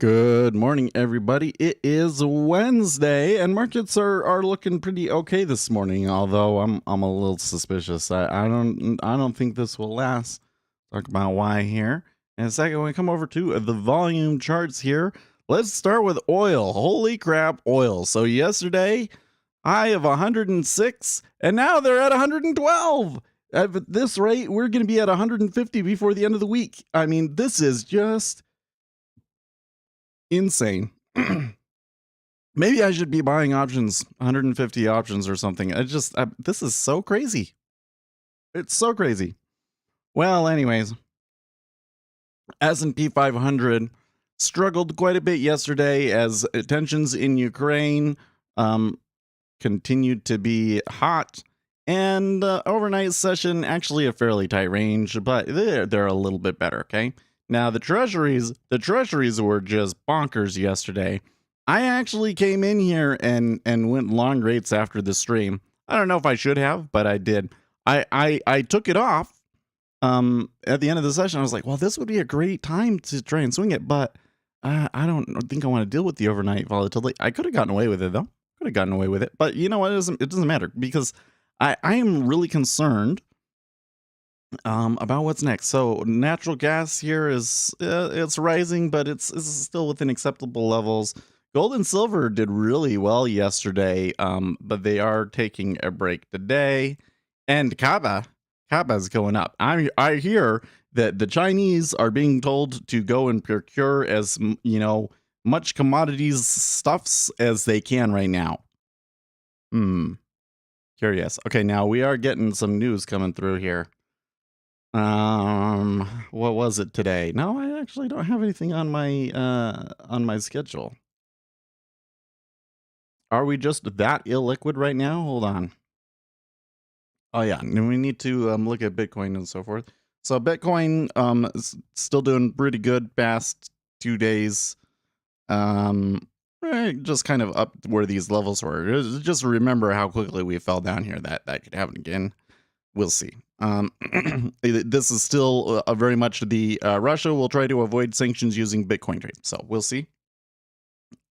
Good morning, everybody. It is Wednesday, and markets are looking pretty okay this morning. Although I'm a little suspicious. I don't think this will last. Talk about why here in a second. When we come over to the volume charts here, let's start with oil. Holy crap, oil! So yesterday high of 106, and now they're at 112. At this rate, we're going to be at 150 before the end of the week. I mean, this is just insane. Maybe I should be buying options, 150 options or something. This is so crazy. It's so crazy. Well, anyways, S&P 500 struggled quite a bit yesterday as tensions in Ukraine continued to be hot, and overnight session actually a fairly tight range, but they're a little bit better. Okay. Now the treasuries were just bonkers yesterday. I actually came in here and went long rates after the stream. I don't know if I should have, but I did. I took it off at the end of the session. I was like, well, this would be a great time to try and swing it, but I don't think I want to deal with the overnight volatility. I could have gotten away with it though. Could have gotten away with it, but you know what? It doesn't matter because I am really concerned about what's next. So natural gas here is it's rising, but it's still within acceptable levels. Gold and silver did really well yesterday, but they are taking a break today. And Kaba's going up. I hear that the Chinese are being told to go and procure as much commodities stuffs as they can right now. Curious. Okay, now we are getting some news coming through here. What was it today? No, I actually don't have anything on my schedule. Are we just that illiquid right now? Hold on. Oh yeah, and we need to look at Bitcoin and so forth. So Bitcoin is still doing pretty good past 2 days. Just kind of up where these levels were. Just remember how quickly we fell down here. That could happen again. We'll see. This is still very much the Russia will try to avoid sanctions using Bitcoin trade. So we'll see.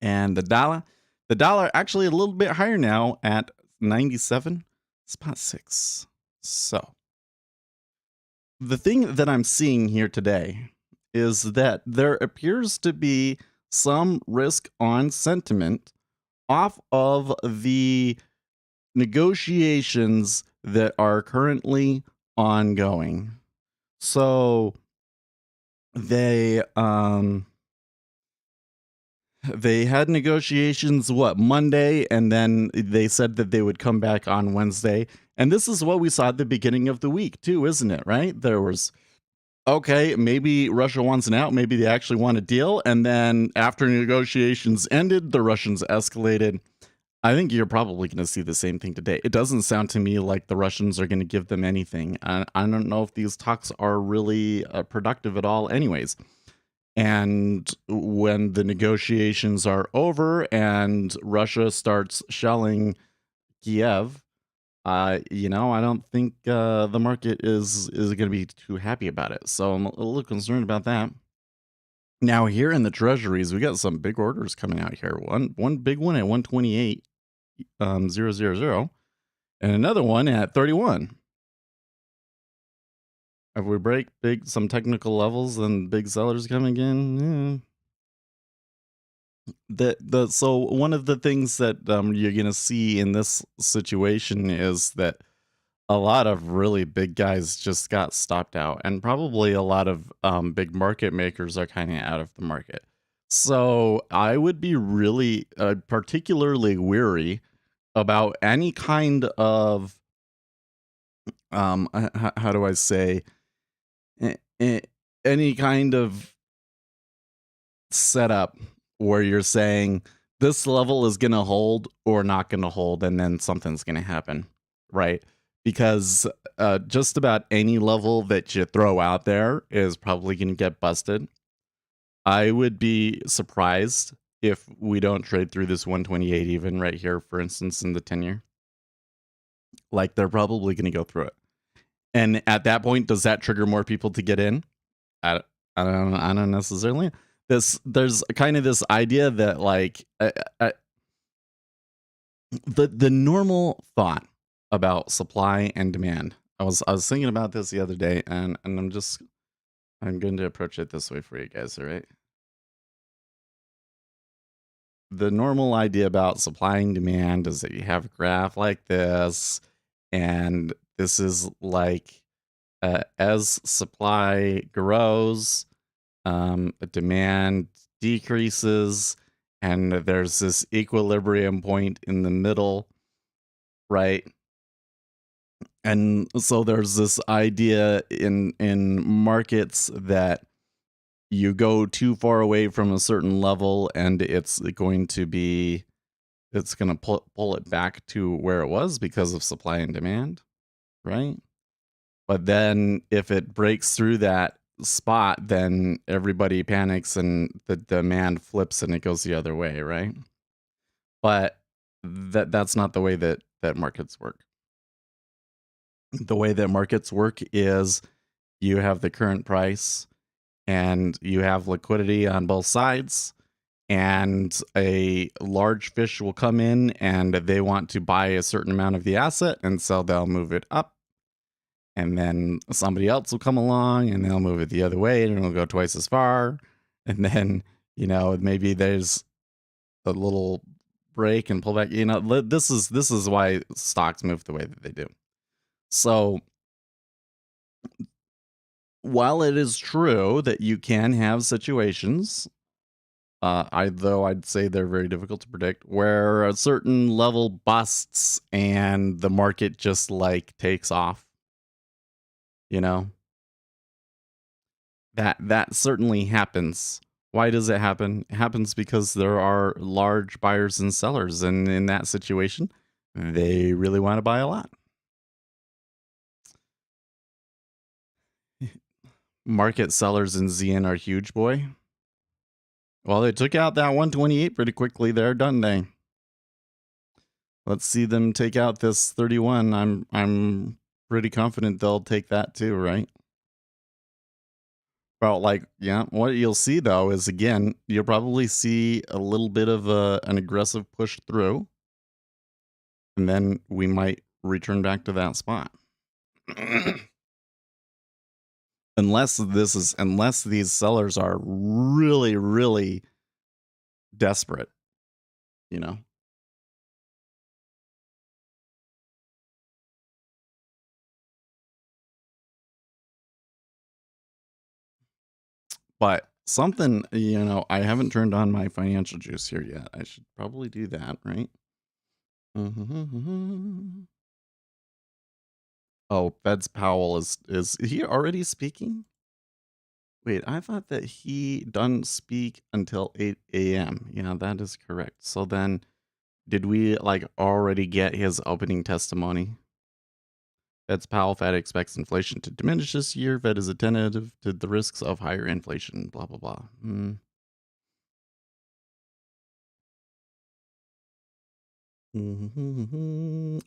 And the dollar actually a little bit higher now at 97.6. So the thing that I'm seeing here today is that there appears to be some risk on sentiment off of the negotiations that are currently ongoing. So they had negotiations Monday, and then they said that they would come back on Wednesday. And this is what we saw at the beginning of the week too, isn't it? Right? There was okay, maybe Russia wants an out, maybe they actually want a deal, and then after negotiations ended, the Russians escalated. I think you're probably going to see the same thing today. It doesn't sound to me like the Russians are going to give them anything. I don't know if these talks are really productive at all anyways. And when the negotiations are over and Russia starts shelling Kiev, I don't think the market is going to be too happy about it. So I'm a little concerned about that. Now here in the treasuries, we got some big orders coming out here. One big one at 128.000, and another one at 31. If we break some technical levels, then big sellers coming in. So one of the things that you're gonna see in this situation is that a lot of really big guys just got stopped out, and probably a lot of big market makers are kind of out of the market. So I would be really particularly weary about any kind of how do I say any kind of setup where you're saying this level is going to hold or not going to hold, and then something's going to happen, right? Because just about any level that you throw out there is probably going to get busted. I would be surprised if we don't trade through this 128 even right here, for instance, in the 10-year. Like, they're probably going to go through it. And at that point, does that trigger more people to get in? I don't necessarily. there's kind of this idea that like the normal thought about supply and demand. I was thinking about this the other day, and I'm going to approach it this way for you guys. All right, the normal idea about supply and demand is that you have a graph like this, and this is like as supply grows, demand decreases, and there's this equilibrium point in the middle, right? And so there's this idea in markets that you go too far away from a certain level and it's going to pull it back to where it was because of supply and demand, right? But then if it breaks through that spot, then everybody panics and the demand flips and it goes the other way, right? But that's not the way that markets work. The way that markets work is you have the current price and you have liquidity on both sides, and a large fish will come in and they want to buy a certain amount of the asset, and so they'll move it up, and then somebody else will come along and they'll move it the other way and it'll go twice as far, and then maybe there's a little break and pull back. This is why stocks move the way that they do. So while it is true that you can have situations, though I'd say they're very difficult to predict, where a certain level busts and the market just like takes off, you know, that certainly happens. Why does it happen? It happens because there are large buyers and sellers, and in that situation, they really want to buy a lot. Market sellers in ZN are huge, boy. Well, they took out that 128 pretty quickly there, didn't they? Let's see them take out this 31. I'm pretty confident they'll take that too, right? Well, like, yeah, what you'll see though is, again, you'll probably see a little bit of an aggressive push through, and then we might return back to that spot. Unless these sellers are really, really desperate, you know. But something, I haven't turned on my financial juice here yet. I should probably do that, right? Oh, Fed's Powell is he already speaking? Wait, I thought that he doesn't speak until 8 a.m. Yeah, that is correct. So then, did we like already get his opening testimony? Fed's Powell, Fed expects inflation to diminish this year. Fed is attentive to the risks of higher inflation. Blah blah blah.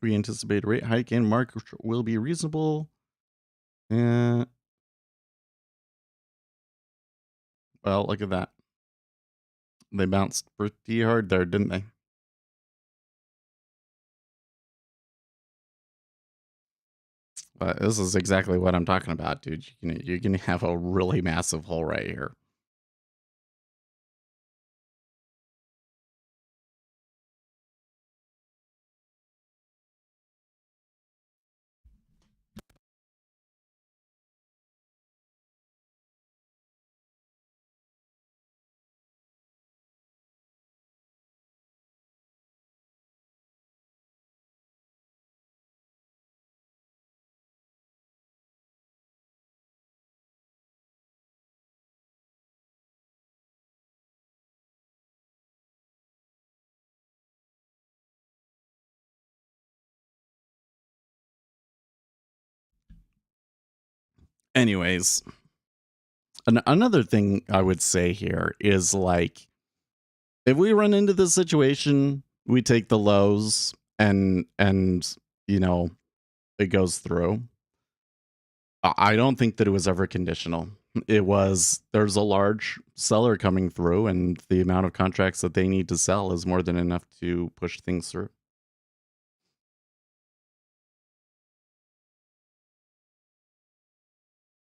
We anticipate a rate hike in March will be reasonable. Well, look at that. They bounced pretty hard there, didn't they? But this is exactly what I'm talking about, dude. You're gonna have a really massive hole right here. Anyways, another thing I would say here is like, if we run into this situation, we take the lows and it goes through. I don't think that it was ever conditional. There's a large seller coming through, and the amount of contracts that they need to sell is more than enough to push things through.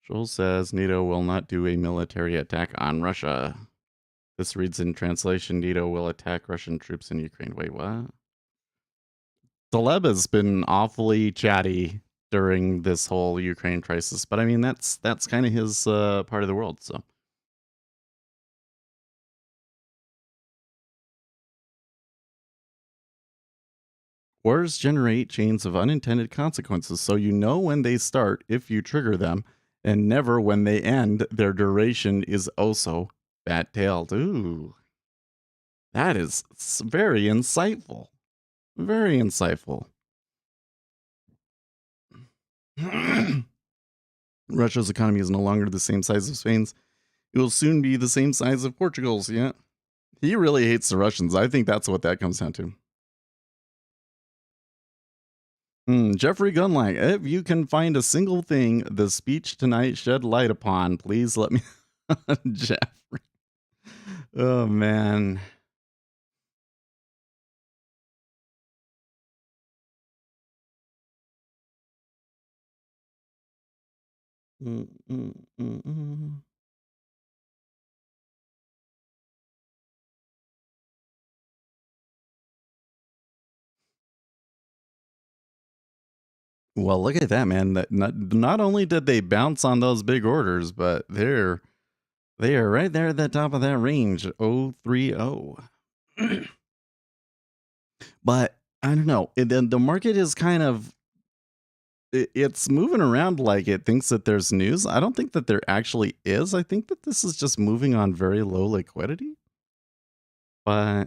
Scholl says NATO will not do a military attack on Russia. This reads in translation: NATO will attack Russian troops in Ukraine. Wait, what? Taleb has been awfully chatty during this whole Ukraine crisis, but I mean that's kind of his part of the world. So wars generate chains of unintended consequences, so you know when they start if you trigger them, and never when they end. Their duration is also bat-tailed. Ooh, that is very insightful. Very insightful. Russia's economy is no longer the same size as Spain's. It will soon be the same size of Portugal's. Yeah. He really hates the Russians. I think that's what that comes down to. Jeffrey Gunlight, if you can find a single thing the speech tonight shed light upon, please let me. Jeffrey. Oh, man. Mm, mm, mm, mm. Well, look at that, man. That not only did they bounce on those big orders, but they are right there at the top of that range, 030. But I don't know. The market is kind of it's moving around like it thinks that there's news. I don't think that there actually is. I think that this is just moving on very low liquidity. But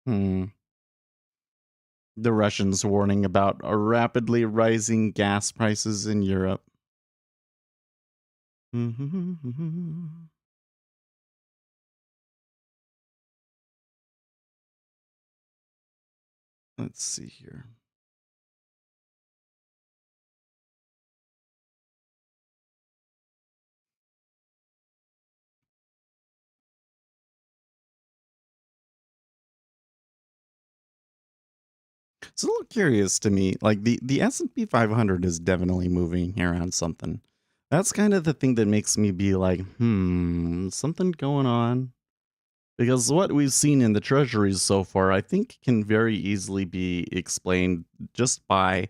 hmm, the Russians warning about a rapidly rising gas prices in Europe. Let's see here. It's a little curious to me. Like the S&P 500 is definitely moving here on something. That's kind of the thing that makes me be like, something going on. Because what we've seen in the treasuries so far, I think, can very easily be explained just by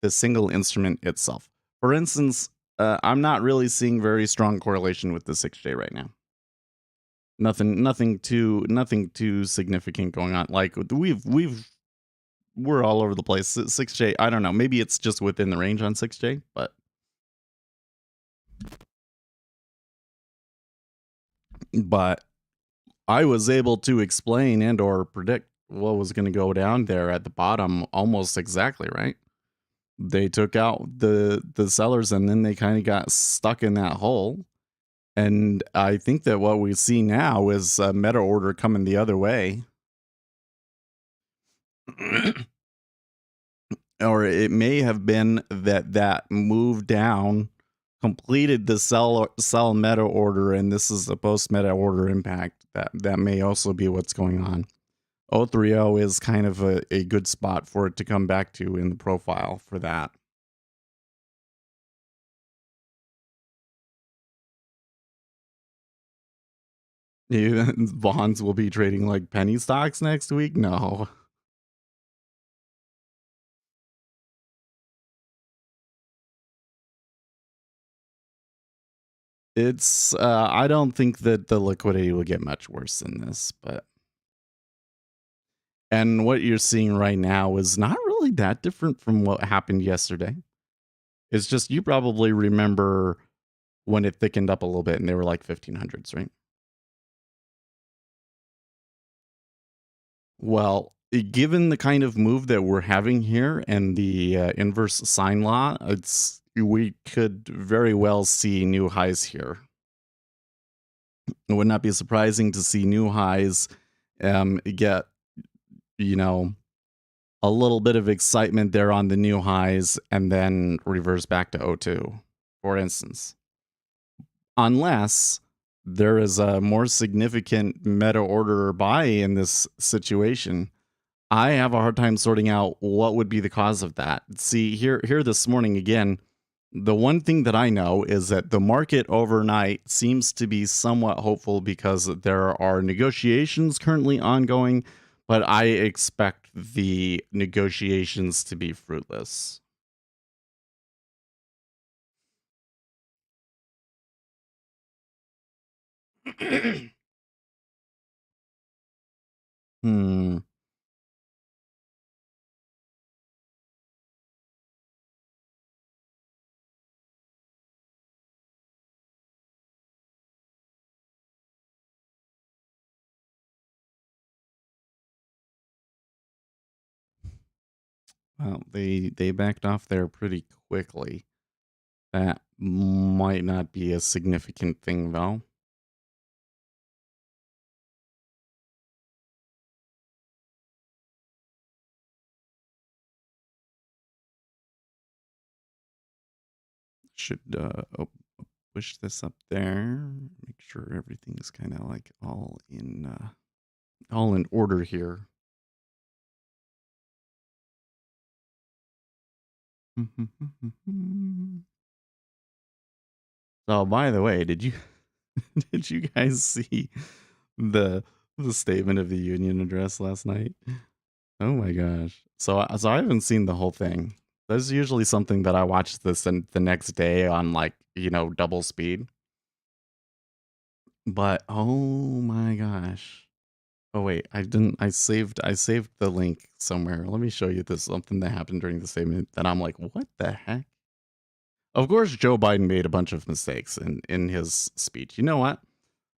the single instrument itself. For instance, I'm not really seeing very strong correlation with the 6J right now. Nothing too significant going on. Like we're all over the place. 6J, I don't know. Maybe it's just within the range on 6J, but I was able to explain and or predict what was going to go down there at the bottom almost exactly, right? They took out the sellers and then they kind of got stuck in that hole. And I think that what we see now is a meta order coming the other way. Or it may have been that move down completed the sell meta order, and this is the post meta order impact. That may also be what's going on. 030 is kind of a good spot for it to come back to in the profile for that. Bonds will be trading like penny stocks next week? No. It's I don't think that the liquidity will get much worse than this, but and what you're seeing right now is not really that different from what happened yesterday. It's just you probably remember when it thickened up a little bit and they were like 1500s, right? Well, given the kind of move that we're having here and the inverse sine law, we could very well see new highs here. It would not be surprising to see new highs get, you know, a little bit of excitement there on the new highs and then reverse back to O2, for instance. Unless there is a more significant meta order buy in this situation, I have a hard time sorting out what would be the cause of that. See, here this morning again, the one thing that I know is that the market overnight seems to be somewhat hopeful because there are negotiations currently ongoing, but I expect the negotiations to be fruitless. Hmm. Well, they backed off there pretty quickly. That might not be a significant thing though. Should push this up there. Make sure everything's kind of like all in order here. So, by the way, did you did you guys see the the Statement of the Union address last night? Oh my gosh! So I haven't seen the whole thing. There's usually something that I watch this and the next day on like double speed. But oh my gosh! Oh wait, I didn't. I saved the link somewhere. Let me show you this something that happened during the statement that I'm like, what the heck? Of course, Joe Biden made a bunch of mistakes in his speech. You know what?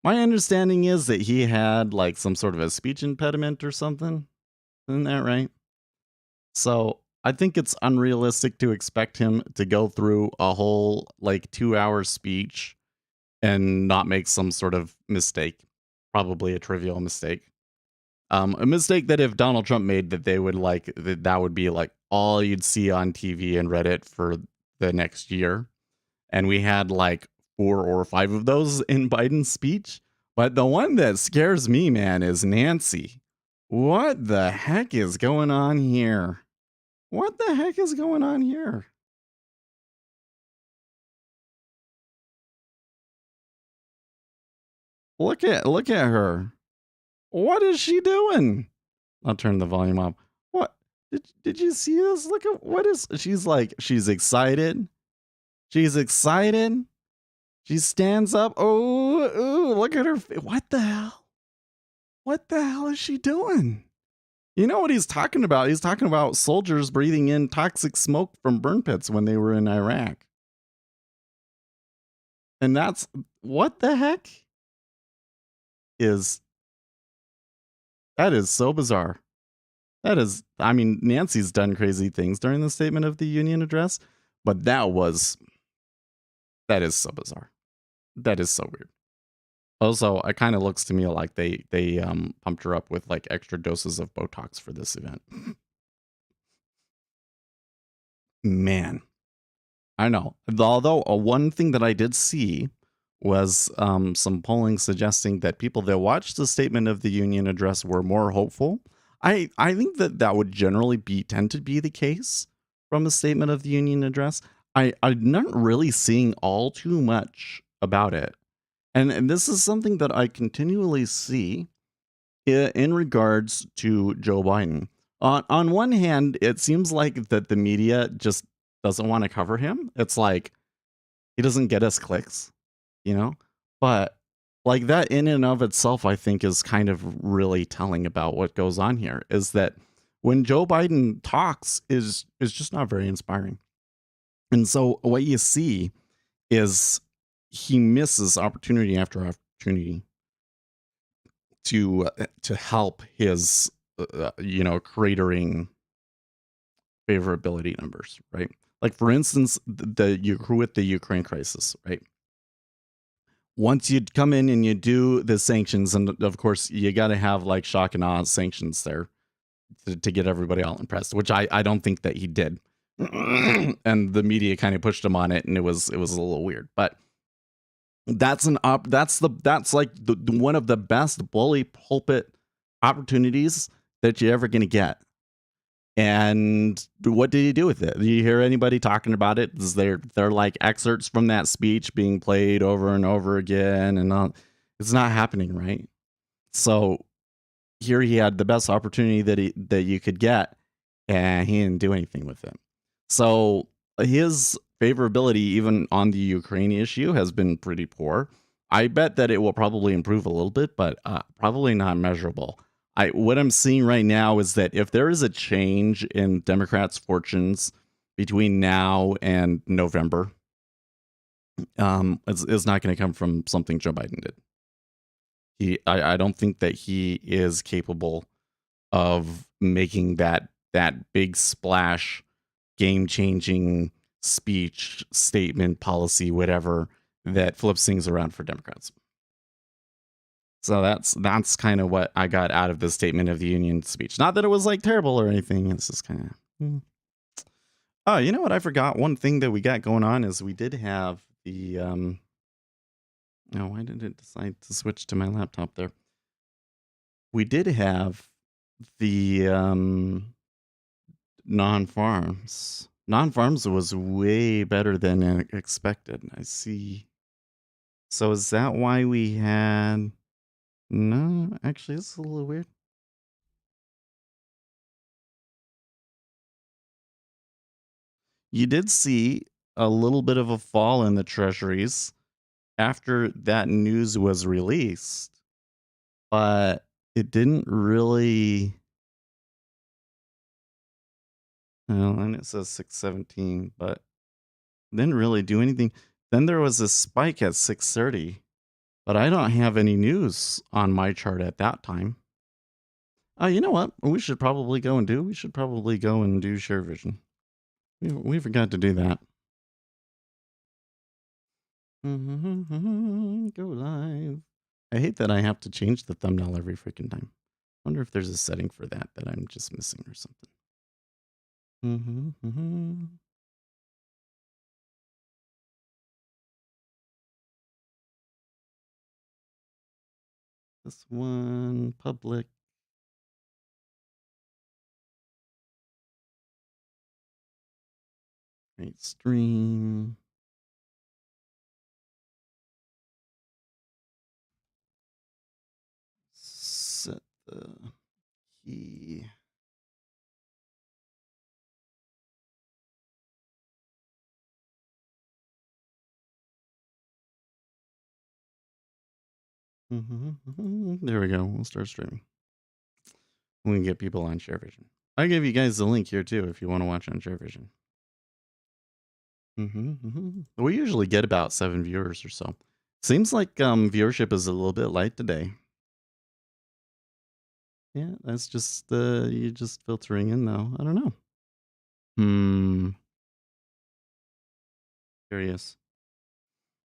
My understanding is that he had like some sort of a speech impediment or something. Isn't that right? So I think it's unrealistic to expect him to go through a whole like 2 hour speech and not make some sort of mistake. Probably a trivial mistake. A mistake that if Donald Trump made, that they would like that would be like all you'd see on TV and Reddit for the next year. And we had like 4 or 5 of those in Biden's speech. But the one that scares me, man, is Nancy. What the heck is going on here? What the heck is going on here? Look at her. What is she doing? I'll turn the volume up. What? Did you see this? Look at what is she's like she's excited. She's excited. She stands up. Oh, ooh, look at her. What the hell? What the hell is she doing? You know what he's talking about? He's talking about soldiers breathing in toxic smoke from burn pits when they were in Iraq. And that's what the heck is that is so bizarre. That is, I mean, Nancy's done crazy things during the Statement of the Union address, but that is so bizarre. That is so weird. Also, it kind of looks to me like they pumped her up with like extra doses of Botox for this event. Man, I know. Although one thing that I did see was some polling suggesting that people that watched the Statement of the Union address were more hopeful. I think that that would generally be tend to be the case from a Statement of the Union address. I'm not really seeing all too much about it, and this is something that I continually see in regards to Joe Biden. On one hand, it seems like that the media just doesn't want to cover him. It's like he doesn't get us clicks, you know? But like that in and of itself, I think is kind of really telling about what goes on here is that when Joe Biden talks is just not very inspiring. And so what you see is he misses opportunity after opportunity to help his cratering favorability numbers, right? Like for instance, with the Ukraine crisis, right? once you come in and you do the sanctions, and of course you got to have like shock and awe sanctions there to get everybody all impressed, which I don't think that he did. And the media kind of pushed him on it, and it was a little weird. But that's like one of the best bully pulpit opportunities that you're ever gonna get. And what did he do with it? Do you hear anybody talking about it? Is they're like excerpts from that speech being played over and over again, and it's not happening, right? So here he had the best opportunity that you could get, and he didn't do anything with it. So his favorability, even on the Ukraine issue, has been pretty poor. I bet that it will probably improve a little bit, but probably not measurable. What I'm seeing right now is that if there is a change in Democrats' fortunes between now and November, it's not going to come from something Joe Biden did. I don't think that he is capable of making that big splash, game changing speech, statement, policy, whatever that flips things around for Democrats. So that's kind of what I got out of the Statement of the Union speech. Not that it was like terrible or anything. It's just kind of. Oh, you know what? I forgot one thing that we got going on is we did have the. No, why did it decide to switch to my laptop there? We did have the non-farms. Non-farms was way better than expected. I see. So is that why we had? No, actually, it's a little weird. You did see a little bit of a fall in the treasuries after that news was released, but it didn't really. Well, and it says 617, but didn't really do anything. Then there was a spike at 630, but I don't have any news on my chart at that time. You know what? We should probably go and do. We should probably go and do share vision. We forgot to do that. Go live. I hate that I have to change the thumbnail every freaking time. Wonder if there's a setting for that I'm just missing or something. This one, public. Right, stream. Set the key. There we go. We'll start streaming. We can get people on ShareVision. I'll give you guys the link here too if you want to watch on ShareVision. We usually get about 7 viewers or so. Seems like viewership is a little bit light today. Yeah, that's just you just filtering in though. I don't know. Curious.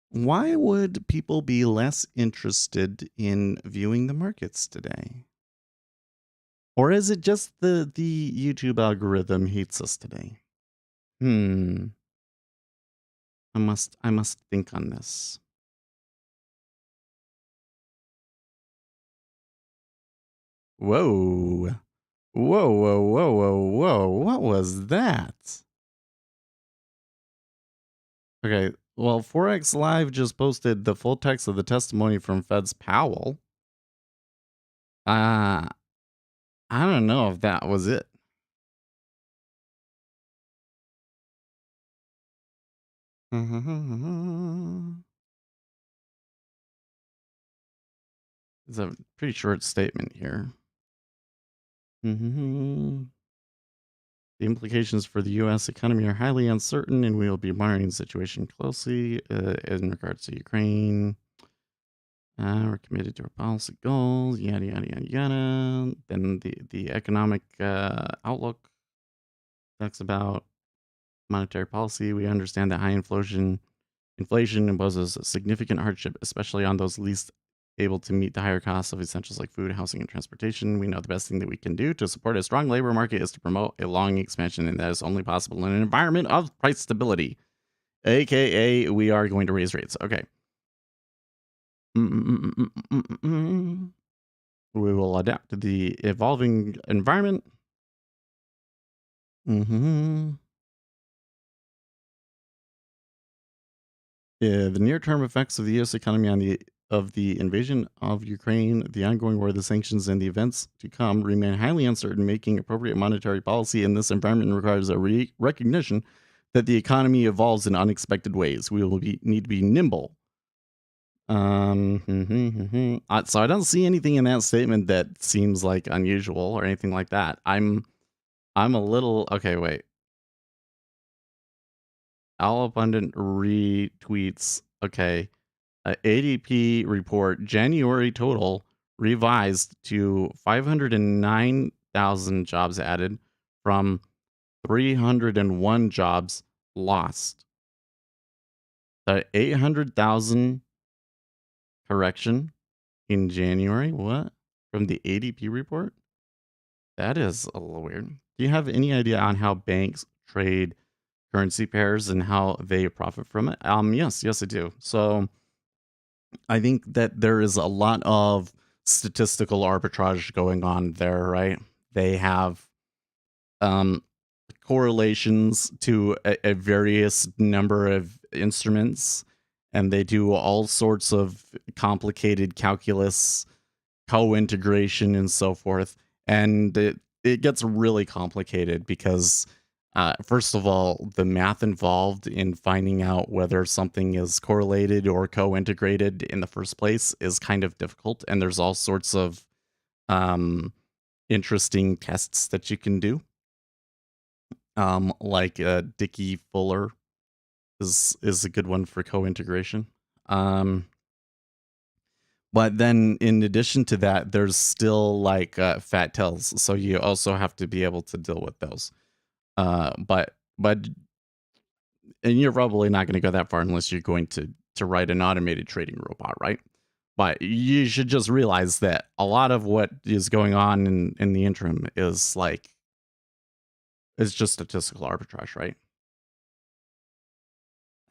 Why would people be less interested in viewing the markets today? Or is it just the YouTube algorithm hates us today? I must think on this. Whoa. Whoa, whoa, whoa, whoa, whoa. What was that? Okay, well, Forex Live just posted the full text of the testimony from Fed's Powell. I don't know if that was it. It's a pretty short statement here. The implications for the U.S. economy are highly uncertain, and we will be monitoring the situation closely in regards to Ukraine. We're committed to our policy goals, yada, yada, yada, yada. Then the economic outlook talks about monetary policy. We understand that high inflation Inflation imposes a significant hardship, especially on those least able to meet the higher costs of essentials like food, housing, and transportation. We know the best thing that we can do to support a strong labor market is to promote a long expansion, and that is only possible in an environment of price stability, aka we are going to raise rates. Okay. We will adapt to the evolving environment. Mhm. Yeah, the near-term effects of the U.S. economy on the invasion of Ukraine, the ongoing war, the sanctions, and the events to come remain highly uncertain. Making appropriate monetary policy in this environment requires a recognition that the economy evolves in unexpected ways. We will need to be nimble. So I don't see anything in that statement that seems like unusual or anything like that. I'm a little okay. Wait, All Abundant retweets. Okay. ADP report January total revised to 509,000 jobs added from 301 jobs lost. The 800,000 correction in January, what? From the ADP report? That is a little weird. Do you have any idea on how banks trade currency pairs and how they profit from it? Yes, I do. So I think that there is a lot of statistical arbitrage going on there, right? They have um, correlations to a various number of instruments, and they do all sorts of complicated calculus, co-integration, and so forth. And it gets really complicated because first of all, the math involved in finding out whether something is correlated or co-integrated in the first place is kind of difficult, and there's all sorts of um, interesting tests that you can do, like Dickey Fuller is a good one for co-integration. Um, but then, in addition to that, there's still like fat tails, so you also have to be able to deal with those. But and you're probably not going to go that far unless you're going to write an automated trading robot, right? But you should just realize that a lot of what is going on in the interim is just statistical arbitrage, right?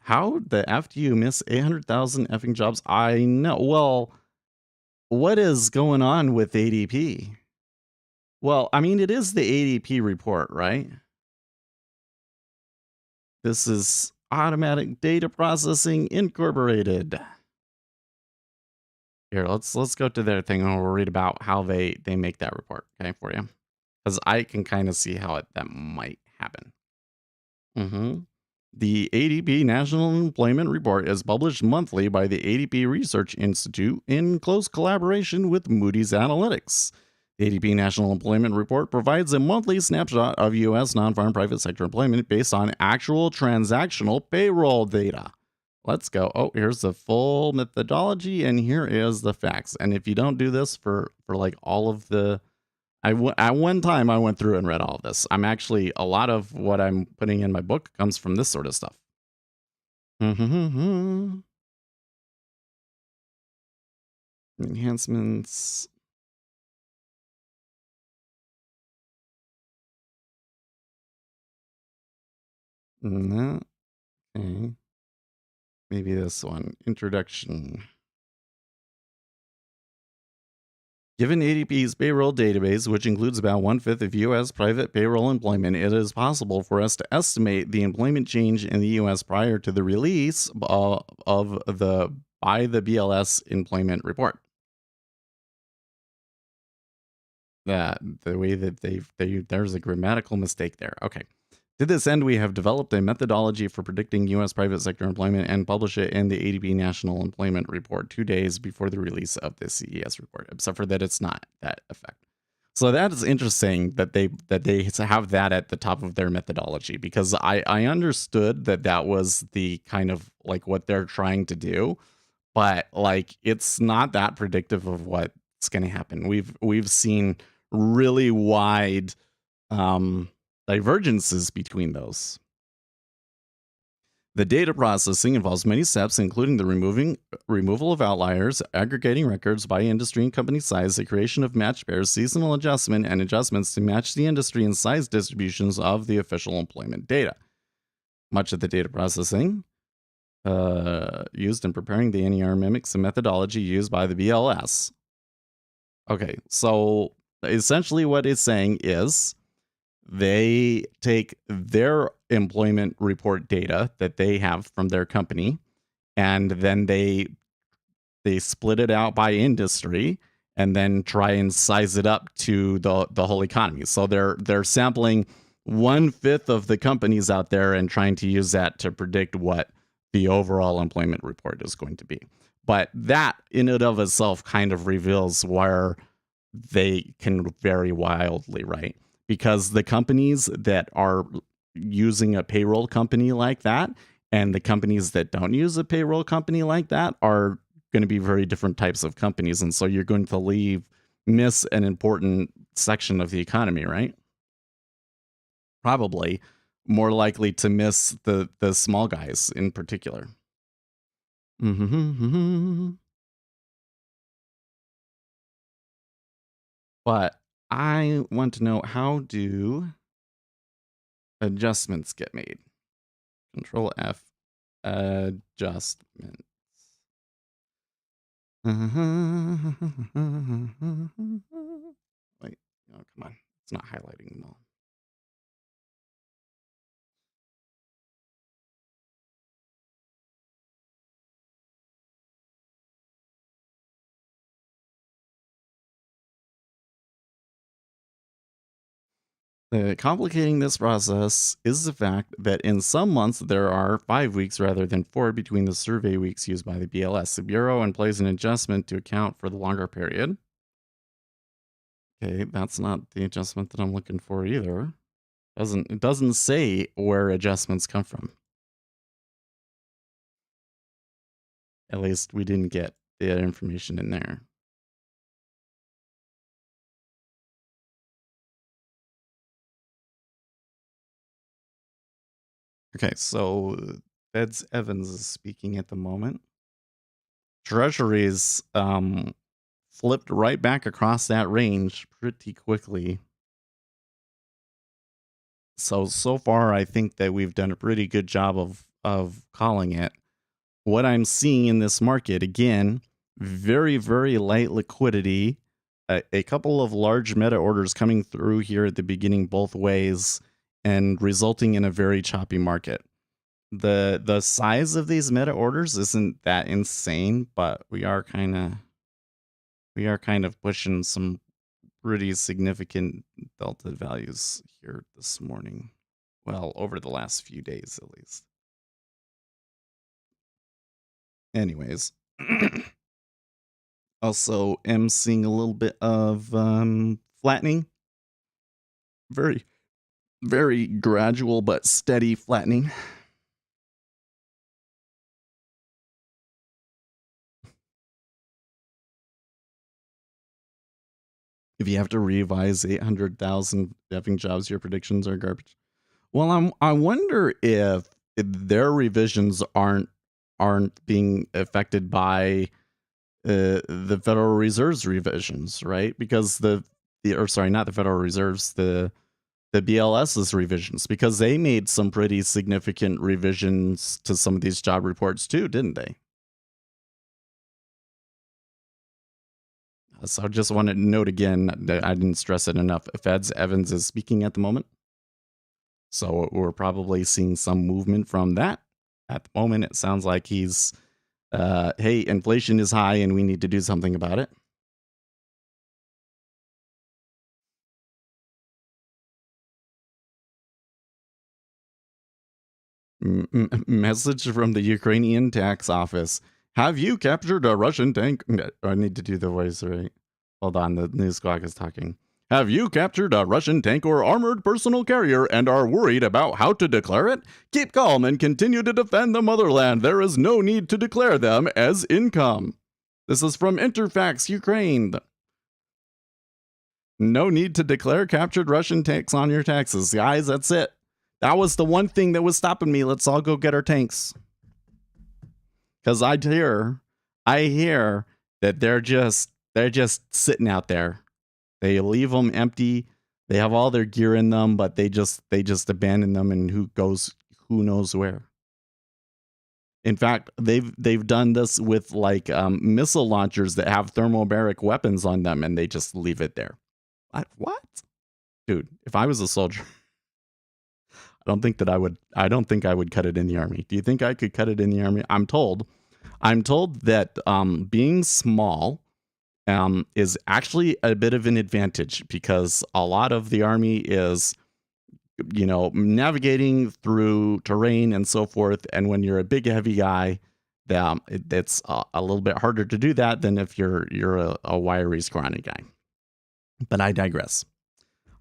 How the F do you miss 800,000 effing jobs? I know. Well, what is going on with ADP? Well, I mean, it is the ADP report, right? This is Automatic Data Processing Incorporated. Here, let's go to their thing and we'll read about how they make that report, okay, for you, because I can kind of see how that might happen. The ADP National Employment Report is published monthly by the ADP Research Institute in close collaboration with Moody's Analytics. The ADP National Employment Report provides a monthly snapshot of U.S. non-farm private sector employment based on actual transactional payroll data. Let's go. Oh, here's the full methodology, and here is the facts. And if you don't do this for like all of the, at one time I went through and read all of this. I'm actually a lot of what I'm putting in my book comes from this sort of stuff. Enhancements. No. Okay. Maybe this one. Introduction. Given ADP's payroll database, which includes about 1/5 of U.S. private payroll employment, it is possible for us to estimate the employment change in the U.S. prior to the release of the by the BLS employment report. That the way that there's a grammatical mistake there. Okay. To this end, we have developed a methodology for predicting U.S. private sector employment and publish it in the ADP National Employment Report 2 days before the release of the CES report, except for that it's not that effect. So that is interesting that they have that at the top of their methodology, because I understood that was the kind of like what they're trying to do, but like it's not that predictive of what's going to happen. We've seen really wide divergences between those. The data processing involves many steps, including the removal of outliers, aggregating records by industry and company size, the creation of match pairs, seasonal adjustment, and adjustments to match the industry and size distributions of the official employment data. Much of the data processing used in preparing the NER mimics the methodology used by the BLS. Okay, so essentially what it's saying is they take their employment report data that they have from their company, and then they split it out by industry and then try and size it up to the whole economy. So they're sampling 1/5 of the companies out there and trying to use that to predict what the overall employment report is going to be. But that in and of itself kind of reveals where they can vary wildly, right? Because the companies that are using a payroll company like that and the companies that don't use a payroll company like that are going to be very different types of companies. And so you're going to miss an important section of the economy, right? Probably more likely to miss the small guys in particular. But I want to know, how do adjustments get made? Control F, adjustments. Wait, oh, come on. It's not highlighting them all. Complicating this process is the fact that in some months there are 5 weeks rather than 4 between the survey weeks used by the BLS. The Bureau employs an adjustment to account for the longer period. Okay, that's not the adjustment that I'm looking for either. It doesn't say where adjustments come from. At least we didn't get the information in there. Okay, so Feds Evans is speaking at the moment. Treasuries flipped right back across that range pretty quickly. So far, I think that we've done a pretty good job of calling it. What I'm seeing in this market, again, very, very light liquidity, a couple of large meta orders coming through here at the beginning both ways, and resulting in a very choppy market. The size of these meta orders isn't that insane, but we are kind of pushing some pretty significant delta values here this morning. Well, over the last few days at least. Anyways, also am seeing a little bit of flattening. Very, very gradual but steady flattening. If you have to revise 800,000 effing jobs, your predictions are garbage. Well, I wonder if their revisions aren't being affected by the Federal Reserve's revisions, right? Because not the Federal Reserve's, the BLS's revisions, because they made some pretty significant revisions to some of these job reports too, didn't they? So I just wanted to note again that I didn't stress it enough. Feds Evans is speaking at the moment. So we're probably seeing some movement from that. At the moment, it sounds like he's, hey, inflation is high and we need to do something about it. Message from the Ukrainian tax office. Have you captured a Russian tank? I need to do the voice right. Hold on, the news squawk is talking. Have you captured a Russian tank or armored personal carrier and are worried about how to declare it? Keep calm and continue to defend the motherland. There is no need to declare them as income. This is from Interfax, Ukraine. No need to declare captured Russian tanks on your taxes. Guys, that's it. That was the one thing that was stopping me. Let's all go get our tanks. Because I hear that they're just sitting out there. They leave them empty. They have all their gear in them, but they just abandon them, and who knows where. In fact, they've done this with like missile launchers that have thermobaric weapons on them, and they just leave it there. What? Dude, if I was a soldier, I don't think I would cut it in the army. Do you think I could cut it in the army? I'm told that being small is actually a bit of an advantage, because a lot of the army is, navigating through terrain and so forth. And when you're a big, heavy guy, it's a little bit harder to do that than if you're a wiry, scrawny guy. But I digress.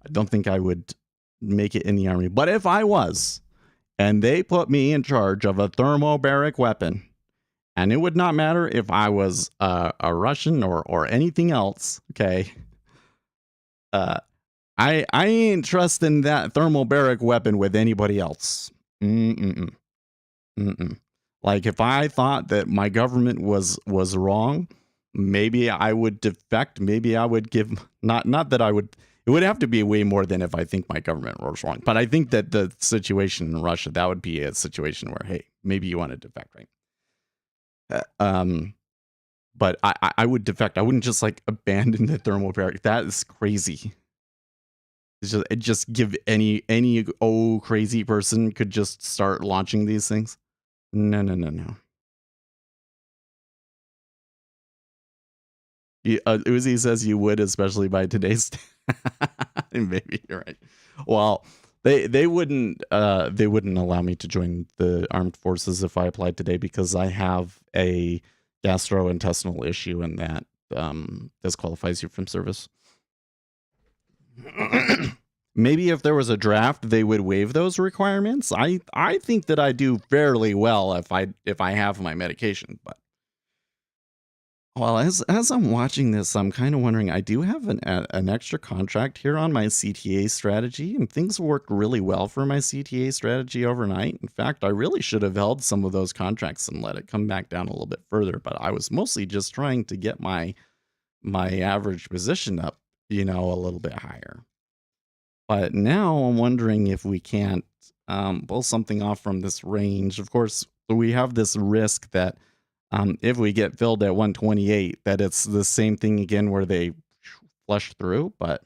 I don't think I would make it in the army. But if I was, and they put me in charge of a thermobaric weapon, and it would not matter if I was a Russian or anything else, okay? I ain't trusting that thermobaric weapon with anybody else. Mm-mm. Mm-mm. Like, if I thought that my government was wrong, maybe I would defect. Maybe I would give not that I would. It would have to be way more than if I think my government was wrong. But I think that the situation in Russia, that would be a situation where, hey, maybe you want to defect, right? But I would defect. I wouldn't just like abandon the thermobaric. That is crazy. Just give any crazy person could just start launching these things. No. Uzi says you would, especially by today's. Maybe you're right. Well, they wouldn't allow me to join the armed forces if I applied today, because I have a gastrointestinal issue, and that disqualifies you from service. Maybe if there was a draft, they would waive those requirements. I think that I do fairly well if I have my medication, but well, as I'm watching this, I'm kind of wondering. I do have an extra contract here on my CTA strategy, and things worked really well for my CTA strategy overnight. In fact, I really should have held some of those contracts and let it come back down a little bit further, but I was mostly just trying to get my average position up, a little bit higher. But now I'm wondering if we can't pull something off from this range. Of course, we have this risk that if we get filled at 128, that it's the same thing again where they flush through. But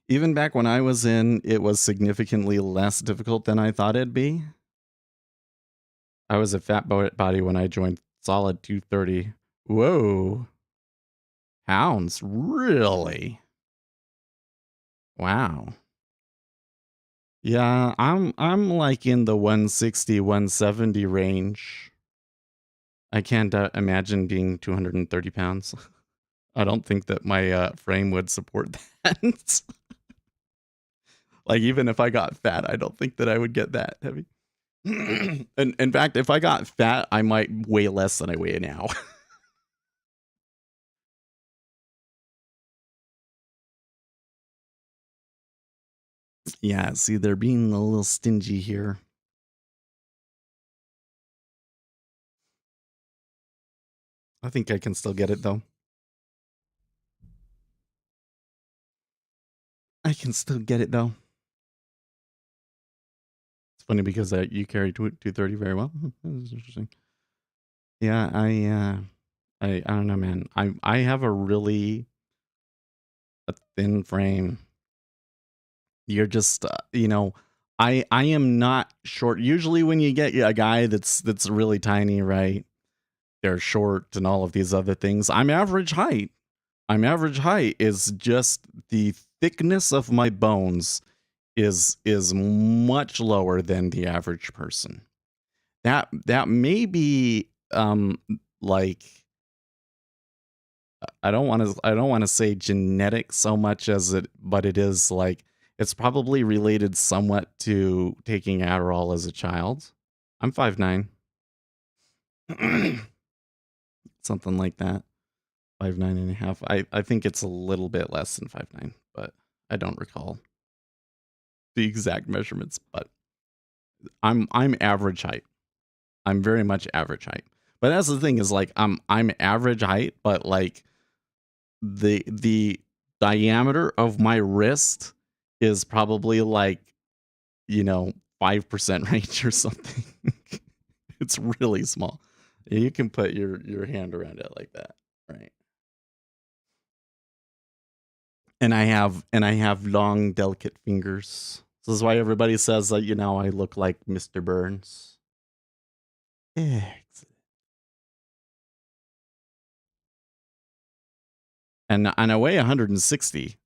even back when I was in, it was significantly less difficult than I thought it'd be. I was a fat body when I joined solid 230. Whoa. Pounds? Really? Wow. Yeah, I'm like in the 160, 170 range. I can't imagine being 230 pounds. I don't think that my frame would support that. Like, even if I got fat, I don't think that I would get that heavy. And in fact, if I got fat, I might weigh less than I weigh now. Yeah, see, they're being a little stingy here. I think I can still get it, though. I can still get it, though. It's funny because you carry 230 very well. That's interesting. Yeah, I don't know, man. I have a thin frame. You're just, I am not short. Usually when you get a guy that's really tiny, right? They're short and all of these other things. I'm average height. Average height is just the thickness of my bones is much lower than the average person. That may be like, I don't want to say genetic so much as but it is like, it's probably related somewhat to taking Adderall as a child. I'm 5'9". Something like that. 5'9.5". I think it's a little bit less than 5'9", but I don't recall. the exact measurements, but I'm average height. I'm very much average height. But that's the thing is like I'm average height, but like the diameter of my wrist is probably like, 5% range or something. It's really small. You can put your hand around it like that, right? And I have long, delicate fingers. This is why everybody says that, I look like Mr. Burns. Excellent. And I weigh 160.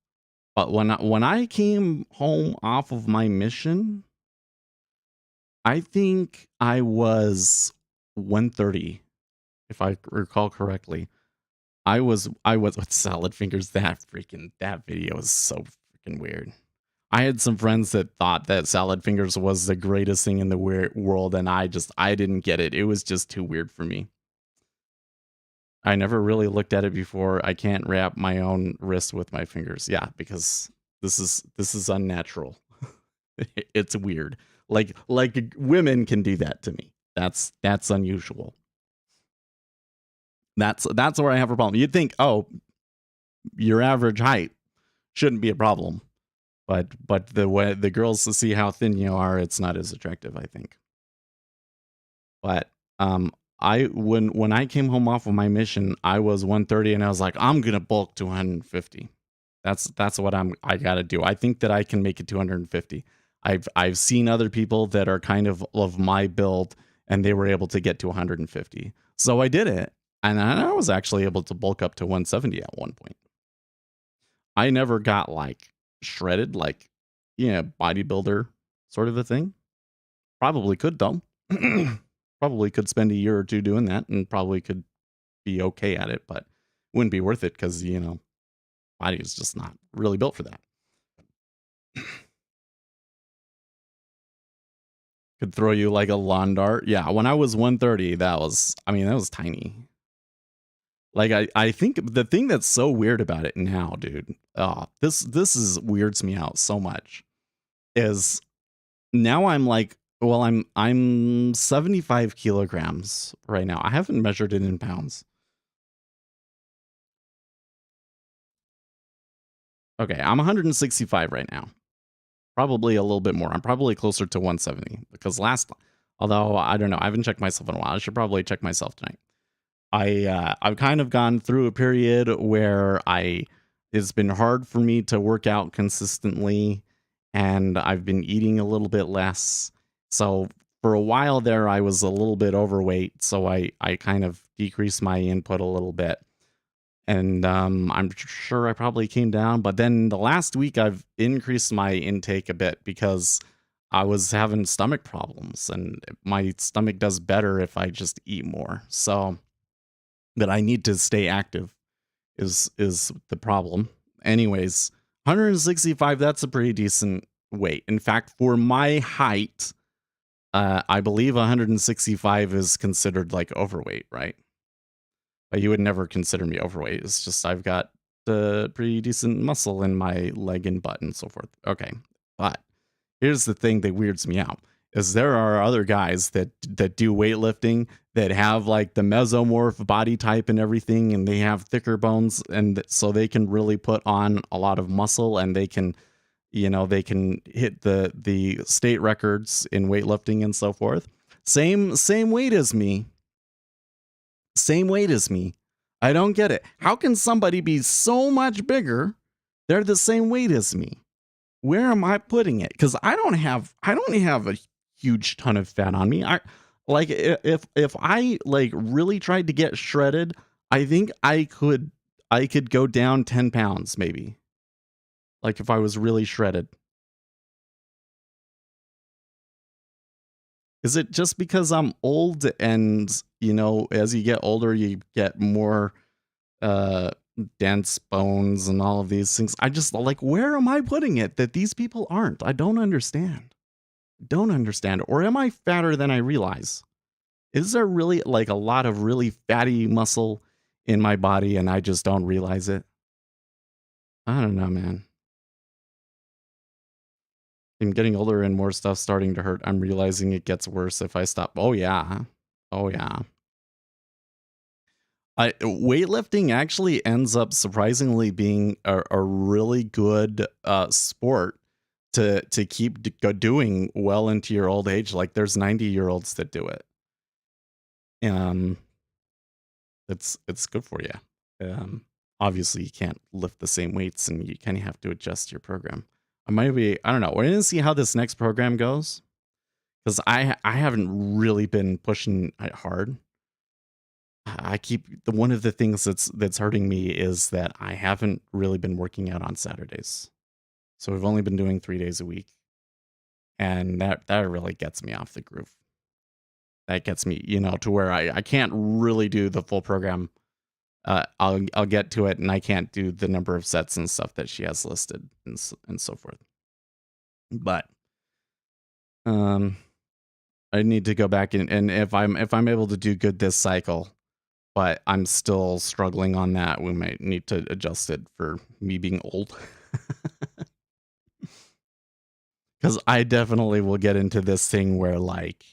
But when I came home off of my mission, I think I was 130, if I recall correctly. I was with salad fingers. That video is so freaking weird. I had some friends that thought that salad fingers was the greatest thing in the world, and I didn't get it. It was just too weird for me. I never really looked at it before. I can't wrap my own wrist with my fingers. Yeah, because this is unnatural. It's weird. Like women can do that to me. That's unusual. That's where I have a problem. You'd think, oh, your average height shouldn't be a problem, but the way the girls to see how thin you are, it's not as attractive, I think. But I when I came home off of my mission, I was 130, and I was like, I'm gonna bulk to 150. That's what I gotta do. I think that I can make it to 150. I've seen other people that are kind of my build, and they were able to get to 150. So I did it, and I was actually able to bulk up to 170 at one point. I never got like shredded, like, bodybuilder sort of a thing. Probably could though. Probably could spend a year or two doing that, and probably could be okay at it, but wouldn't be worth it because body is just not really built for that. Could throw you like a lawn dart. Yeah, when I was 130, that was tiny. Like I think the thing that's so weird about it now, dude. This is weirds me out so much. Is now I'm like, well, I'm 75 kilograms right now. I haven't measured it in pounds. Okay, I'm 165 right now. Probably a little bit more. I'm probably closer to 170 because although I don't know, I haven't checked myself in a while. I should probably check myself tonight. I've kind of gone through a period where it's been hard for me to work out consistently, and I've been eating a little bit less. So for a while there, I was a little bit overweight, so I kind of decreased my input a little bit, and I'm sure I probably came down. But then the last week, I've increased my intake a bit because I was having stomach problems, and my stomach does better if I just eat more. So that I need to stay active is the problem. Anyways, 165, that's a pretty decent weight. In fact, for my height, I believe 165 is considered like overweight, right? But you would never consider me overweight. It's just I've got the pretty decent muscle in my leg and butt and so forth. Okay. But here's the thing that weirds me out is there are other guys that do weightlifting that have like the mesomorph body type and everything, and they have thicker bones, and so they can really put on a lot of muscle, and they can hit the state records in weightlifting and so forth. Same weight as me. Same weight as me. I don't get it. How can somebody be so much bigger? They're the same weight as me. Where am I putting it? Because I don't have a huge ton of fat on me. I like if I like really tried to get shredded, I think I could go down 10 pounds maybe. Like if I was really shredded. Is it just because I'm old and as you get older you get more uh dense bones and all of these things? I just like, where am I putting it that these people aren't? I don't understand. Don't understand. Or am I fatter than I realize? Is there really like a lot of really fatty muscle in my body and I just don't realize it? I don't know, man. I'm getting older and more stuff starting to hurt. I'm realizing it gets worse if I stop. Oh yeah. Oh yeah. Weightlifting actually ends up surprisingly being a really good sport to keep doing well into your old age. Like there's 90-year-olds that do it. Um, it's good for you. Obviously you can't lift the same weights, and you kind of have to adjust your program. I don't know. We're gonna see how this next program goes, because I haven't really been pushing it hard. I keep one of the things that's hurting me is that I haven't really been working out on Saturdays. So we've only been doing 3 days a week, and that really gets me off the groove. That gets me, to where I can't really do the full program. I'll get to it, and I can't do the number of sets and stuff that she has listed, and so forth. But um, I need to go back, and if I'm able to do good this cycle, but I'm still struggling on that, we might need to adjust it for me being old. Because I definitely will get into this thing where, like,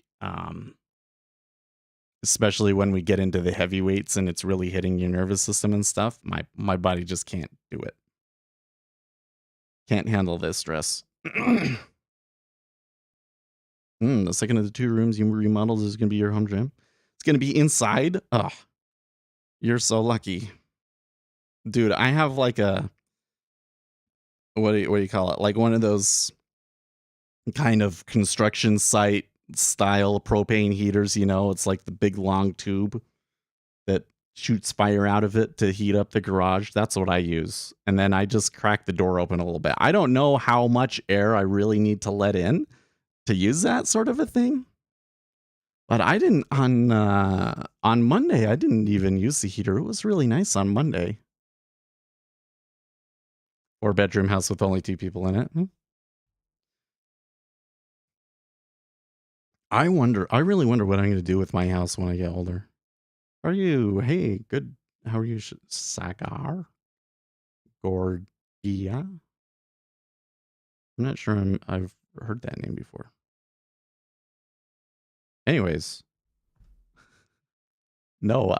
especially when we get into the heavyweights and it's really hitting your nervous system and stuff, my body just can't do it. Can't handle this stress. The second of the 2 rooms you remodeled is going to be your home gym. It's going to be inside. Oh, you're so lucky, dude. I have like a what do you call it? Like one of those kind of construction site style propane heaters. It's like the big long tube that shoots fire out of it to heat up the garage. That's what I use. And then I just crack the door open a little bit. I don't know how much air I really need to let in to use that sort of a thing. But I didn't on Monday. I didn't even use the heater. It was really nice on Monday. 4-bedroom house with only 2 people in it. I really wonder what I'm going to do with my house when I get older. Are you? Hey, good. How are you, Sagar? Gorgia? I'm not sure I've heard that name before. Anyways. No,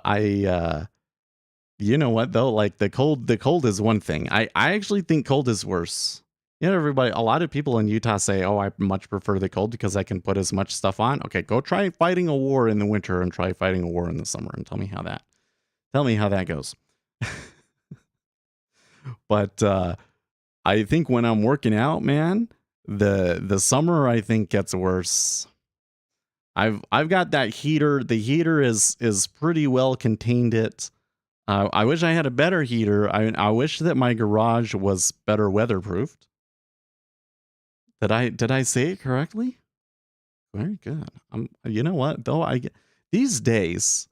you know what though? Like the cold is one thing. I actually think cold is worse. Everybody, a lot of people in Utah say, "Oh, I much prefer the cold because I can put as much stuff on." Okay, go try fighting a war in the winter and try fighting a war in the summer, and tell me how that goes. But I think when I'm working out, man, the summer I think gets worse. I've got that heater. The heater is pretty well contained it. I wish I had a better heater. I wish that my garage was better weatherproofed. Did I say it correctly? Very good. You know what though? These days,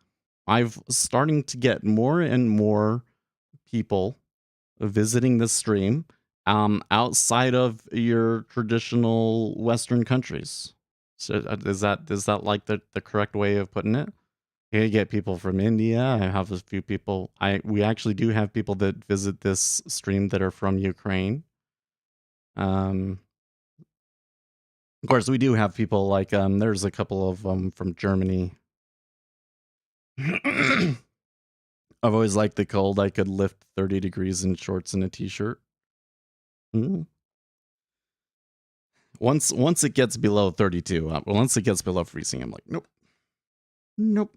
I've starting to get more and more people visiting the stream outside of your traditional Western countries. So is that like the correct way of putting it? You get people from India. I have a few people. We actually do have people that visit this stream that are from Ukraine. Of course, we do have people like there's a couple of them from Germany. I've always liked the cold. I could lift 30 degrees in shorts and a t-shirt. Once it gets below 32, once it gets below freezing, I'm like, nope.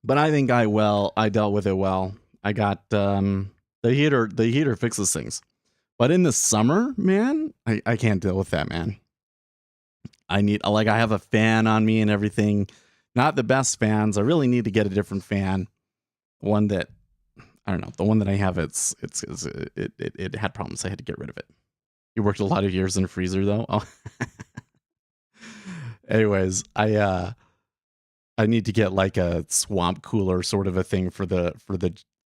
But I think I dealt with it well. I got the heater fixes things. But in the summer, man, I can't deal with that, man. I have a fan on me and everything. Not the best fans. I really need to get a different fan. One that I don't know. The one that I have, it had problems. I had to get rid of it. You worked a lot of years in a freezer though. Oh. Anyways, I need to get like a swamp cooler sort of a thing for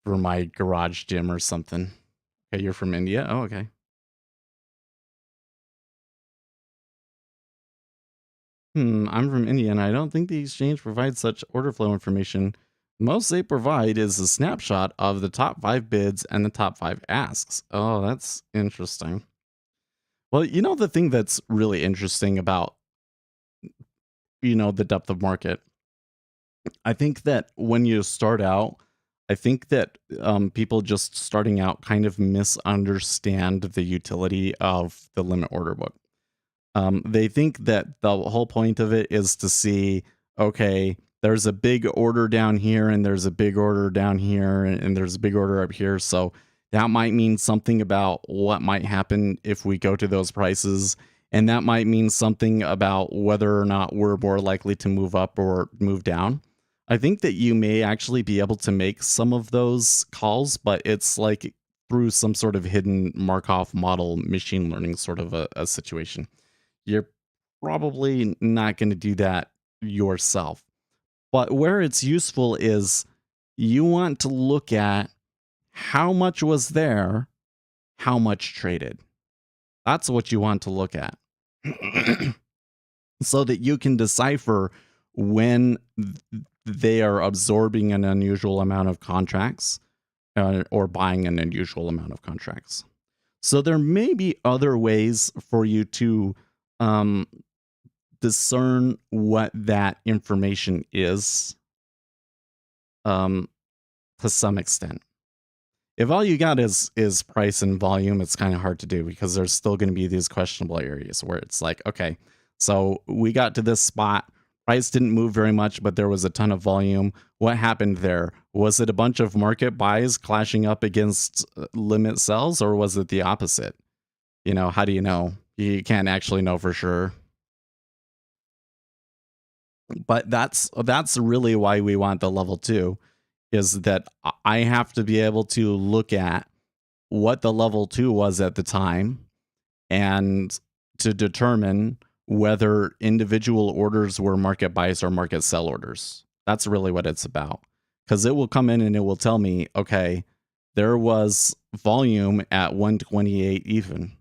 my garage gym or something. Okay, you're from India? Oh, okay. I'm from India, and I don't think the exchange provides such order flow information. Most they provide is a snapshot of the top 5 bids and the top 5 asks. Oh, that's interesting. Well, the thing that's really interesting about, the depth of market, I think that when you start out, I think that people just starting out kind of misunderstand the utility of the limit order book. They think that the whole point of it is to see, okay, there's a big order down here, and there's a big order down here, and there's a big order up here. So that might mean something about what might happen if we go to those prices. And that might mean something about whether or not we're more likely to move up or move down. I think that you may actually be able to make some of those calls, but it's like through some sort of hidden Markov model machine learning sort of a situation. You're probably not going to do that yourself. But where it's useful is you want to look at how much was there, how much traded. That's what you want to look at. So that you can decipher when they are absorbing an unusual amount of contracts or buying an unusual amount of contracts. So there may be other ways for you to um, discern what that information is um, to some extent. If all you got is price and volume, it's kind of hard to do because there's still going to be these questionable areas where it's like, okay, so we got to this spot, price didn't move very much, but there was a ton of volume. What happened there? Was it a bunch of market buys clashing up against limit sells, or was it the opposite? How do you know? You can't actually know for sure. But that's really why we want the level 2, is that I have to be able to look at what the level 2 was at the time and to determine whether individual orders were market buys or market sell orders. That's really what it's about. Because it will come in and it will tell me, okay, there was volume at 128 even.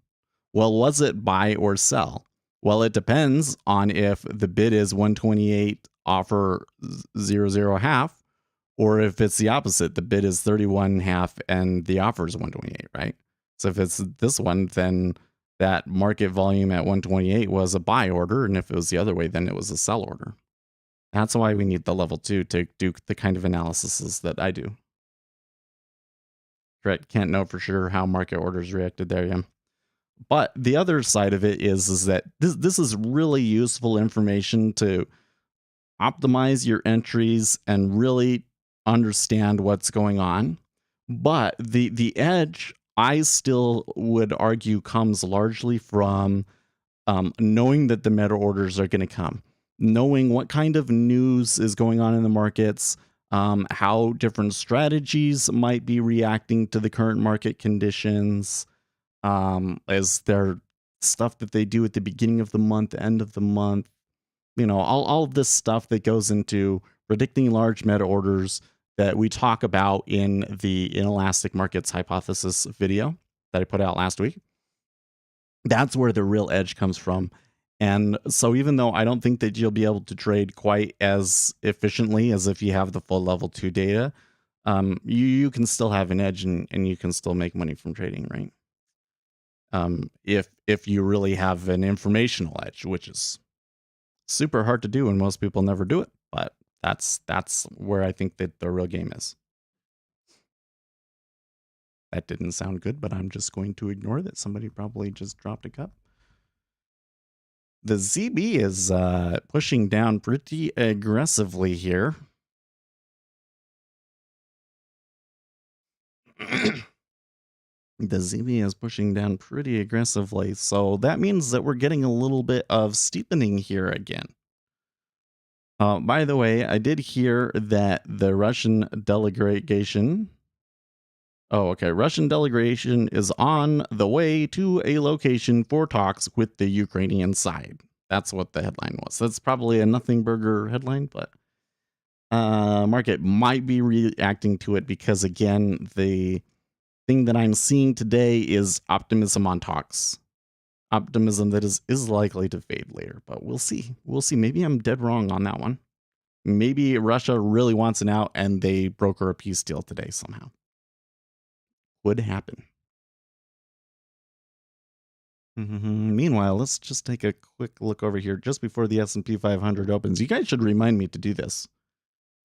Well, was it buy or sell? Well, it depends on if the bid is 128 offer 00 half, or if it's the opposite, the bid is 31 half and the offer is 128, right? So if it's this one, then that market volume at 128 was a buy order, and if it was the other way, then it was a sell order. That's why we need the level 2 to do the kind of analysis that I do. Correct. Can't know for sure how market orders reacted there, yeah. But the other side of it is that this is really useful information to optimize your entries and really understand what's going on. But the edge, I still would argue, comes largely from knowing that the meta orders are going to come, knowing what kind of news is going on in the markets, how different strategies might be reacting to the current market conditions. Is there stuff that they do at the beginning of the month, end of the month? All of this stuff that goes into predicting large meta orders that we talk about in the inelastic markets hypothesis video that I put out last week. That's where the real edge comes from. And so even though I don't think that you'll be able to trade quite as efficiently as if you have the full level 2 data, you can still have an edge, and you can still make money from trading, right? If you really have an informational edge, which is super hard to do and most people never do it, but that's where I think that the real game is. That didn't sound good, but I'm just going to ignore that. Somebody probably just dropped a cup. The ZB is pushing down pretty aggressively here. The ZB is pushing down pretty aggressively, so that means that we're getting a little bit of steepening here again. By the way, I did hear that the Russian delegation. Oh, okay. Russian delegation is on the way to a location for talks with the Ukrainian side. That's what the headline was. That's probably a nothing burger headline, but market might be reacting to it because, again, the thing that I'm seeing today is optimism on talks. Optimism that is likely to fade later, but we'll see. We'll see. Maybe I'm dead wrong on that one. Maybe Russia really wants an out and they broker a peace deal today somehow. Would happen. Meanwhile, let's just take a quick look over here just before the S&P 500 opens. You guys should remind me to do this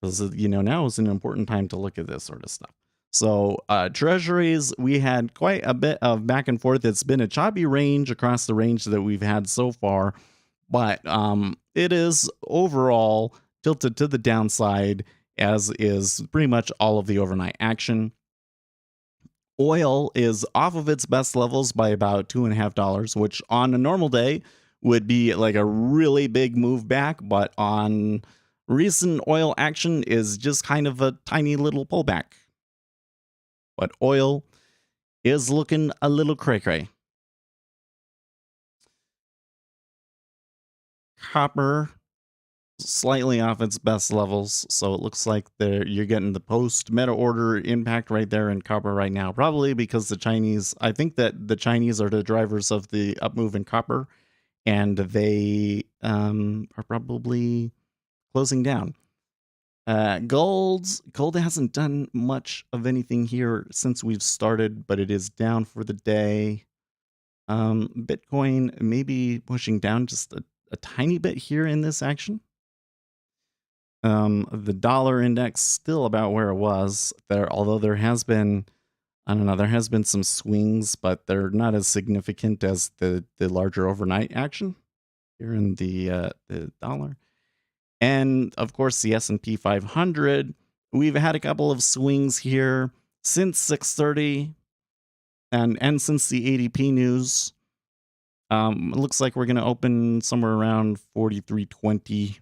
because, now is an important time to look at this sort of stuff. So treasuries, we had quite a bit of back and forth. It's been a choppy range across the range that we've had so far, but it is overall tilted to the downside, as is pretty much all of the overnight action. Oil is off of its best levels by about $2.50, which on a normal day would be like a really big move back, but on recent oil action is just kind of a tiny little pullback. But oil is looking a little cray-cray. Copper slightly off its best levels, so it looks like you're getting the post meta order impact right there in copper right now, probably because I think that the Chinese are the drivers of the up move in copper, and they are probably closing down. Gold hasn't done much of anything here since we've started, but it is down for the day. Bitcoin maybe pushing down just a tiny bit here in this action. The dollar index still about where it was there, although there has been some swings, but they're not as significant as the larger overnight action here in the dollar. And of course, the S&P 500, we've had a couple of swings here since 6:30 and since the ADP news. It looks like we're going to open somewhere around 43.20.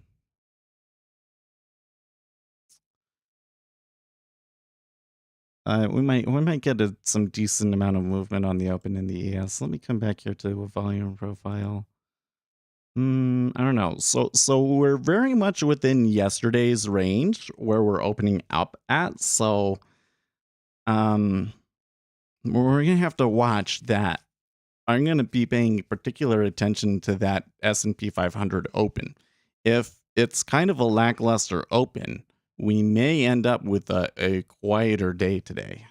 We might get some decent amount of movement on the open in the ES. Let me come back here to a volume profile. I don't know. So we're very much within yesterday's range where we're opening up at. So we're gonna have to watch that. I'm gonna be paying particular attention to that S&P 500 open. If it's kind of a lackluster open, we may end up with a quieter day today.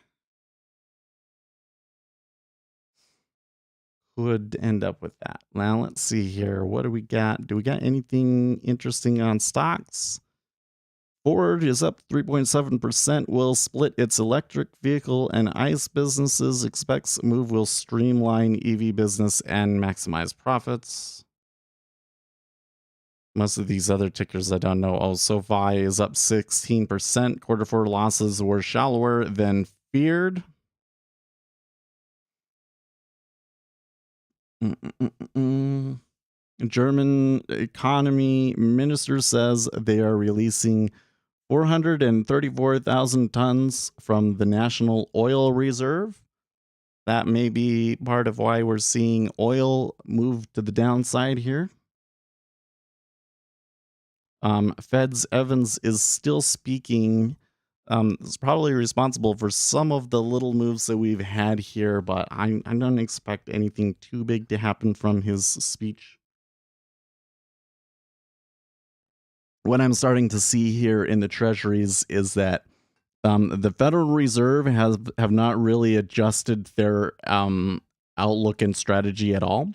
Could end up with that. Now let's see here. What do we got? Do we got anything interesting on stocks? Ford is up 3.7%, will split its electric vehicle and ICE businesses, expects move will streamline EV business and maximize profits. Most of these other tickers I don't know. Oh, SoFi is up 16%. Quarter four losses were shallower than feared. German economy minister says they are releasing 434,000 tons from the National Oil Reserve. That may be part of why we're seeing oil move to the downside here. Fed's Evans is still speaking. It's probably responsible for some of the little moves that we've had here, but I don't expect anything too big to happen from his speech. What I'm starting to see here in the treasuries is that the Federal Reserve have not really adjusted their outlook and strategy at all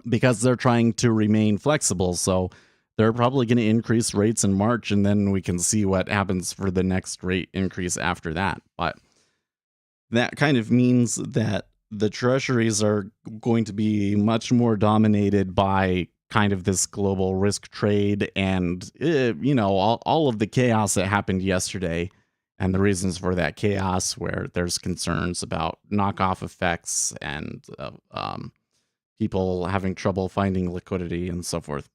because they're trying to remain flexible. So they're probably going to increase rates in March, and then we can see what happens for the next rate increase after that. But that kind of means that the treasuries are going to be much more dominated by kind of this global risk trade and, all of the chaos that happened yesterday and the reasons for that chaos, where there's concerns about knockoff effects and people having trouble finding liquidity and so forth.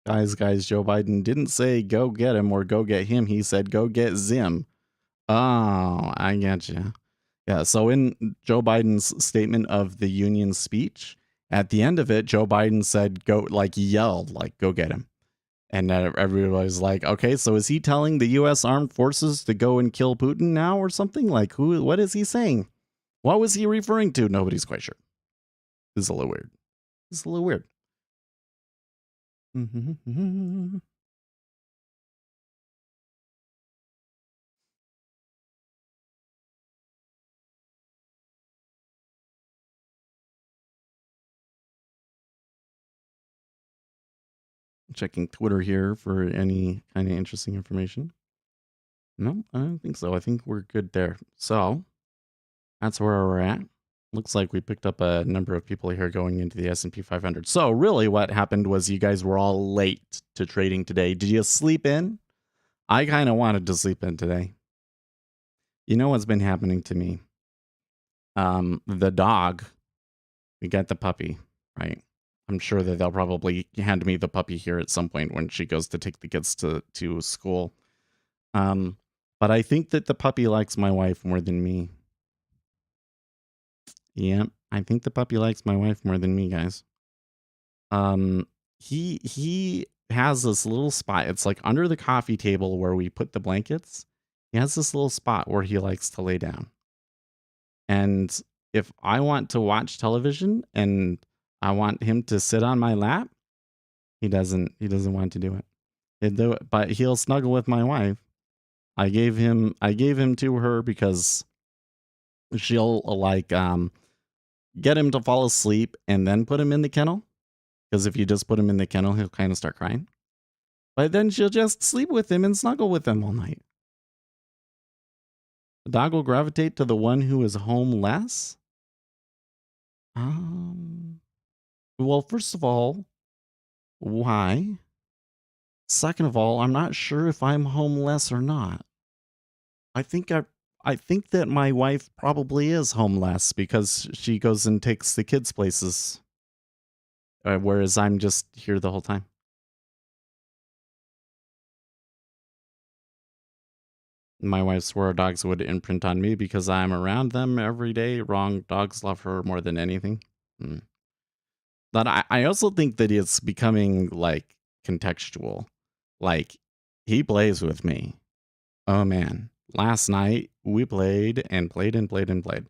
Guys, Joe Biden didn't say go get him or go get him. He said go get Zim. Oh, I get you. Yeah, so in Joe Biden's statement of the Union speech, at the end of it, Joe Biden said go, like yelled, like go get him. And everybody's like, okay, so is he telling the U.S. armed forces to go and kill Putin now or something? Like, what is he saying? What was he referring to? Nobody's quite sure. It's a little weird. It's a little weird. Checking Twitter here for any kind of interesting information. No, I don't think so. I think we're good there. So that's where we're at. Looks like we picked up a number of people here going into the S&P 500. So really what happened was you guys were all late to trading today. Did you sleep in? I kind of wanted to sleep in today. You know what's been happening to me? The dog, we got the puppy, right? I'm sure that they'll probably hand me the puppy here at some point when she goes to take the kids to school. But I think that the puppy likes my wife more than me. Yep, I think the puppy likes my wife more than me, guys. Um, he has this little spot. It's like under the coffee table where we put the blankets. He has this little spot where he likes to lay down. And if I want to watch television and I want him to sit on my lap, he doesn't want to do it. He'll do it, but he'll snuggle with my wife. I gave him to her because she'll get him to fall asleep and then put him in the kennel. Because if you just put him in the kennel, he'll kind of start crying. But then she'll just sleep with him and snuggle with him all night. The dog will gravitate to the one who is home less. Well, first of all, why? Second of all, I'm not sure if I'm homeless or not. I think I think that my wife probably is homeless because she goes and takes the kids places, whereas I'm just here the whole time. My wife swore dogs would imprint on me because I'm around them every day. Wrong. Dogs love her more than anything. Hmm. But I also think that it's becoming like contextual. Like he plays with me. Oh man. Last night we played and played and played and played.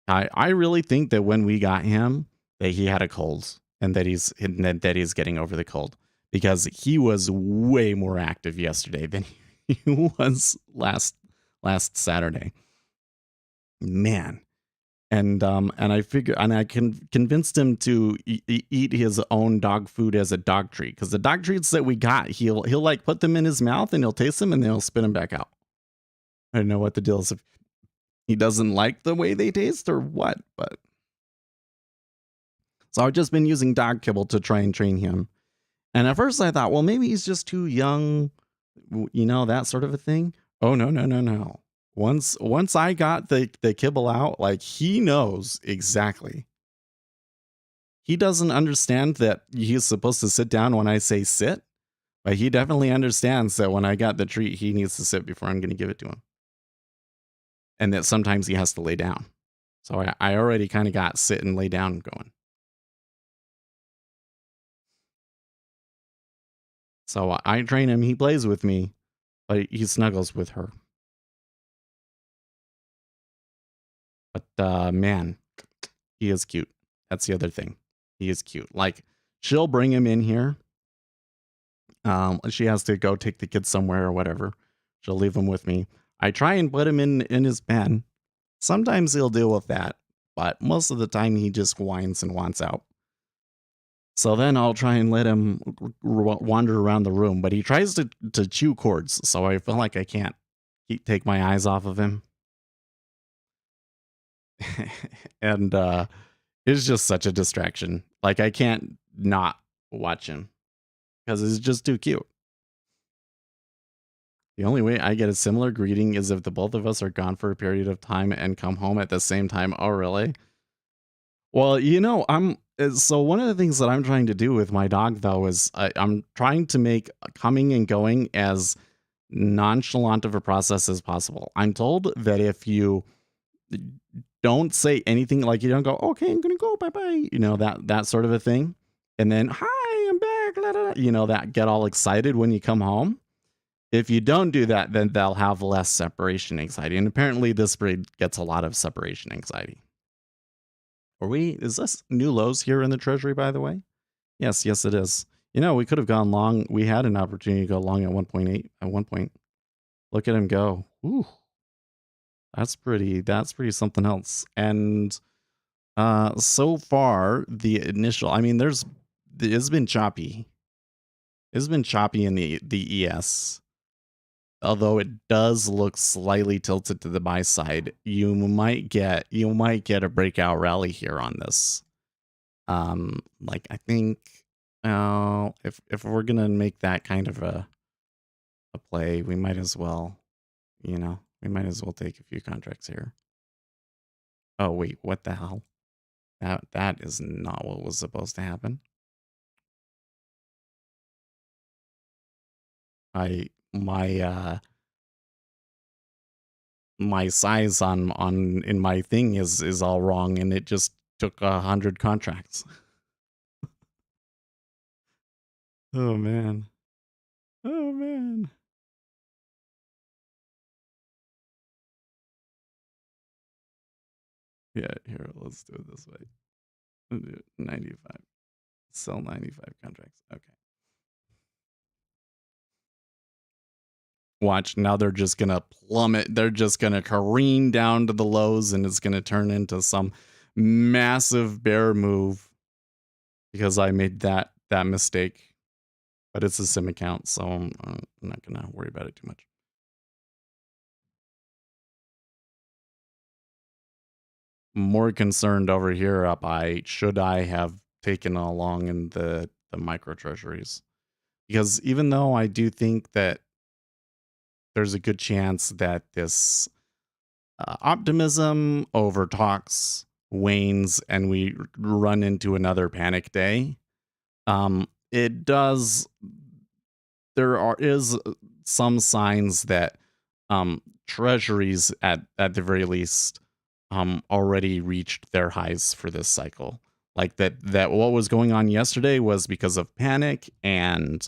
I really think that when we got him, that he had a cold and that he's getting over the cold because he was way more active yesterday than he was last Saturday. Man. And I figure and I convinced him to eat his own dog food as a dog treat because the dog treats that we got, he'll like put them in his mouth and he'll taste them and then he'll spit them back out. I don't know what the deal is if he doesn't like the way they taste or what, but so I've just been using dog kibble to try and train him. And at first I thought, well, maybe he's just too young, that sort of a thing. Oh no, no, no, no. Once I got the kibble out, like he knows exactly. He doesn't understand that he's supposed to sit down when I say sit, but he definitely understands that when I got the treat, he needs to sit before I'm going to give it to him. And that sometimes he has to lay down. So I already kind of got sit and lay down going. So I train him. He plays with me, but he snuggles with her. But man, he is cute. That's the other thing. He is cute. Like she'll bring him in here. She has to go take the kids somewhere or whatever. She'll leave him with me. I try and put him in his pen. Sometimes he'll deal with that, but most of the time he just whines and wants out. So then I'll try and let him wander around the room, but he tries to chew cords, so I feel like I can't take my eyes off of him. And it's just such a distraction. Like I can't not watch him because it's just too cute. The only way I get a similar greeting is if the both of us are gone for a period of time and come home at the same time. Oh, really? Well, so one of the things that I'm trying to do with my dog though is I'm trying to make coming and going as nonchalant of a process as possible. I'm told that if you don't say anything, like you don't go, okay, I'm gonna go, bye bye, that sort of a thing, and then hi, I'm back, la, la, la, that get all excited when you come home. If you don't do that, then they'll have less separation anxiety, and apparently this breed gets a lot of separation anxiety. Is this new lows here in the treasury, by the way? Yes, yes, it is. You know, we could have gone long. We had an opportunity to go long at 1.8 at one point. Look at him go. Ooh, that's pretty something else. And so far, the initial, I mean, it's been choppy. It's been choppy in the ES. Although it does look slightly tilted to the buy side, you might get a breakout rally here on this. Like I think, if we're gonna make that kind of a play, we might as well, we might as well take a few contracts here. Oh wait, what the hell? That is not what was supposed to happen. I my size on in my thing is all wrong, and it just took 100 contracts. Oh man. Oh man. Yeah, here, let's do it this way. We'll do 95. Sell 95 contracts. Okay. Watch, now they're just gonna plummet. They're just gonna careen down to the lows, and it's gonna turn into some massive bear move because I made that mistake. But it's a sim account, so I'm not gonna worry about it too much. More concerned over here by should I have taken along in the micro treasuries, because even though I do think that there's a good chance that this optimism over talks wanes and we run into another panic day, it does there is some signs that treasuries at the very least already reached their highs for this cycle. Like that what was going on yesterday was because of panic and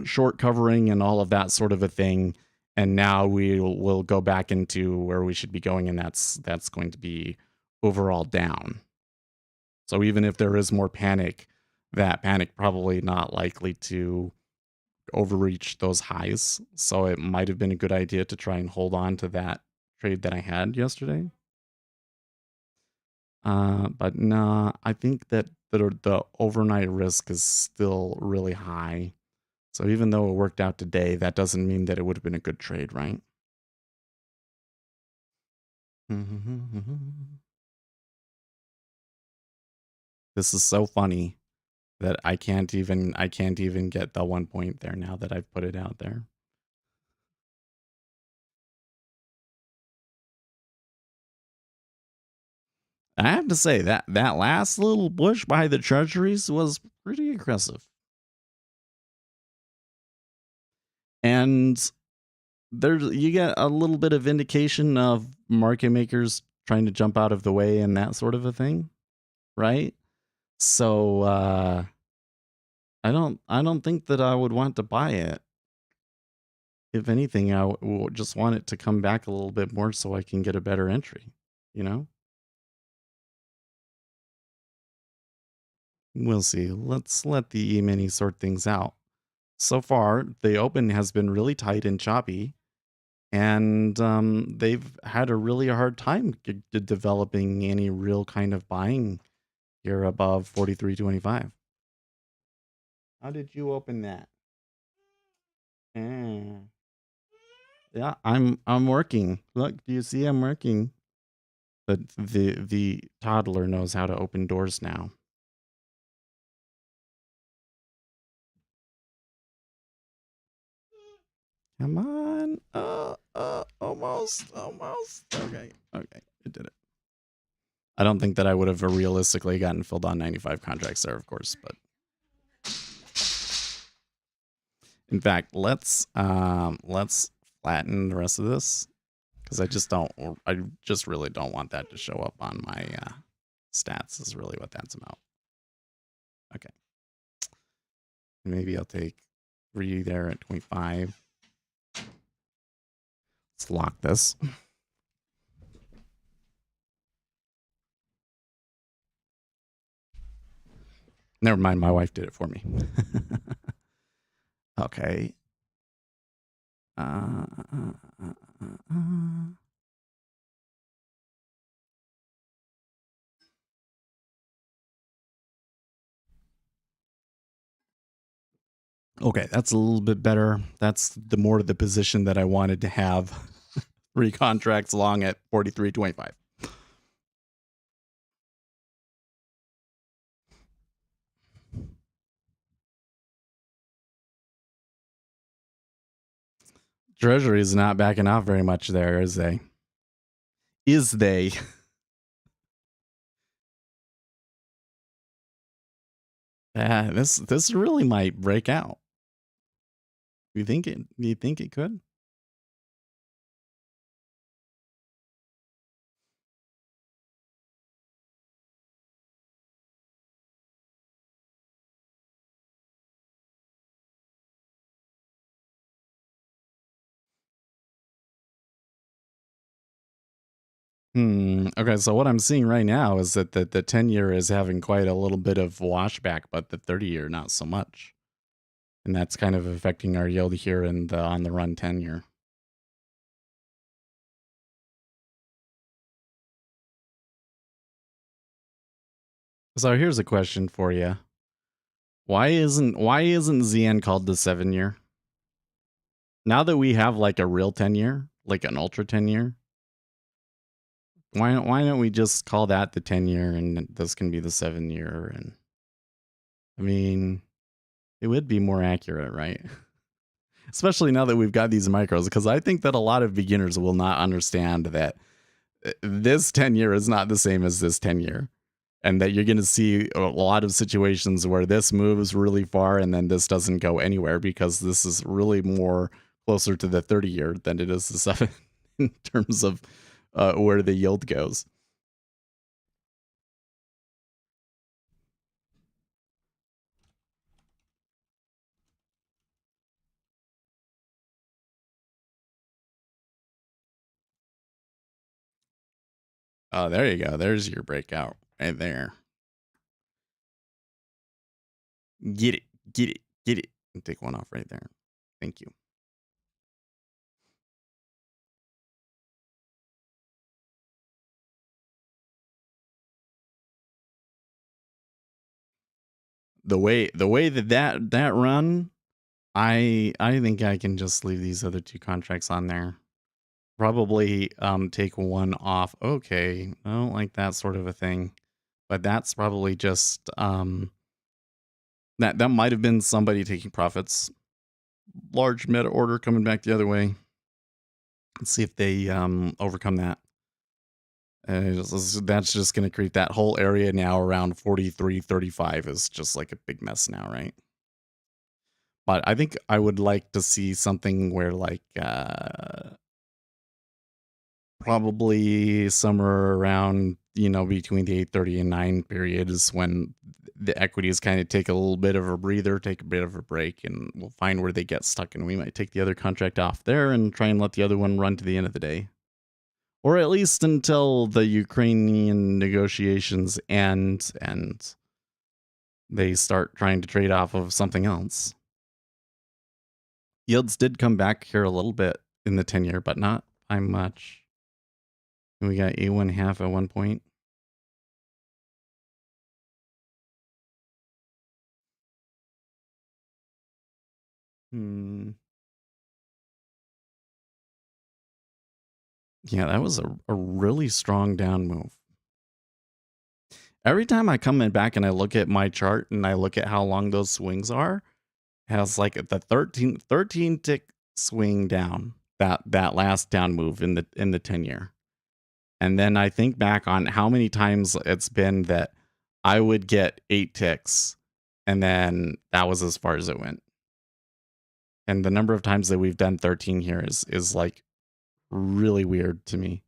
short covering and all of that sort of a thing. And now we'll go back into where we should be going, and that's going to be overall down. So even if there is more panic, that panic probably not likely to overreach those highs. So it might have been a good idea to try and hold on to that trade that I had yesterday. But nah, I think that the overnight risk is still really high. So even though it worked out today, that doesn't mean that it would have been a good trade, right? This is so funny that I can't even get the 1 point there now that I've put it out there. I have to say that last little push by the treasuries was pretty aggressive. And there's you get a little bit of indication of market makers trying to jump out of the way and that sort of a thing, right? So I don't think that I would want to buy it. If anything, I would just want it to come back a little bit more so I can get a better entry, you know? We'll see. Let's let the E-mini sort things out. So far, the open has been really tight and choppy, and they've had a really hard time developing any real kind of buying here above 43.25. How did you open that? Eh. Yeah, I'm working. Look, do you see I'm working? But the toddler knows how to open doors now. Come on. Almost. Okay. It did it. I don't think that I would have realistically gotten filled on 95 contracts there, of course, but in fact, let's flatten the rest of this because I just really don't want that to show up on my stats. Is really what that's about. Okay, maybe I'll take 3 there at 25. Let's lock this. Never mind, my wife did it for me. Okay. Uh, uh, uh, uh. Okay, that's a little bit better. That's the more the position that I wanted to have. 3 contracts long at 43.25. Treasury is not backing off very much there, is they? Is they? Yeah, this really might break out. You think it could? Okay, so what I'm seeing right now is that the 10-year is having quite a little bit of washback, but the 30-year not so much. And that's kind of affecting our yield here in the on the run 10-year. So here's a question for you. Why isn't ZN called the 7-year? Now that we have like a real 10-year, like an ultra 10-year, why don't we just call that the 10-year and this can be the 7-year? And I mean, it would be more accurate, right? Especially now that we've got these micros, because I think that a lot of beginners will not understand that this 10-year is not the same as this 10-year. And that you're going to see a lot of situations where this moves really far and then this doesn't go anywhere because this is really more closer to the 30-year than it is the 7 in terms of where the yield goes. Oh, there you go. There's your breakout right there. Get it, get it, get it. And take one off right there. Thank you. The way that run, I think I can just leave these other 2 contracts on there. Probably take one off. Okay, I don't like that sort of a thing, but that's probably just that might have been somebody taking profits. Large meta order coming back the other way. Let's see if they overcome that. That's just going to create that whole area now around 43.35 is just like a big mess now, right? But I think I would like to see something where like probably somewhere around, between the 8:30 and 9 period is when the equities kind of take a little bit of a breather, take a bit of a break, and we'll find where they get stuck. And we might take the other contract off there and try and let the other one run to the end of the day. Or at least until the Ukrainian negotiations end and they start trying to trade off of something else. Yields did come back here a little bit in the 10-year, but not by much. We got A1 half at one point. Hmm. Yeah, that was a really strong down move. Every time I come in back and I look at my chart and I look at how long those swings are, it has like the 13 tick swing down, that last down move in the 10-year. And then I think back on how many times it's been that I would get 8 ticks and then that was as far as it went. And the number of times that we've done 13 here is like really weird to me.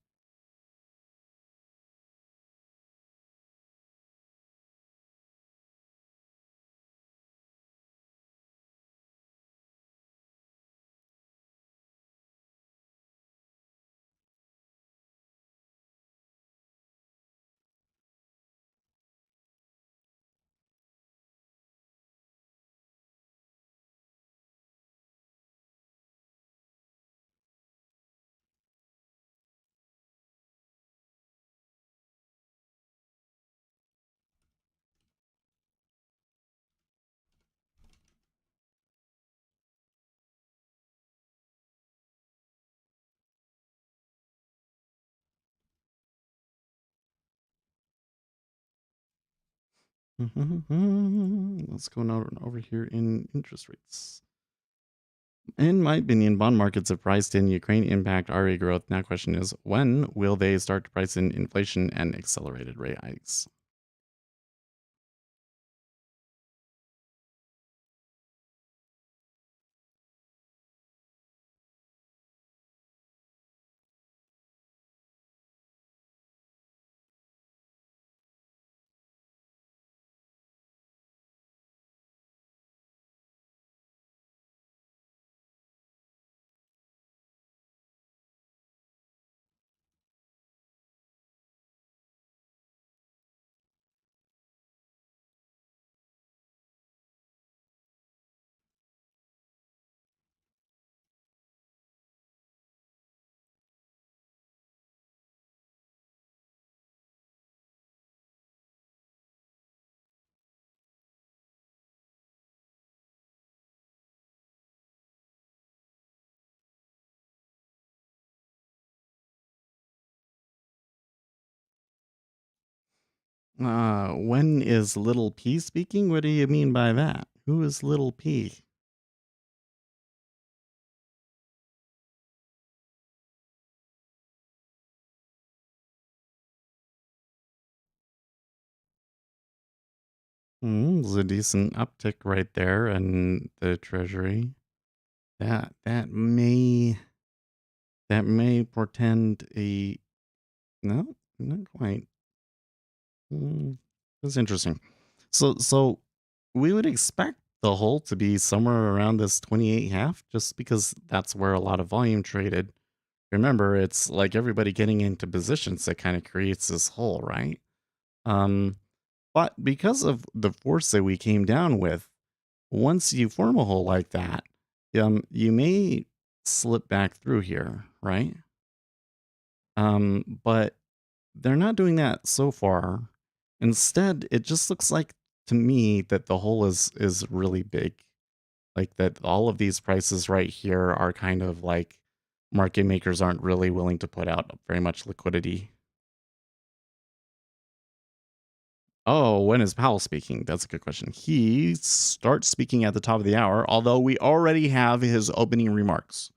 What's going on over here in interest rates? In my opinion, bond markets have priced in Ukraine impact RA growth. Now, question is, when will they start to price in inflation and accelerated rate hikes? When is Little P speaking? What do you mean by that? Who is Little P? There's a decent uptick right there in the treasury. That may portend a no, not quite. That's interesting. So we would expect the whole to be somewhere around this 28 half, just because that's where a lot of volume traded. Remember, it's like everybody getting into positions that kind of creates this hole, right? Um, but because of the force that we came down with, once you form a hole like that, you may slip back through here, right? But they're not doing that so far. Instead, it just looks like to me that the hole is really big. Like that all of these prices right here are kind of like market makers aren't really willing to put out very much liquidity. Oh, when is Powell speaking? That's a good question. He starts speaking at the top of the hour, although we already have his opening remarks.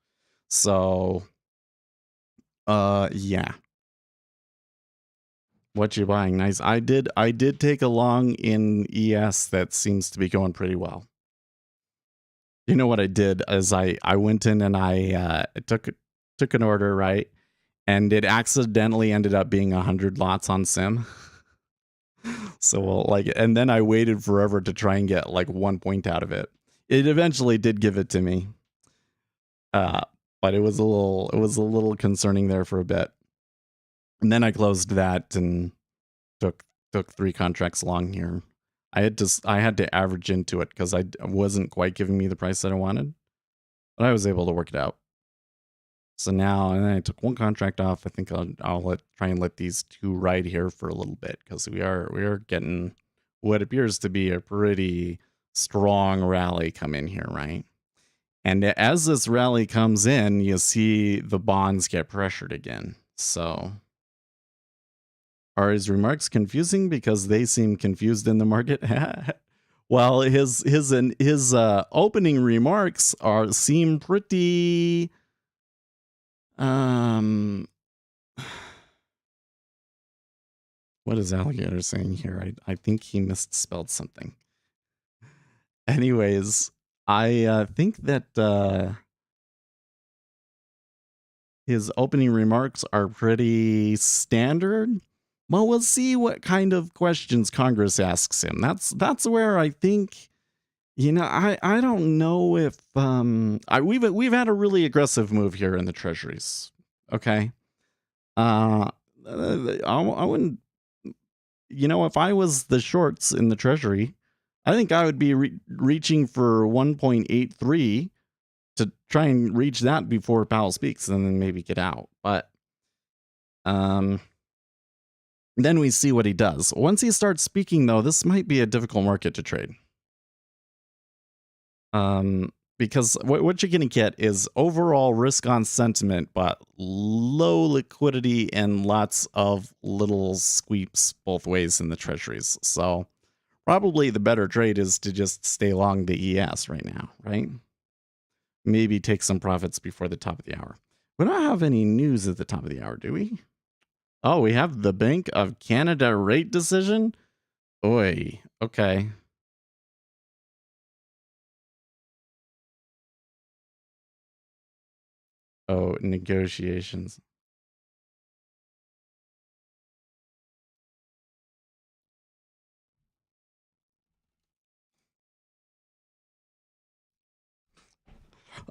So, yeah. What you buying? Nice. I did take a long in ES that seems to be going pretty well. You know what I did is I went in and I took an order, right? And it accidentally ended up being 100 lots on sim. So like, and then I waited forever to try and get like 1 point out of it. It eventually did give it to me. Uh but it was a little concerning there for a bit. And then I closed that and took took 3 contracts long here. I had to average into it because I wasn't quite giving me the price that I wanted, but I was able to work it out. So now, and then I took 1 contract off. I think I'll try and let these 2 ride here for a little bit because we are getting what appears to be a pretty strong rally come in here, right? And as this rally comes in, you see the bonds get pressured again. So are his remarks confusing because they seem confused in the market? Well, his opening remarks seem pretty um what is alligator saying here? I think he misspelled something. Anyways, I think that his opening remarks are pretty standard. Well, we'll see what kind of questions Congress asks him. That's where I think, I don't know if we've had a really aggressive move here in the treasuries. Okay. I wouldn't, if I was the shorts in the treasury, I think I would be reaching for 1.83 to try and reach that before Powell speaks and then maybe get out. But um then we see what he does. Once he starts speaking though, this might be a difficult market to trade. Because what you're going to get is overall risk on sentiment, but low liquidity and lots of little sweeps both ways in the treasuries. So Probably the better trade is to just stay long the ES right now, right? Maybe take some profits before the top of the hour. We don't have any news at the top of the hour, do we? Oh, we have the Bank of Canada rate decision. Oi, okay. Oh, negotiations.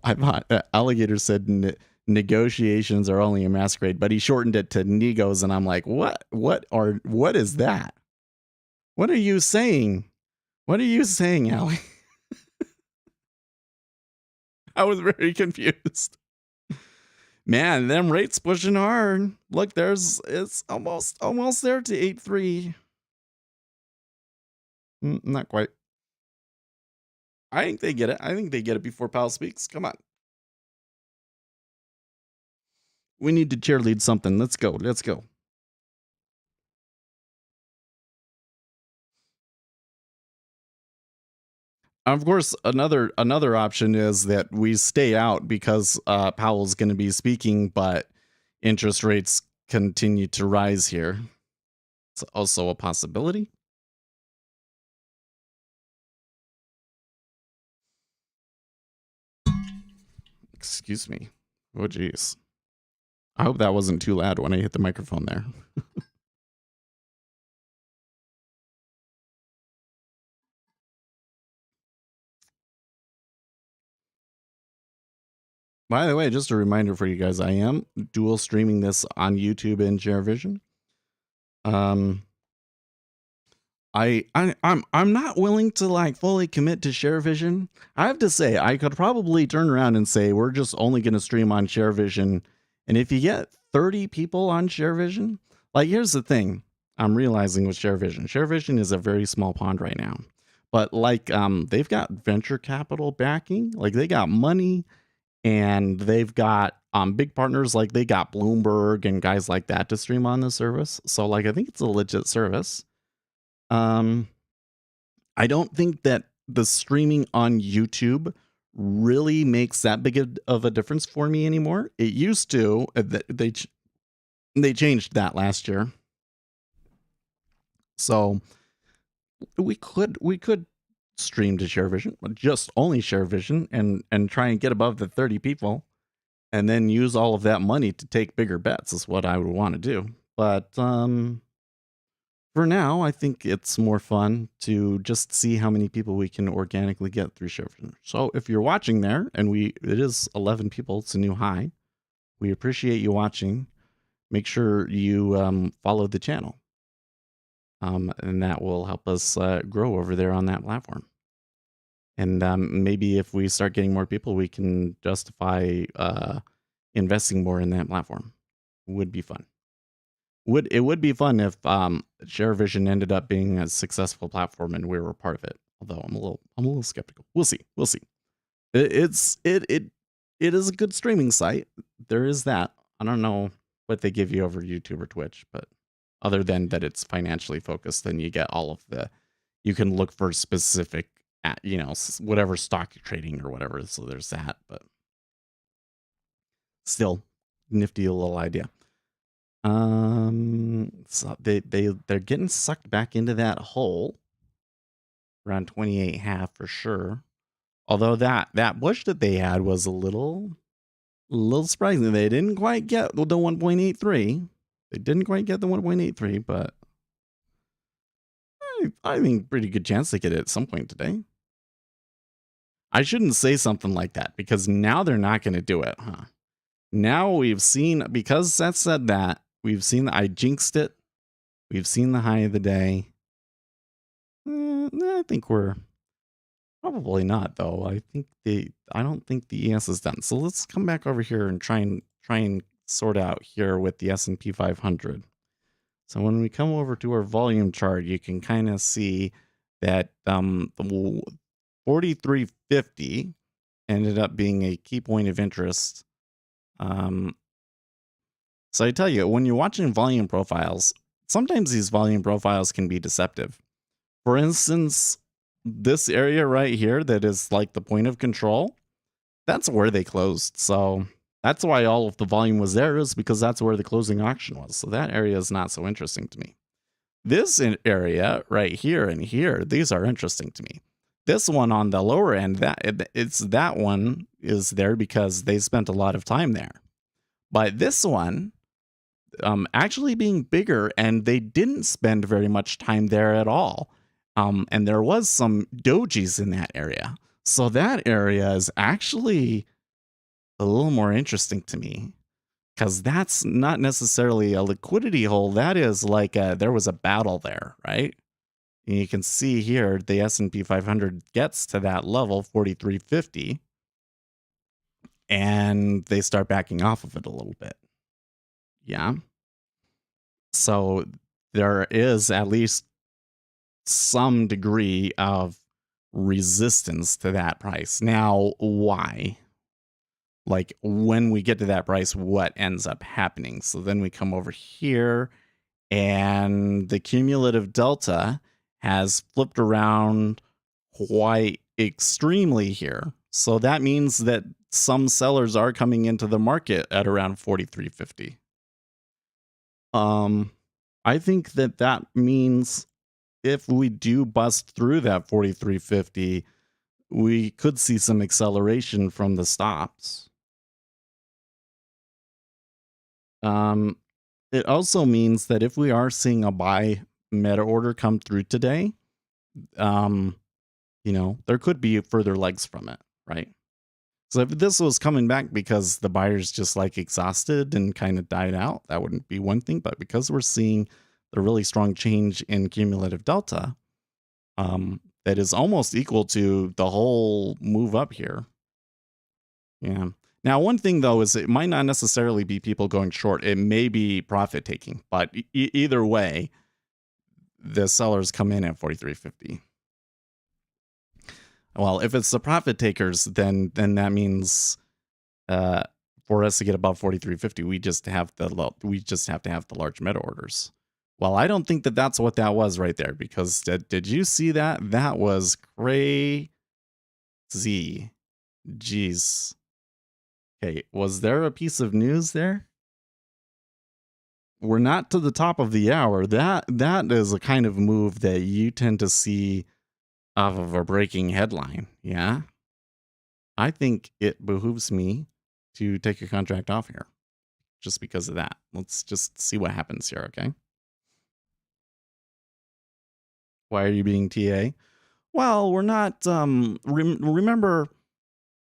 I thought Alligator said negotiations are only a masquerade, but he shortened it to negos, and I'm like, what? What is that? What are you saying? What are you saying, Allie? I was very confused. Man, them rates pushing hard. Look, it's almost there to 8.3. Not quite. I think they get it. I think they get it before Powell speaks. Come on. We need to cheerlead something. Let's go. Let's go. Of course, another option is that we stay out because Powell's going to be speaking, but interest rates continue to rise here. It's also a possibility. Excuse me. Oh, geez. I hope that wasn't too loud when I hit the microphone there. By the way, just a reminder for you guys, I am dual streaming this on YouTube and ShareVision. I'm not willing to like fully commit to ShareVision. I have to say, I could probably turn around and say we're just only going to stream on ShareVision, and if you get 30 people on ShareVision, like here's the thing, I'm realizing with ShareVision, ShareVision is a very small pond right now, but like they've got venture capital backing, like they got money, and they've got big partners, like they got Bloomberg and guys like that to stream on the service. So like I think it's a legit service. I don't think that the streaming on YouTube really makes that big of a difference for me anymore. It used to. They changed that last year, so we could stream to ShareVision, just only ShareVision, and try and get above the 30 people, and then use all of that money to take bigger bets. Is what I would want to do, but for now, I think it's more fun to just see how many people we can organically get through ShareVision. So if you're watching there, and it is 11 people, it's a new high. We appreciate you watching. Make sure you follow the channel, and that will help us grow over there on that platform. And maybe if we start getting more people, we can justify investing more in that platform. Would be fun. It would be fun if ShareVision ended up being a successful platform and we were part of it. Although I'm a little skeptical. We'll see. It is a good streaming site. There is that. I don't know what they give you over YouTube or Twitch, but other than that it's financially focused, then you get all of you can look for specific whatever stock you're trading or whatever. So there's that, but still nifty little idea. So they're getting sucked back into that hole around 28.5 for sure. Although that push that they had was a little surprising. They didn't quite get the 1.83. They didn't quite get the 1.83, but I think pretty good chance they get it at some point today. I shouldn't say something like that because now they're not going to do it, huh? Now we've seen, because Seth said that, we've seen I jinxed it. We've seen the high of the day. I think we're probably not, though. I don't think the ES is done. So let's come back over here and try and sort out here with the S&P 500. So when we come over to our volume chart, you can kind of see that 4350 ended up being a key point of interest. So I tell you, when you're watching volume profiles, sometimes these volume profiles can be deceptive. For instance, this area right here that is like the point of control, that's where they closed. So that's why all of the volume was there, is because that's where the closing auction was. So that area is not so interesting to me. This area right here and here, these are interesting to me. This one on the lower end, it's that one is there because they spent a lot of time there. But this one, actually being bigger, and they didn't spend very much time there at all. And there was some dojis in that area. So that area is actually a little more interesting to me because that's not necessarily a liquidity hole. That is like there was a battle there, right? And you can see here the S&P 500 gets to that level, 4350, and they start backing off of it a little bit. Yeah. So there is at least some degree of resistance to that price. Now, why? Like when we get to that price, what ends up happening? So then we come over here, and the cumulative delta has flipped around quite extremely here. So that means that some sellers are coming into the market at around 4350. I think that that means if we do bust through that 4350, we could see some acceleration from the stops. Um, it also means that if we are seeing a buy meta order come through today, um, there could be further legs from it, right? So if this was coming back because the buyers just like exhausted and kind of died out, that wouldn't be one thing. But because we're seeing the really strong change in cumulative delta, that is almost equal to the whole move up here. Yeah. Now, one thing though is it might not necessarily be people going short. It may be profit taking, but either way, the sellers come in at 4350. Well, if it's the profit takers, then that means for us to get above 4350, we just have to have the large meta orders. Well, I don't think that that's what that was right there, because did you see that? That was crazy. Jeez. Okay, was there a piece of news there? We're not to the top of the hour. That is a kind of move that you tend to see off of a breaking headline. Yeah. I think it behooves me to take a contract off here just because of that. Let's just see what happens here, okay? Why are you being TA? Well, we're not remember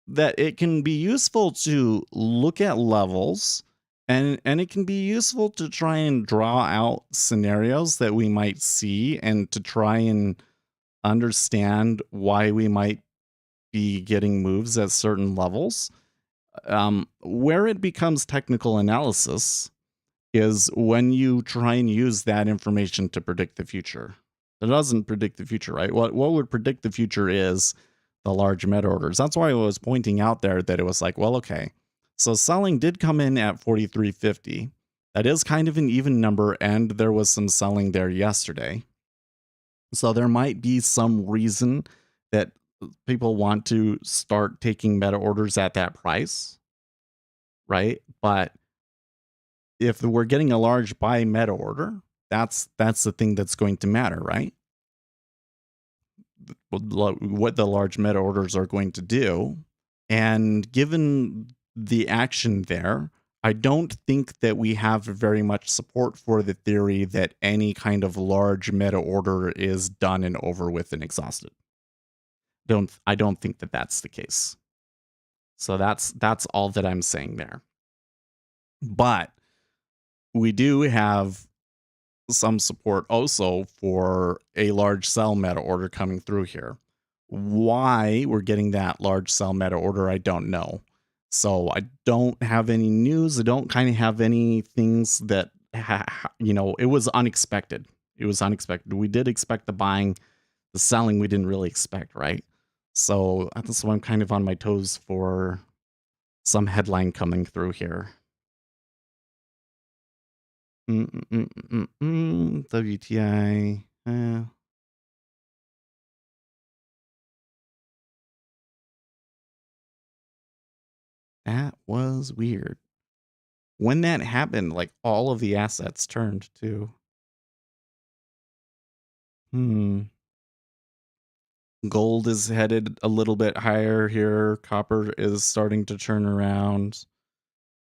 that it can be useful to look at levels, and it can be useful to try and draw out scenarios that we might see and to try and understand why we might be getting moves at certain levels. Where it becomes technical analysis is when you try and use that information to predict the future. It doesn't predict the future, right? What would predict the future is the large meta orders. That's why I was pointing out there that it was like, well, okay, so selling did come in at 4350. That is kind of an even number, and there was some selling there yesterday. So there might be some reason that people want to start taking meta orders at that price, right? But if we're getting a large buy meta order, that's the thing that's going to matter, right? What the large meta orders are going to do. And given the action there, I don't think that we have very much support for the theory that any kind of large meta order is done and over with and exhausted. I don't think that that's the case. So that's all that I'm saying there. But we do have some support also for a large sell meta order coming through here. Why we're getting that large sell meta order, I don't know. So I don't have any news. I don't kind of have any things that, it was unexpected. It was unexpected. We did expect the buying, the selling we didn't really expect, right? So that's why I'm kind of on my toes for some headline coming through here. WTI. That was weird. When that happened, like all of the assets turned to hmm. Gold is headed a little bit higher here. Copper is starting to turn around.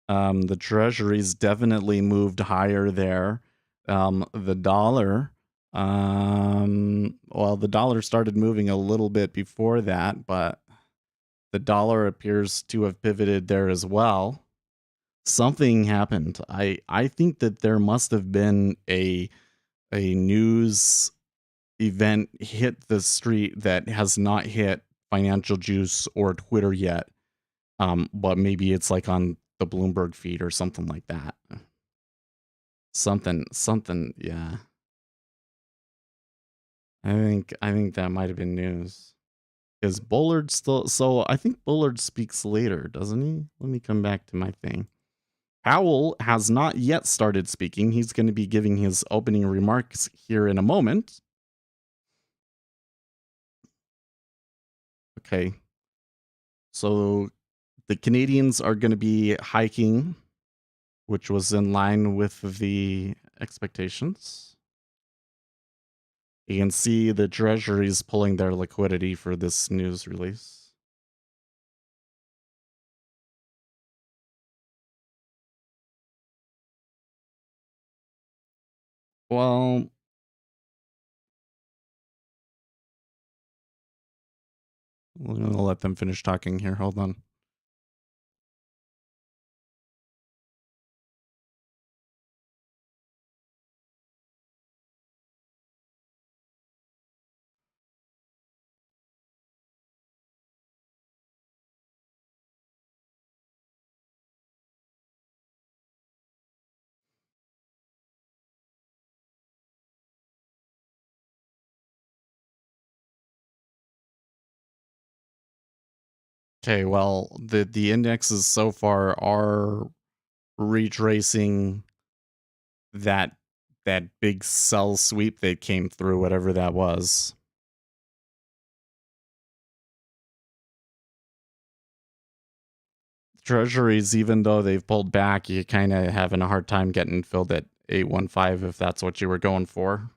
The treasuries definitely moved higher there. The dollar, well, the dollar started moving a little bit before that, but the dollar appears to have pivoted there as well. Something happened. I think that there must have been a news event hit the street that has not hit Financial Juice or Twitter yet. But maybe it's like on the Bloomberg feed or something like that. Something, yeah. I think that might have been news. Is Bullard still so I think Bullard speaks later, doesn't he? Let me come back to my thing. Powell has not yet started speaking. He's going to be giving his opening remarks here in a moment. Okay. So the Canadians are going to be hiking, which was in line with the expectations. You can see the treasuries pulling their liquidity for this news release. Well, we're going to let them finish talking here. Hold on. Okay, well, the indexes so far are retracing that that big sell sweep that came through, whatever that was. Treasuries, even though they've pulled back, you kind of having a hard time getting filled at 815 if that's what you were going for.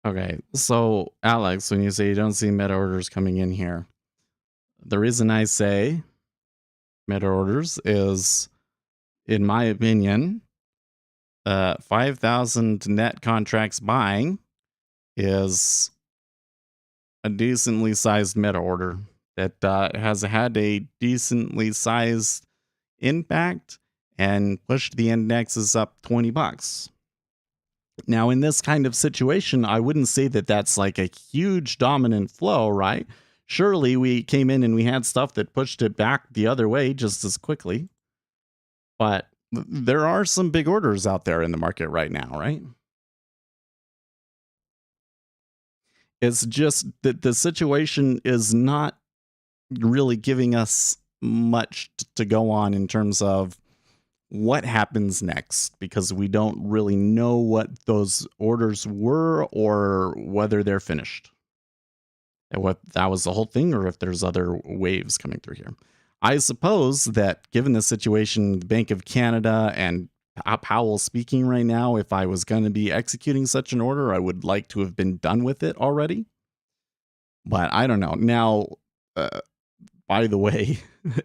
Okay, so Alex, when you say you don't see meta orders coming in here, the reason I say meta orders is, in my opinion, 5,000 net contracts buying is a decently sized meta order that has had a decently sized impact and pushed the indexes up $20. Now, in this kind of situation, I wouldn't say that that's like a huge dominant flow, right? Surely we came in and we had stuff that pushed it back the other way just as quickly. But there are some big orders out there in the market right now, right? It's just that the situation is not really giving us much to go on in terms of what happens next because we don't really know what those orders were or whether they're finished. And what that was the whole thing, or if there's other waves coming through here. I suppose that given the situation, the Bank of Canada and Powell speaking right now, if I was going to be executing such an order, I would like to have been done with it already. But I don't know. Now, uh, by the way,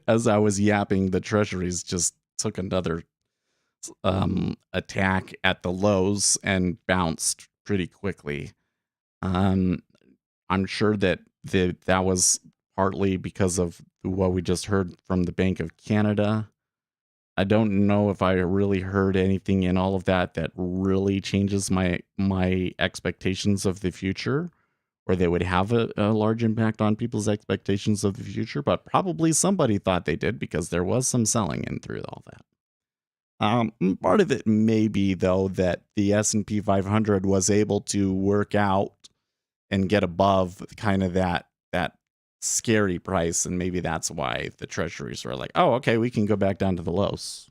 as I was yapping, the treasuries just took another attack at the lows and bounced pretty quickly. Um, I'm sure that that was partly because of what we just heard from the Bank of Canada. I don't know if I really heard anything in all of that that really changes my expectations of the future, or they would have a large impact on people's expectations of the future. But probably somebody thought they did because there was some selling in through all that. Part of it may be though that the S&P 500 was able to work out and get above kind of that scary price, and maybe that's why the treasuries were like, oh, okay, we can go back down to the lows.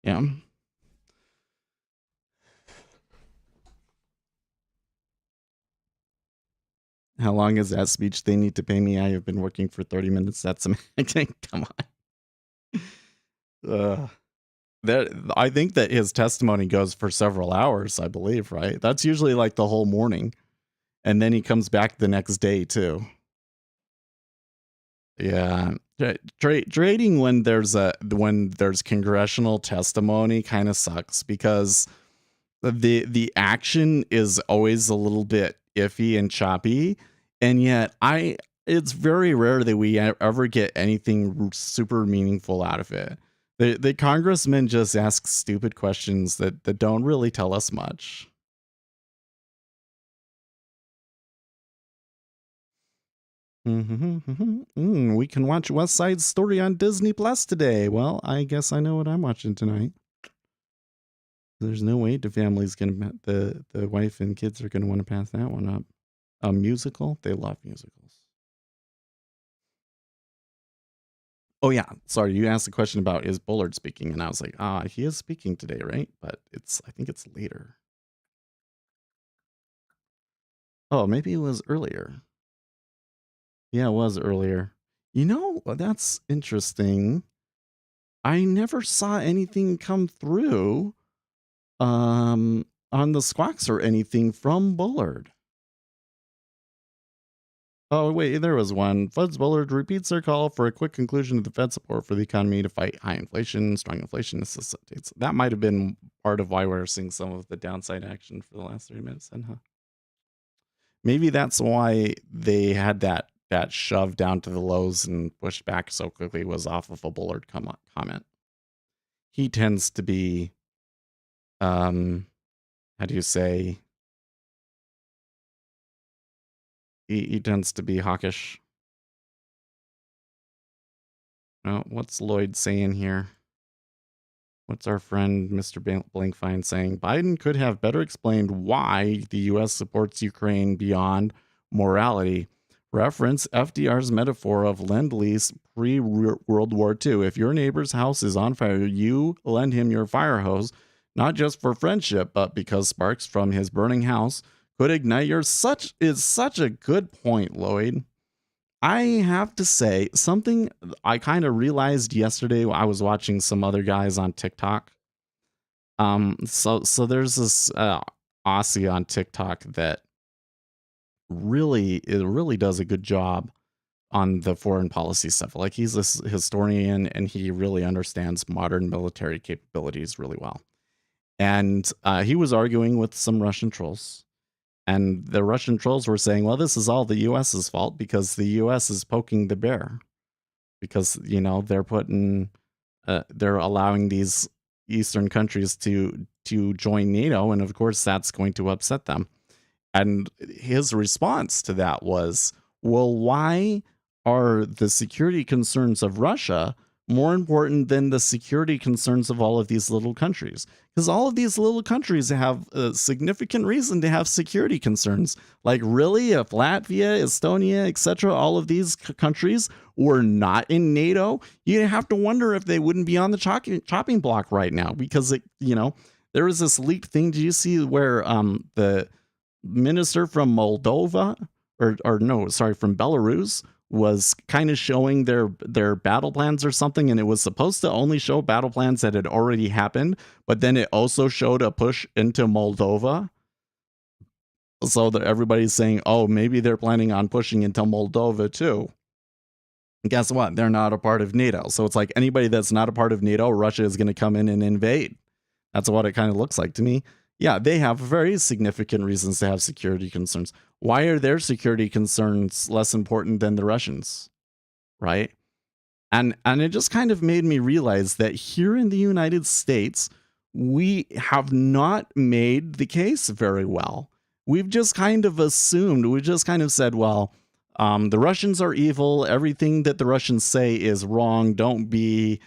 Yeah. How long is that speech? They need to pay me. I have been working for 30 minutes. That's amazing. Come on. I think that his testimony goes for several hours, I believe, right? That's usually like the whole morning. And then he comes back the next day too. Yeah. Trading when there's congressional testimony kind of sucks because the action is always a little bit iffy and choppy, and yet it's very rare that we ever get anything super meaningful out of it. The congressmen just ask stupid questions that don't really tell us much. We can watch West Side Story on Disney Plus today. Well, I guess I know what I'm watching tonight. There's no way the family's gonna the wife and kids are gonna want to pass that one up. A musical? They love musicals. Oh yeah, sorry. You asked a question about is Bullard speaking, and I was like, he is speaking today, right? But I think it's later. Oh, maybe it was earlier. Yeah, it was earlier. That's interesting. I never saw anything come through on the squawks or anything from Bullard. Oh, wait, there was one. Fed's Bullard repeats their call for a quick conclusion of the Fed support for the economy to fight high inflation. Strong inflation necessitates. That might have been part of why we're seeing some of the downside action for the last 3 minutes. Then, huh? Maybe that's why they had that shove down to the lows and pushed back so quickly was off of a Bullard comment. He tends to be, how do you say? He tends to be hawkish. Oh, what's Lloyd saying here? What's our friend Mr. Blankfein saying? Biden could have better explained why the U.S. supports Ukraine beyond morality. Reference FDR's metaphor of lend-lease pre-World War II. If your neighbor's house is on fire, you lend him your fire hose, not just for friendship, but because sparks from his burning house could ignite your is such a good point, Lloyd. I have to say something I kind of realized yesterday. I was watching some other guys on TikTok. So there's this Aussie on TikTok that really does a good job on the foreign policy stuff. Like he's a historian and he really understands modern military capabilities really well. And he was arguing with some Russian trolls. And the Russian trolls were saying, well, this is all the U.S.'s fault because the U.S. is poking the bear. Because, they're allowing these Eastern countries to join NATO. And of course, that's going to upset them. And his response to that was, well, why are the security concerns of Russia more important than the security concerns of all of these little countries? Because all of these little countries have a significant reason to have security concerns. Like, really, if Latvia, Estonia, etc., all of these countries were not in NATO, you'd have to wonder if they wouldn't be on the chopping block right now. Because, there was this leaked thing. Did you see where the minister from Moldova, from Belarus, was kind of showing their battle plans or something, and it was supposed to only show battle plans that had already happened, but then it also showed a push into Moldova. So that everybody's saying, oh, maybe they're planning on pushing into Moldova too. And guess what? They're not a part of NATO. So it's like anybody that's not a part of NATO, Russia is going to come in and invade. That's what it kind of looks like to me. Yeah, they have very significant reasons to have security concerns. Why are their security concerns less important than the Russians? Right? And it just kind of made me realize that here in the United States, we have not made the case very well. We've just kind of assumed, we just kind of said, well, the Russians are evil. Everything that the Russians say is wrong. Don't be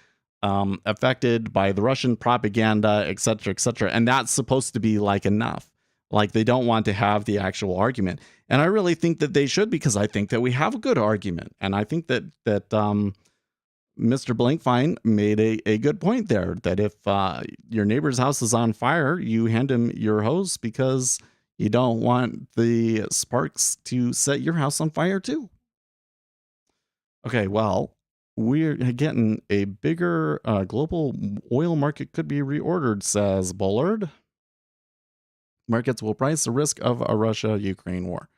affected by the Russian propaganda, etc., etc. And that's supposed to be like enough. Like they don't want to have the actual argument. And I really think that they should, because I think that we have a good argument. And I think that Mr. Blankfein made a good point there, that if your neighbor's house is on fire, you hand him your hose because you don't want the sparks to set your house on fire too. Okay, well, we're getting a bigger global oil market could be reordered, says Bullard. Markets will price the risk of a Russia-Ukraine war.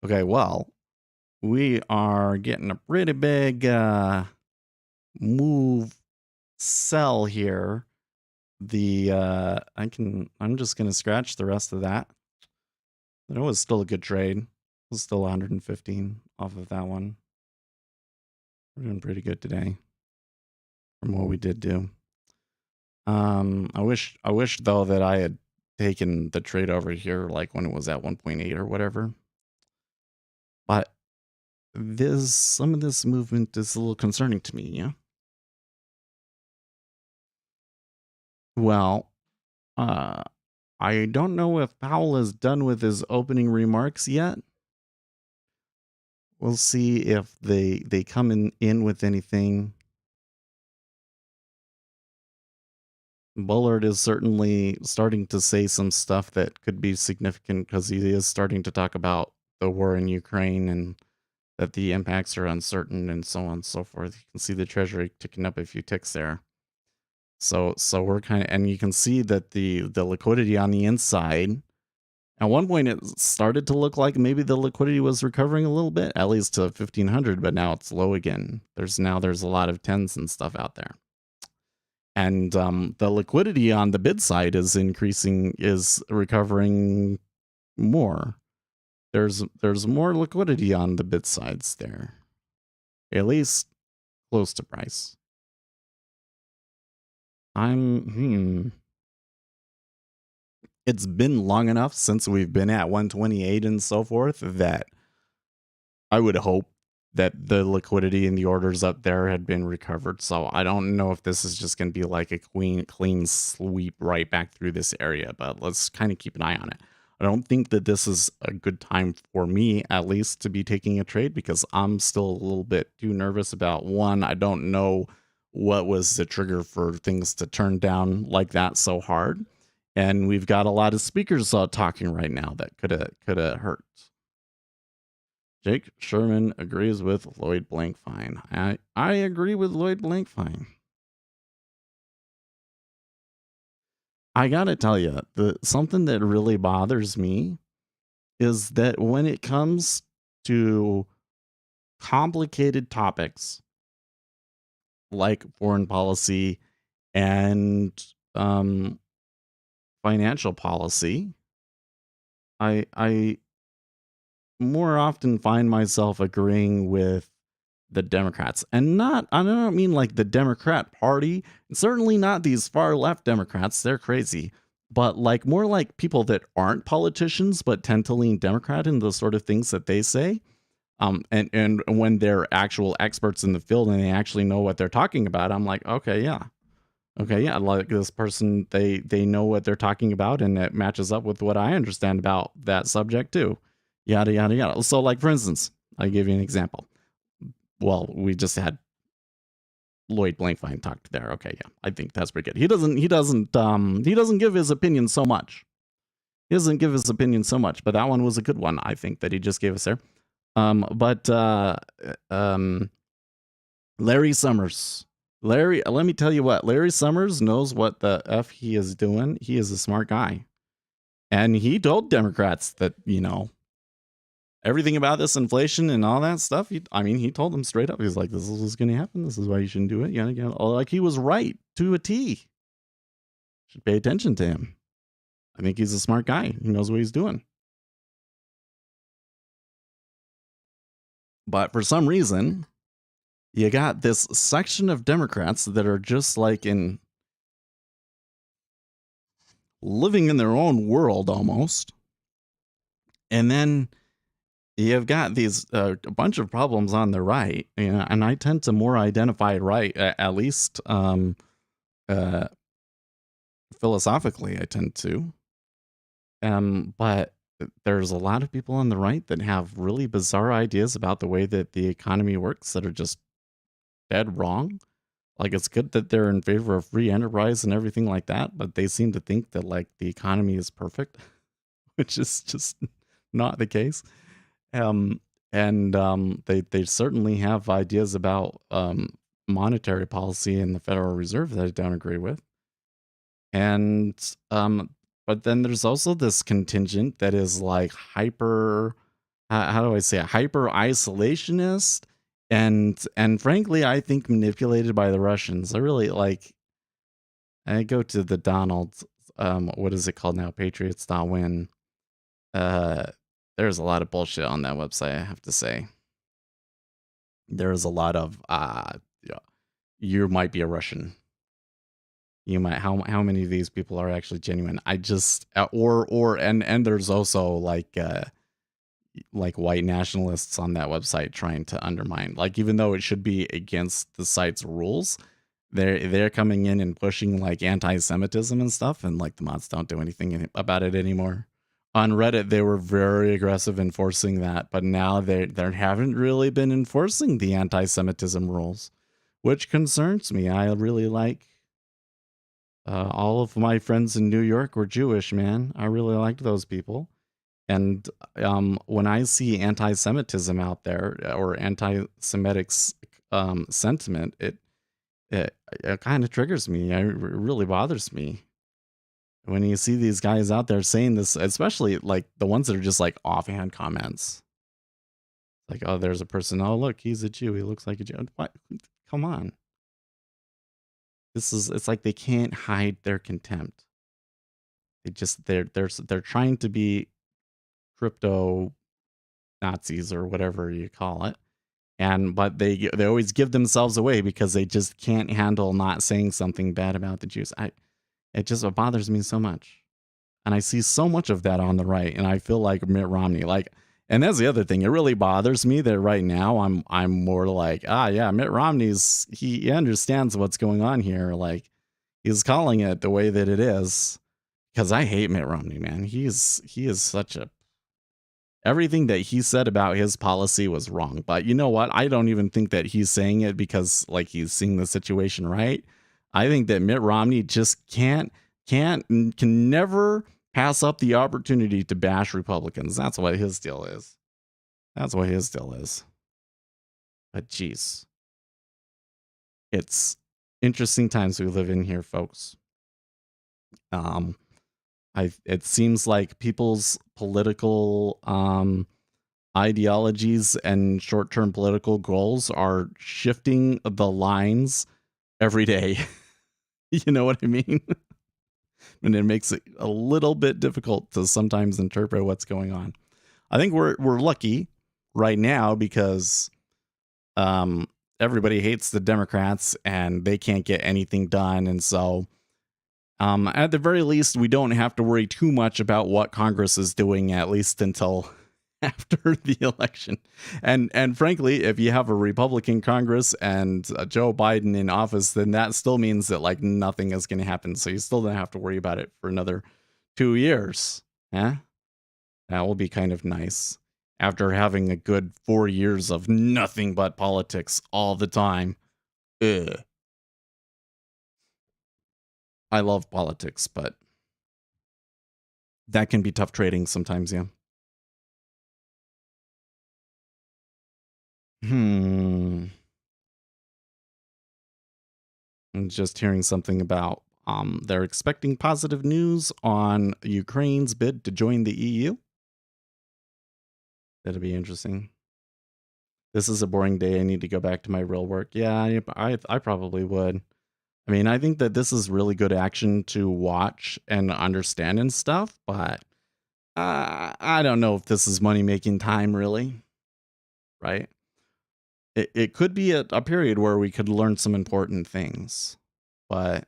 Okay, well, we are getting a pretty big move sell here. I'm just gonna scratch the rest of that. That was still a good trade. It was still 115 off of that one. We're doing pretty good today from what we did do. I wish though that I had taken the trade over here like when it was at 1.8 or whatever. But some of this movement is a little concerning to me, yeah. Well, I don't know if Powell is done with his opening remarks yet. We'll see if they come in with anything. Bullard is certainly starting to say some stuff that could be significant, because he is starting to talk about the war in Ukraine and that the impacts are uncertain and so on and so forth. You can see the Treasury ticking up a few ticks there. So we're kind of, and you can see that the liquidity on the inside, at one point it started to look like maybe the liquidity was recovering a little bit, at least to 1500, but now it's low again. There's a lot of tens and stuff out there. And the liquidity on the bid side is recovering more. There's more liquidity on the bid sides there, at least close to price. It's been long enough since we've been at 128 and so forth that I would hope that the liquidity in the orders up there had been recovered. So I don't know if this is just going to be like a clean sweep right back through this area, but let's kind of keep an eye on it. I don't think that this is a good time for me, at least, to be taking a trade, because I'm still a little bit too nervous about, one, I don't know what was the trigger for things to turn down like that so hard. And we've got a lot of speakers talking right now that could have hurt. Jake Sherman agrees with Lloyd Blankfein. I agree with Lloyd Blankfein. I gotta tell you, something that really bothers me is that when it comes to complicated topics like foreign policy and financial policy, I more often find myself agreeing with the Democrats, and I don't mean like the Democrat Party, and certainly not these far left Democrats. They're crazy. But like more like people that aren't politicians but tend to lean Democrat in the sort of things that they say. And when they're actual experts in the field and they actually know what they're talking about, I'm like, okay, yeah, like this person, they know what they're talking about, and it matches up with what I understand about that subject too. Yada yada yada. So, like for instance, I'll give you an example. Well, we just had Lloyd Blankfein talk there. Okay, yeah, I think that's pretty good. He doesn't give his opinion so much. He doesn't give his opinion so much, but that one was a good one, I think, that he just gave us there. Larry Summers. Let me tell you what, Larry Summers knows what the F he is doing. He is a smart guy. And he told Democrats that, everything about this inflation and all that stuff, he told them straight up. He's like, this is what's going to happen. This is why you shouldn't do it. Like he was right to a T. Should pay attention to him. I think he's a smart guy. He knows what he's doing. But for some reason, you got this section of Democrats that are just like living in their own world almost. And then you've got these a bunch of problems on the right, and I tend to more identify right, at least Uh, Philosophically, I tend to. But there's a lot of people on the right that have really bizarre ideas about the way that the economy works that are just dead wrong. Like, it's good that they're in favor of free enterprise and everything like that, but they seem to think that like the economy is perfect, which is just not the case. Um, they certainly have ideas about monetary policy and the Federal Reserve that I don't agree with. And but then there's also this contingent that is like hyper, how do I say it? Hyper isolationist, and frankly, I think manipulated by the Russians. I really like, I go to the Donald's, what is it called now? Patriots.win. Uh there's a lot of bullshit on that website, I have to say. There's a lot of yeah, you might be a Russian. You might, how many of these people are actually genuine? I just or and there's also like white nationalists on that website trying to undermine, like, even though it should be against the site's rules, they're coming in and pushing like anti-Semitism and stuff, and like the mods don't do anything about it anymore. On Reddit, they were very aggressive enforcing that, but now they haven't really been enforcing the anti-Semitism rules, which concerns me. I really like, all of my friends in New York were Jewish, man. I really liked those people. And when I see anti-Semitism out there, or anti-Semitic sentiment, it kind of triggers me. It really bothers me when you see these guys out there saying this, especially like the ones that are just like offhand comments. Like, oh, there's a person. Oh, look, he's a Jew. He looks like a Jew. What? Come on. It's like they can't hide their contempt. They're trying to be crypto Nazis or whatever you call it. And but they always give themselves away because they just can't handle not saying something bad about the Jews. It just, it bothers me so much. And I see so much of that on the right, and I feel like Mitt Romney, like, and that's the other thing. It really bothers me that right now I'm more like, yeah, Mitt Romney's, he understands what's going on here. Like, he's calling it the way that it is, because I hate Mitt Romney, man. He is such a, everything that he said about his policy was wrong. But you know what? I don't even think that he's saying it because like he's seeing the situation right. I think that Mitt Romney just can never pass up the opportunity to bash Republicans. That's what his deal is. That's what his deal is. But geez, it's interesting times we live in here, folks. Um, it seems like people's political ideologies and short-term political goals are shifting the lines every day. You know what I mean? And it makes it a little bit difficult to sometimes interpret what's going on. I think we're lucky right now because everybody hates the Democrats and they can't get anything done, and so at the very least, we don't have to worry too much about what Congress is doing, at least until after the election. And frankly, if you have a Republican Congress and Joe Biden in office, then that still means that like nothing is going to happen. So you still don't have to worry about it for another 2 years. Yeah, that will be kind of nice after having a good 4 years of nothing but politics all the time. Ugh. I love politics, but that can be tough trading sometimes. Yeah. Hmm. I'm just hearing something about they're expecting positive news on Ukraine's bid to join the EU. That'll be interesting. This is a boring day. I need to go back to my real work. Yeah, I probably would. I mean, I think that this is really good action to watch and understand and stuff, but I don't know if this is money making time, really. Right? It could be a period where we could learn some important things, but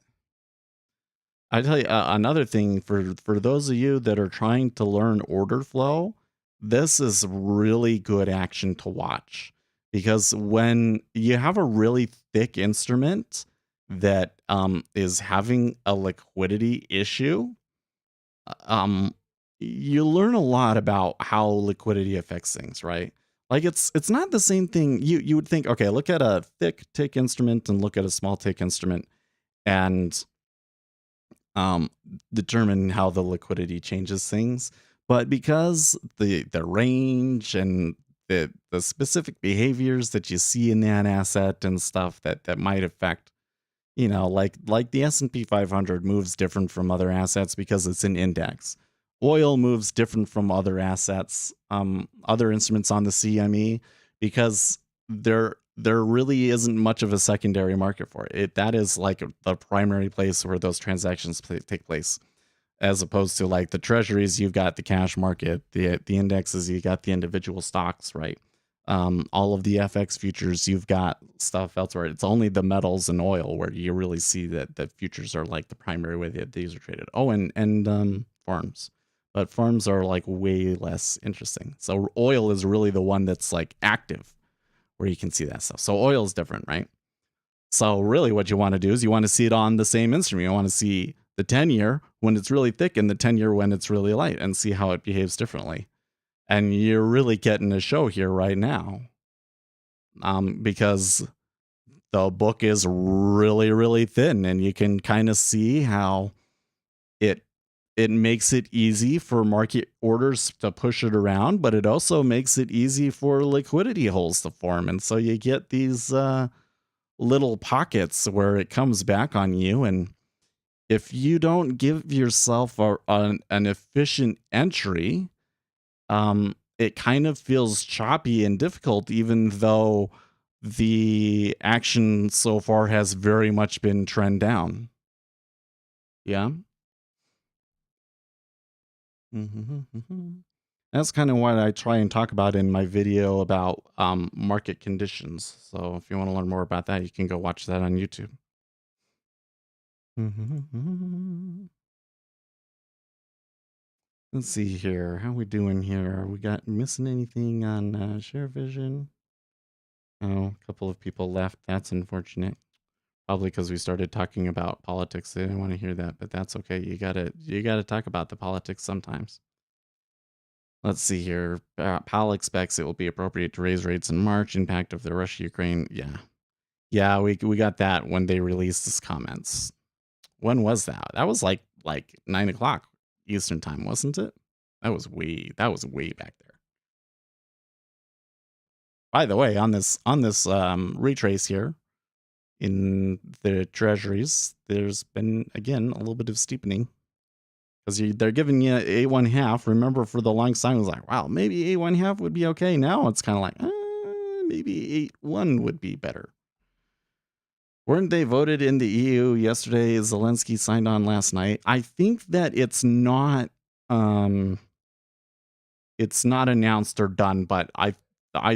I tell you, another thing for those of you that are trying to learn order flow, this is really good action to watch, because when you have a really thick instrument that is having a liquidity issue, um, you learn a lot about how liquidity affects things, right? Like it's not the same thing. You would think, okay, look at a thick tick instrument and look at a small tick instrument, and um, determine how the liquidity changes things. But because the range and the specific behaviors that you see in that asset and stuff that might affect, like the S&P 500 moves different from other assets because it's an index. Oil moves different from other assets, other instruments on the CME, because there really isn't much of a secondary market for it. That is like the primary place where those transactions take place, as opposed to like the treasuries. You've got the cash market, the indexes, you got the individual stocks, right? All of the FX futures, you've got stuff elsewhere. It's only the metals and oil where you really see that the futures are like the primary way that these are traded. Oh, and farms, but farms are like way less interesting. So oil is really the one that's like active, where you can see that stuff. So oil is different, right? So really what you want to do is you want to see it on the same instrument. You want to see the 10-year when it's really thick and the 10-year when it's really light, and see how it behaves differently. And you're really getting a show here right now, because the book is really, really thin, and you can kind of see how it it makes it easy for market orders to push it around, but it also makes it easy for liquidity holes to form. And so you get these little pockets where it comes back on you. And if you don't give yourself an efficient entry, it kind of feels choppy and difficult, even though the action so far has very much been trend down. Yeah. That's kind of what I try and talk about in my video about market conditions. So if you want to learn more about that, you can go watch that on YouTube. Let's see here. How we doing here? We got missing anything on share vision? Oh, a couple of people left. That's unfortunate. Probably because we started talking about politics. They didn't want to hear that, but that's okay. You gotta talk about the politics sometimes. Let's see here. Powell expects it will be appropriate to raise rates in March. Impact of the Russia-Ukraine. Yeah. We got that when they released his comments. When was that? That was like 9 o'clock Eastern time, wasn't it? That was way back there. By the way, on this retrace here in the treasuries, there's been again a little bit of steepening, because they're giving you A1 half. Remember, for the long time, it was like, wow, maybe A1 half would be okay. Now it's kind of like, maybe A1 would be better. Weren't they voted in the EU yesterday? Zelensky signed on last night. I think that it's not announced or done, but I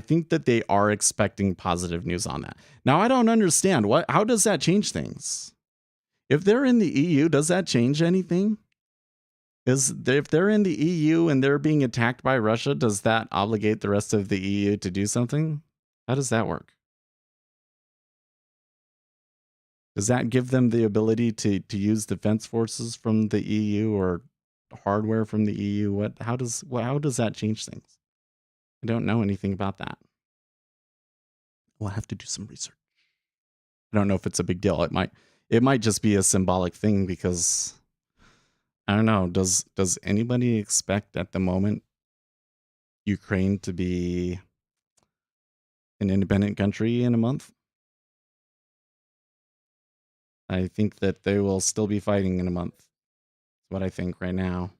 think that they are expecting positive news on that. Now, I don't understand how does that change things? If they're in the EU, does that change anything? If they're in the EU and they're being attacked by Russia, does that obligate the rest of the EU to do something? How does that work? Does that give them the ability to use defense forces from the EU or hardware from the EU? How does that change things? I don't know anything about that. We'll have to do some research. I don't know if it's a big deal. It might just be a symbolic thing, because I don't know. Does anybody expect at the moment Ukraine to be an independent country in a month? I think that they will still be fighting in a month. That's what I think right now.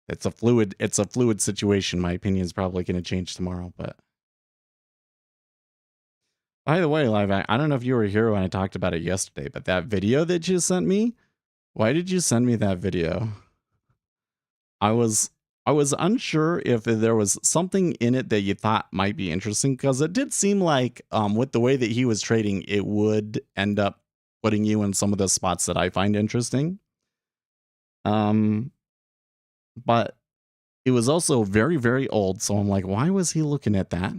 It's a fluid situation. My opinion is probably going to change tomorrow. But by the way, Live, I don't know if you were here when I talked about it yesterday, but that video that you sent me, why did you send me that video? I was unsure if there was something in it that you thought might be interesting, because it did seem like, with the way that he was trading, it would end up putting you in some of the spots that I find interesting. But it was also very, very old, so I'm like, why was he looking at that?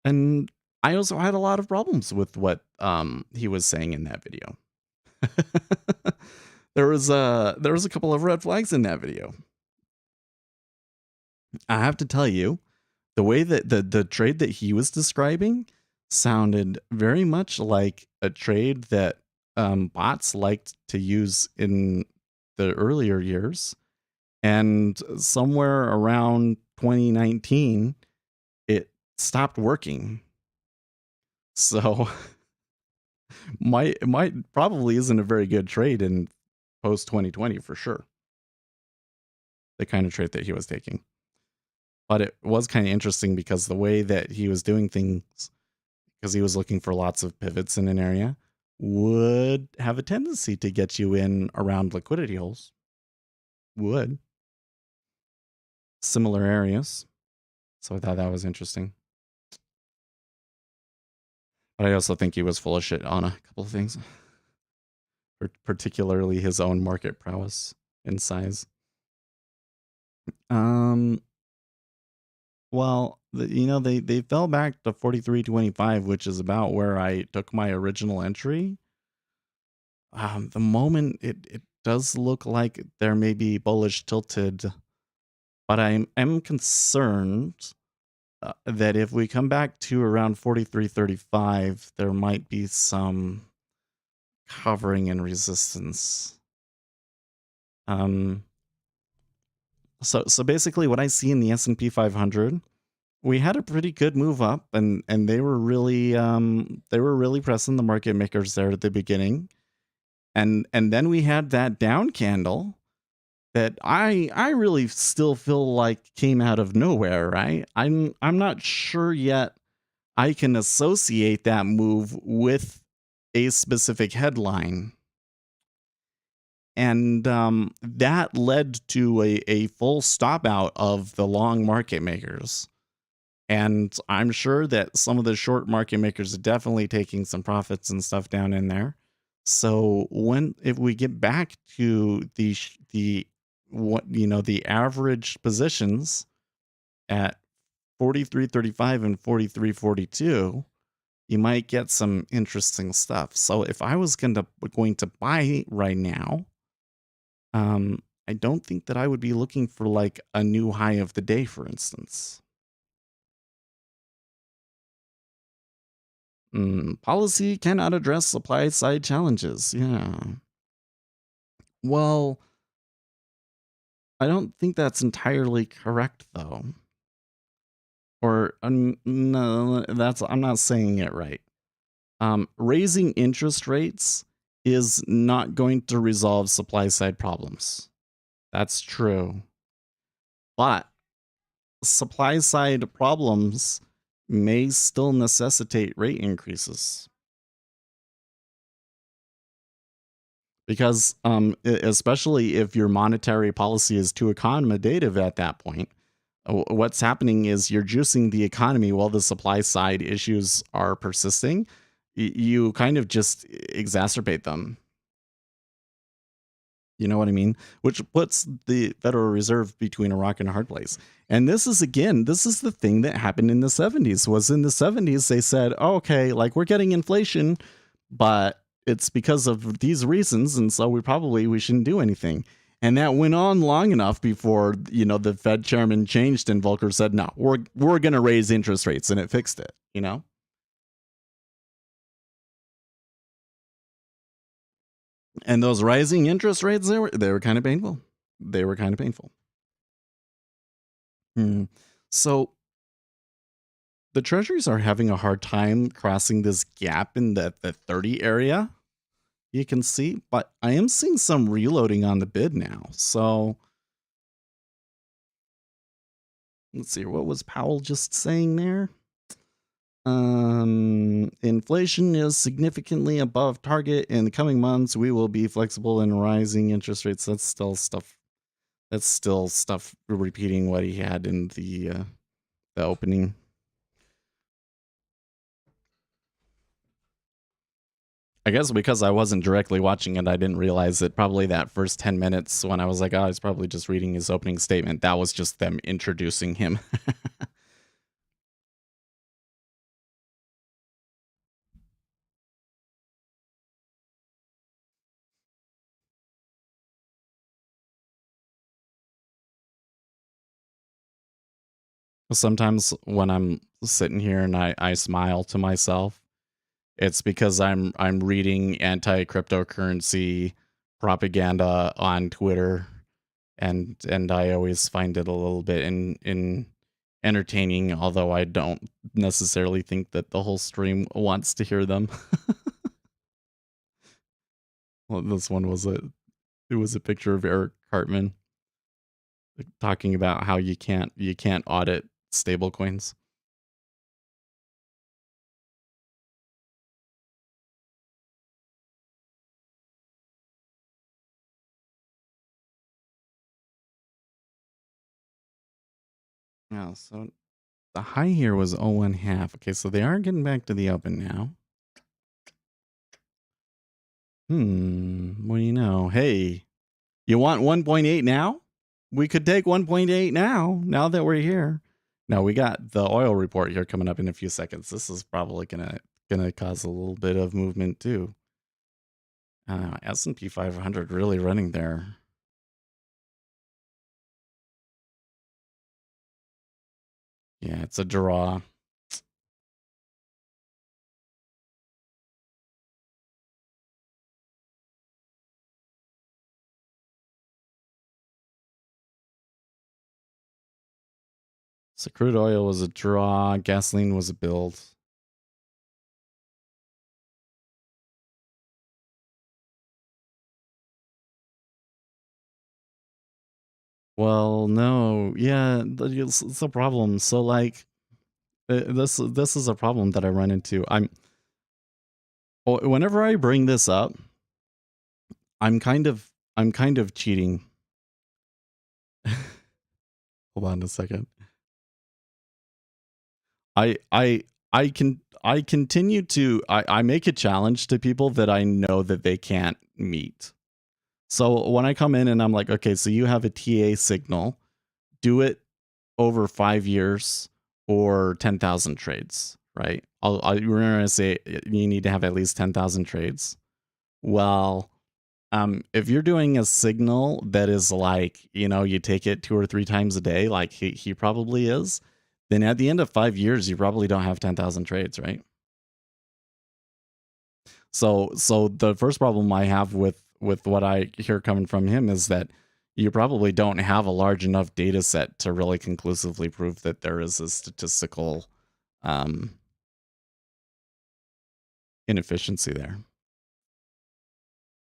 And I also had a lot of problems with what he was saying in that video. There was a couple of red flags in that video. I have to tell you, the way that the trade that he was describing sounded very much like a trade that bots liked to use in the earlier years. And somewhere around 2019, it stopped working. So might probably isn't a very good trade in post 2020 for sure. The kind of trade that he was taking. But it was kind of interesting because the way that he was doing things, because he was looking for lots of pivots in an area, would have a tendency to get you in around liquidity holes. Would. Similar areas. So I thought that was interesting. But I also think he was full of shit on a couple of things, particularly his own market prowess and size. Well, they fell back to 43.25, which is about where I took my original entry. The moment it does look like there may be bullish tilted, but I am concerned that if we come back to around 43.35, there might be some covering and resistance. So basically, what I see in the S&P 500, we had a pretty good move up, and they were really pressing the market makers there at the beginning, and then we had that down candle that I really still feel like came out of nowhere. Right? I'm not sure yet. I can associate that move with a specific headline. And that led to a full stop out of the long market makers. And I'm sure that some of the short market makers are definitely taking some profits and stuff down in there. So if we get back to the average positions at 43.35 and 43.42, you might get some interesting stuff. So if I was going to buy right now, I don't think that I would be looking for like a new high of the day, for instance. Policy cannot address supply side challenges. Yeah. Well, I don't think that's entirely correct, though. Or no, I'm not saying it right. Raising interest rates is not going to resolve supply side problems. That's true. But supply side problems may still necessitate rate increases. Because especially if your monetary policy is too accommodative at that point, what's happening is you're juicing the economy while the supply side issues are persisting. You kind of just exacerbate them. You know what I mean? Which puts the Federal Reserve between a rock and a hard place. And this is the thing that happened in the 70s. Was in the 70s they said, oh, okay, like we're getting inflation, but it's because of these reasons, and so we shouldn't do anything. And that went on long enough before the Fed chairman changed and Volcker said, no, we're going to raise interest rates, and it fixed it. And those rising interest rates, they were kind of painful. They were kind of painful. So the treasuries are having a hard time crossing this gap in the 30 area. You can see, but I am seeing some reloading on the bid now. So let's see, what was Powell just saying there? Inflation is significantly above target. In the coming months, we will be flexible in rising interest rates. That's still stuff repeating what he had in the opening. I guess because I wasn't directly watching it, I didn't realize that probably that first 10 minutes when I was like, oh, he's probably just reading his opening statement. That was just them introducing him. Sometimes when I'm sitting here and I smile to myself, it's because I'm reading anti-cryptocurrency propaganda on Twitter, and I always find it a little bit in entertaining, although I don't necessarily think that the whole stream wants to hear them. Well, this one was a picture of Eric Cartman talking about how you can't audit stablecoins. Yeah, so the high here was 0.5. Okay, so they are getting back to the open now. What do you know? Hey, you want 1.8 now? We could take 1.8 now that we're here. Now we got the oil report here coming up in a few seconds. This is probably gonna cause a little bit of movement too. S&P 500 really running there. Yeah, it's a draw. So crude oil was a draw. Gasoline was a build. Well, no, yeah, it's a problem. So like, this is a problem that I run into. Whenever I bring this up, I'm kind of cheating. Hold on a second. I continue to I make a challenge to people that I know that they can't meet. So when I come in and I'm like, okay, so you have a TA signal, do it over 5 years or 10,000 trades, right? We're gonna say you need to have at least 10,000 trades. Well, if you're doing a signal that is like, you take it 2 or 3 times a day, like he probably is, then at the end of 5 years, you probably don't have 10,000 trades, right? So the first problem I have with what I hear coming from him is that you probably don't have a large enough data set to really conclusively prove that there is a statistical um, inefficiency there.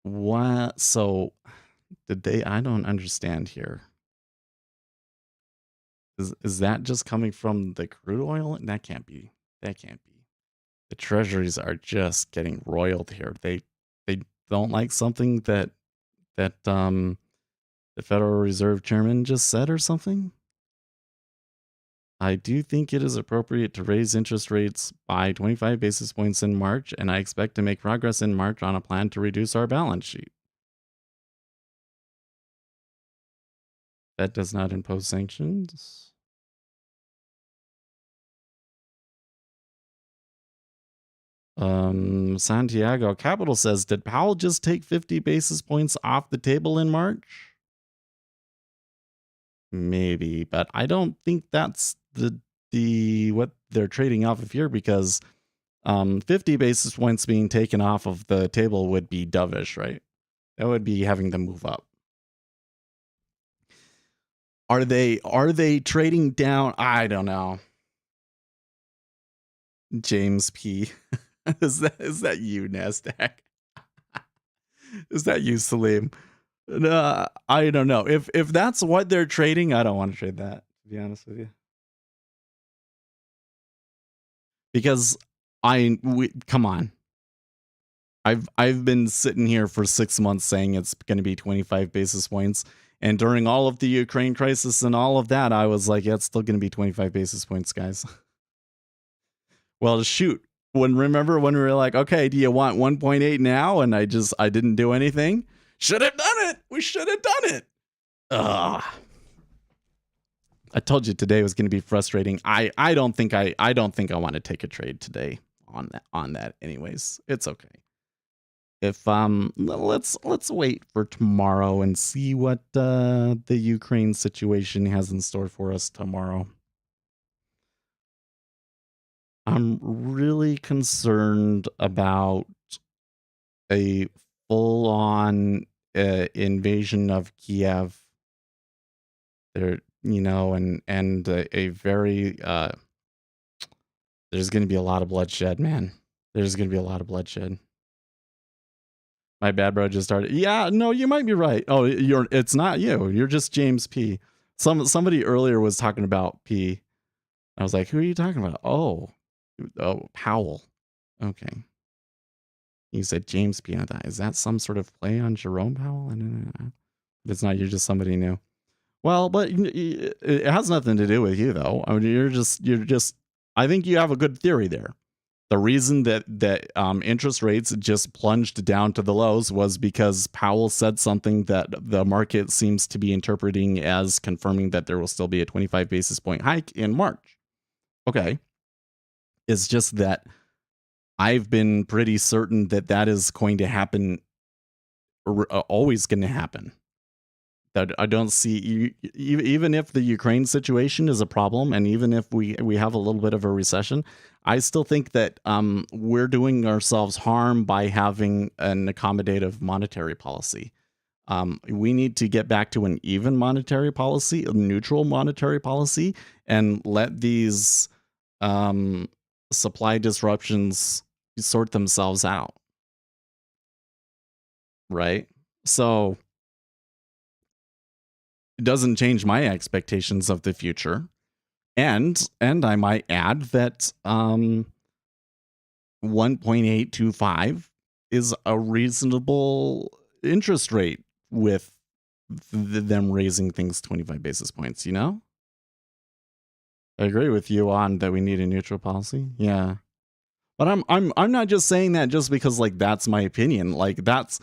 What? So did they? I don't understand here. Is that just coming from the crude oil? That can't be. That can't be. The treasuries are just getting roiled here. They don't like something that the Federal Reserve Chairman just said or something. I do think it is appropriate to raise interest rates by 25 basis points in March, and I expect to make progress in March on a plan to reduce our balance sheet. That does not impose sanctions. Santiago Capital says, did Powell just take 50 basis points off the table in March? Maybe, but I don't think that's the what they're trading off of here, because 50 basis points being taken off of the table would be dovish, right? That would be having them move up. Are they trading down? I don't know. James P. is that you, Nasdaq? Is that you, Salim? No, I don't know. If that's what they're trading, I don't want to trade that, to be honest with you. Because come on. I've been sitting here for 6 months saying it's going to be 25 basis points, and during all of the Ukraine crisis and all of that, I was like, yeah, it's still going to be 25 basis points, guys. Well, shoot. Remember when we were like, okay, do you want 1.8 now? And I didn't do anything. Should have done it. We should have done it. Ugh. I told you today was going to be frustrating. I don't think I want to take a trade today on that. Anyways, it's okay. If let's wait for tomorrow and see what the Ukraine situation has in store for us tomorrow. very concerned about a full-on invasion of Kiev. There, and a very there's going to be a lot of bloodshed, man. There's going to be a lot of bloodshed. My bad, bro. Just started. Yeah, no, you might be right. Oh, it's not you. You're just James P. Somebody earlier was talking about P. I was like, who are you talking about? Oh, Powell. Okay. You said James P. I thought, is that some sort of play on Jerome Powell? If it's not, you're just somebody new. Well, but it has nothing to do with you, though. I mean, you're just. I think you have a good theory there. The reason that interest rates just plunged down to the lows was because Powell said something that the market seems to be interpreting as confirming that there will still be a 25 basis point hike in March. Okay. It's just that I've been pretty certain that is going to happen, always going to happen. That I don't see, even if the Ukraine situation is a problem, and even if we have a little bit of a recession, I still think that we're doing ourselves harm by having an accommodative monetary policy. We need to get back to an even monetary policy, a neutral monetary policy, and let these supply disruptions sort themselves out. Right? So it doesn't change my expectations of the future. And I might add that 1.825 is a reasonable interest rate with them raising things 25 basis points, I agree with you on that we need a neutral policy. Yeah. But I'm not just saying that just because like that's my opinion. Like that's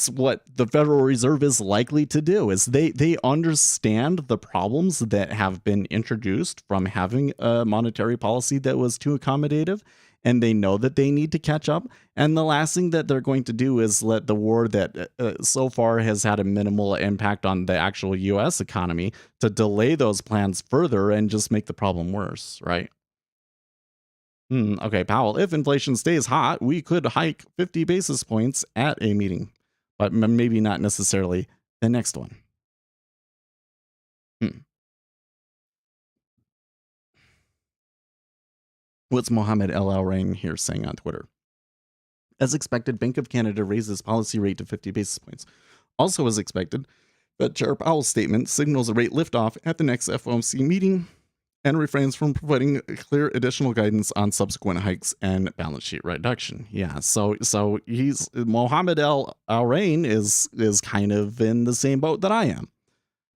what the Federal Reserve is likely to do. Is they understand the problems that have been introduced from having a monetary policy that was too accommodative, and they know that they need to catch up. And the last thing that they're going to do is let the war that so far has had a minimal impact on the actual U.S. economy to delay those plans further and just make the problem worse, right? Okay, Powell, if inflation stays hot, we could hike 50 basis points at a meeting, but maybe not necessarily the next one. What's Mohammed El Rain here saying on Twitter? As expected, Bank of Canada raises policy rate to 50 basis points. Also, as expected, Fed Chair Powell's statement signals a rate liftoff at the next FOMC meeting and refrains from providing clear additional guidance on subsequent hikes and balance sheet reduction. Yeah, so he's Mohammed El Rain is kind of in the same boat that I am.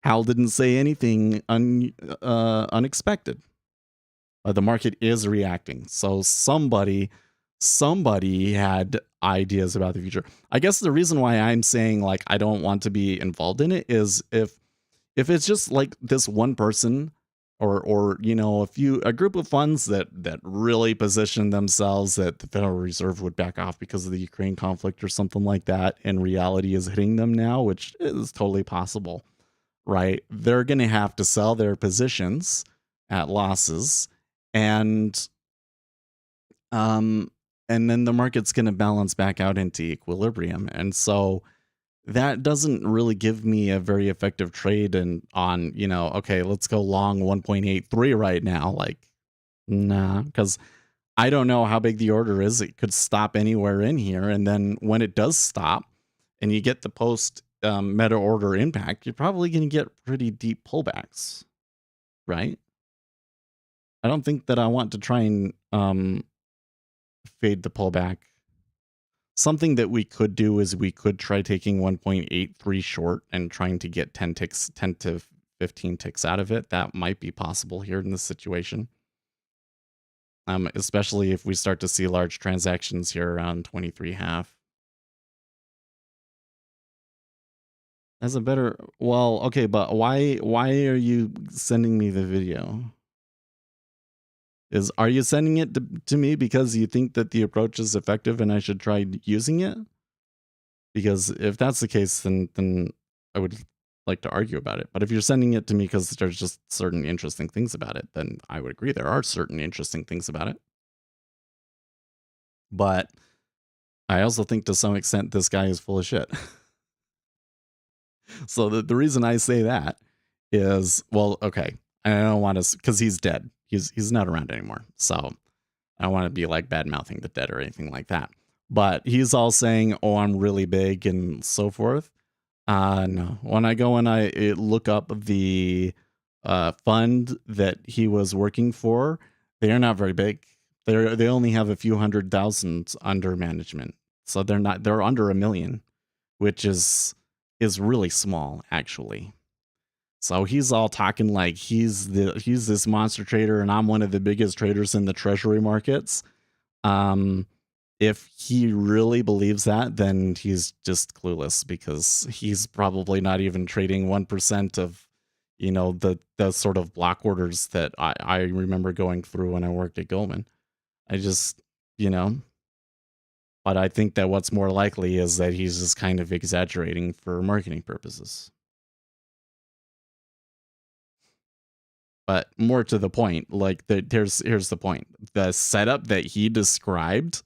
Hal didn't say anything unexpected. The market is reacting, so somebody had ideas about the future. I guess the reason why I'm saying like I don't want to be involved in it is if it's just like this one person or a group of funds that really position themselves that the Federal Reserve would back off because of the Ukraine conflict or something like that, and reality is hitting them now, which is totally possible, right? They're going to have to sell their positions at losses, and then the market's going to balance back out into equilibrium. And so that doesn't really give me a very effective trade on, okay, let's go long 1.83 right now. Like, nah, because I don't know how big the order is. It could stop anywhere in here. And then when it does stop and you get the post meta order impact, you're probably going to get pretty deep pullbacks, right? I don't think that I want to try and fade the pullback. Something that we could do is we could try taking 1.83 short and trying to get 10 to 15 ticks out of it. That might be possible here in this situation. Especially if we start to see large transactions here around 23.5. That's a better, well, okay, but why are you sending me the video? Are you sending it to me because you think that the approach is effective and I should try using it? Because if that's the case, then I would like to argue about it. But if you're sending it to me because there's just certain interesting things about it, then I would agree there are certain interesting things about it. But I also think to some extent this guy is full of shit. So the reason I say that is, well, okay, I don't want to, because he's dead. He's not around anymore. So I don't want to be like bad mouthing the dead or anything like that. But he's all saying, "Oh, I'm really big" and so forth. No. When I go and look up the fund that he was working for, they are not very big. They only have a few hundred thousand under management, so they're under a million, which is really small actually. So he's all talking like he's this monster trader, and I'm one of the biggest traders in the treasury markets. Um, if he really believes that, then he's just clueless, because he's probably not even trading 1% of, the sort of block orders that I remember going through when I worked at Goldman. I just, you know, but I think that what's more likely is that he's just kind of exaggerating for marketing purposes. But more to the point, like here's the point. The setup that he described,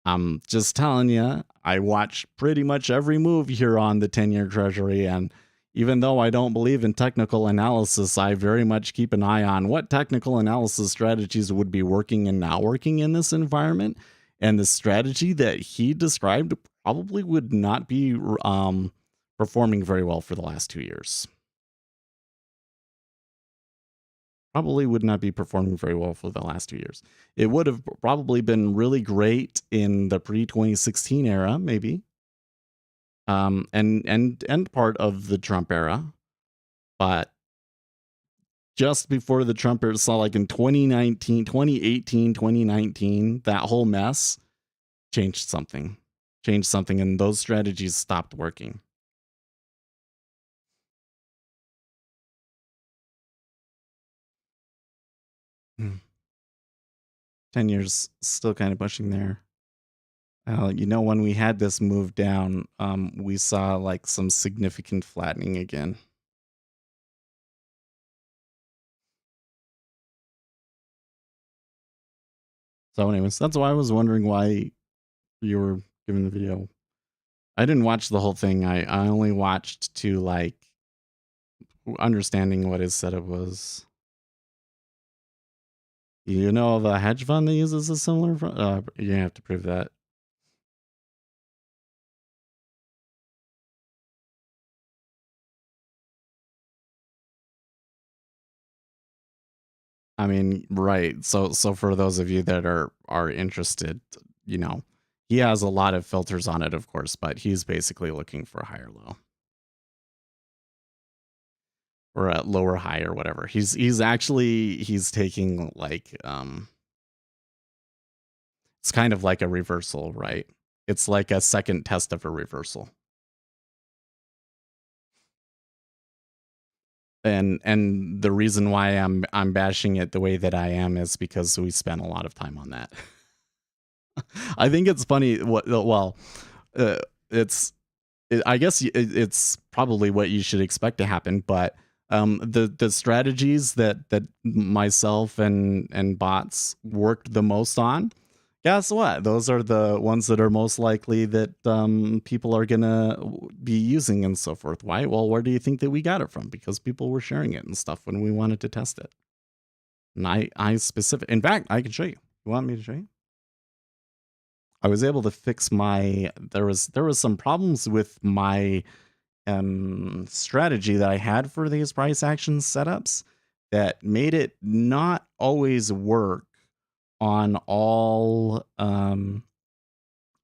I'm just telling you, I watch pretty much every move here on the 10-year treasury, and even though I don't believe in technical analysis, I very much keep an eye on what technical analysis strategies would be working and not working in this environment. And the strategy that he described probably would not be performing very well for the last 2 years. Probably would not be performing very well for the last 2 years. It would have probably been really great in the pre-2016 era, maybe, and part of the Trump era, but just before the Trump era, saw like in 2019, 2018, 2019, that whole mess changed something, and those strategies stopped working. Hmm. 10 years still kind of pushing there. When we had this move down, we saw like some significant flattening again. So, anyways, that's why I was wondering why you were giving the video. I didn't watch the whole thing. I only watched to like understanding what his setup was. You know of a hedge fund that uses a similar fund? You have to prove that. I mean, right. So for those of you that are interested, you know, he has a lot of filters on it, of course, but he's basically looking for a higher low or a lower high or whatever. He's taking like it's kind of like a reversal, right? It's like a second test of a reversal. And the reason why I'm bashing it the way that I am is because we spent a lot of time on that. I think it's funny. Uh, it's I guess it's probably what you should expect to happen, but the strategies that myself and bots worked the most on, guess what? Those are the ones that are most likely that people are gonna be using and so forth. Why? Well, where do you think that we got it from? Because people were sharing it and stuff when we wanted to test it. And in fact, I can show you. You want me to show you? I was able to fix there was some problems with my strategy that I had for these price action setups that made it not always work on all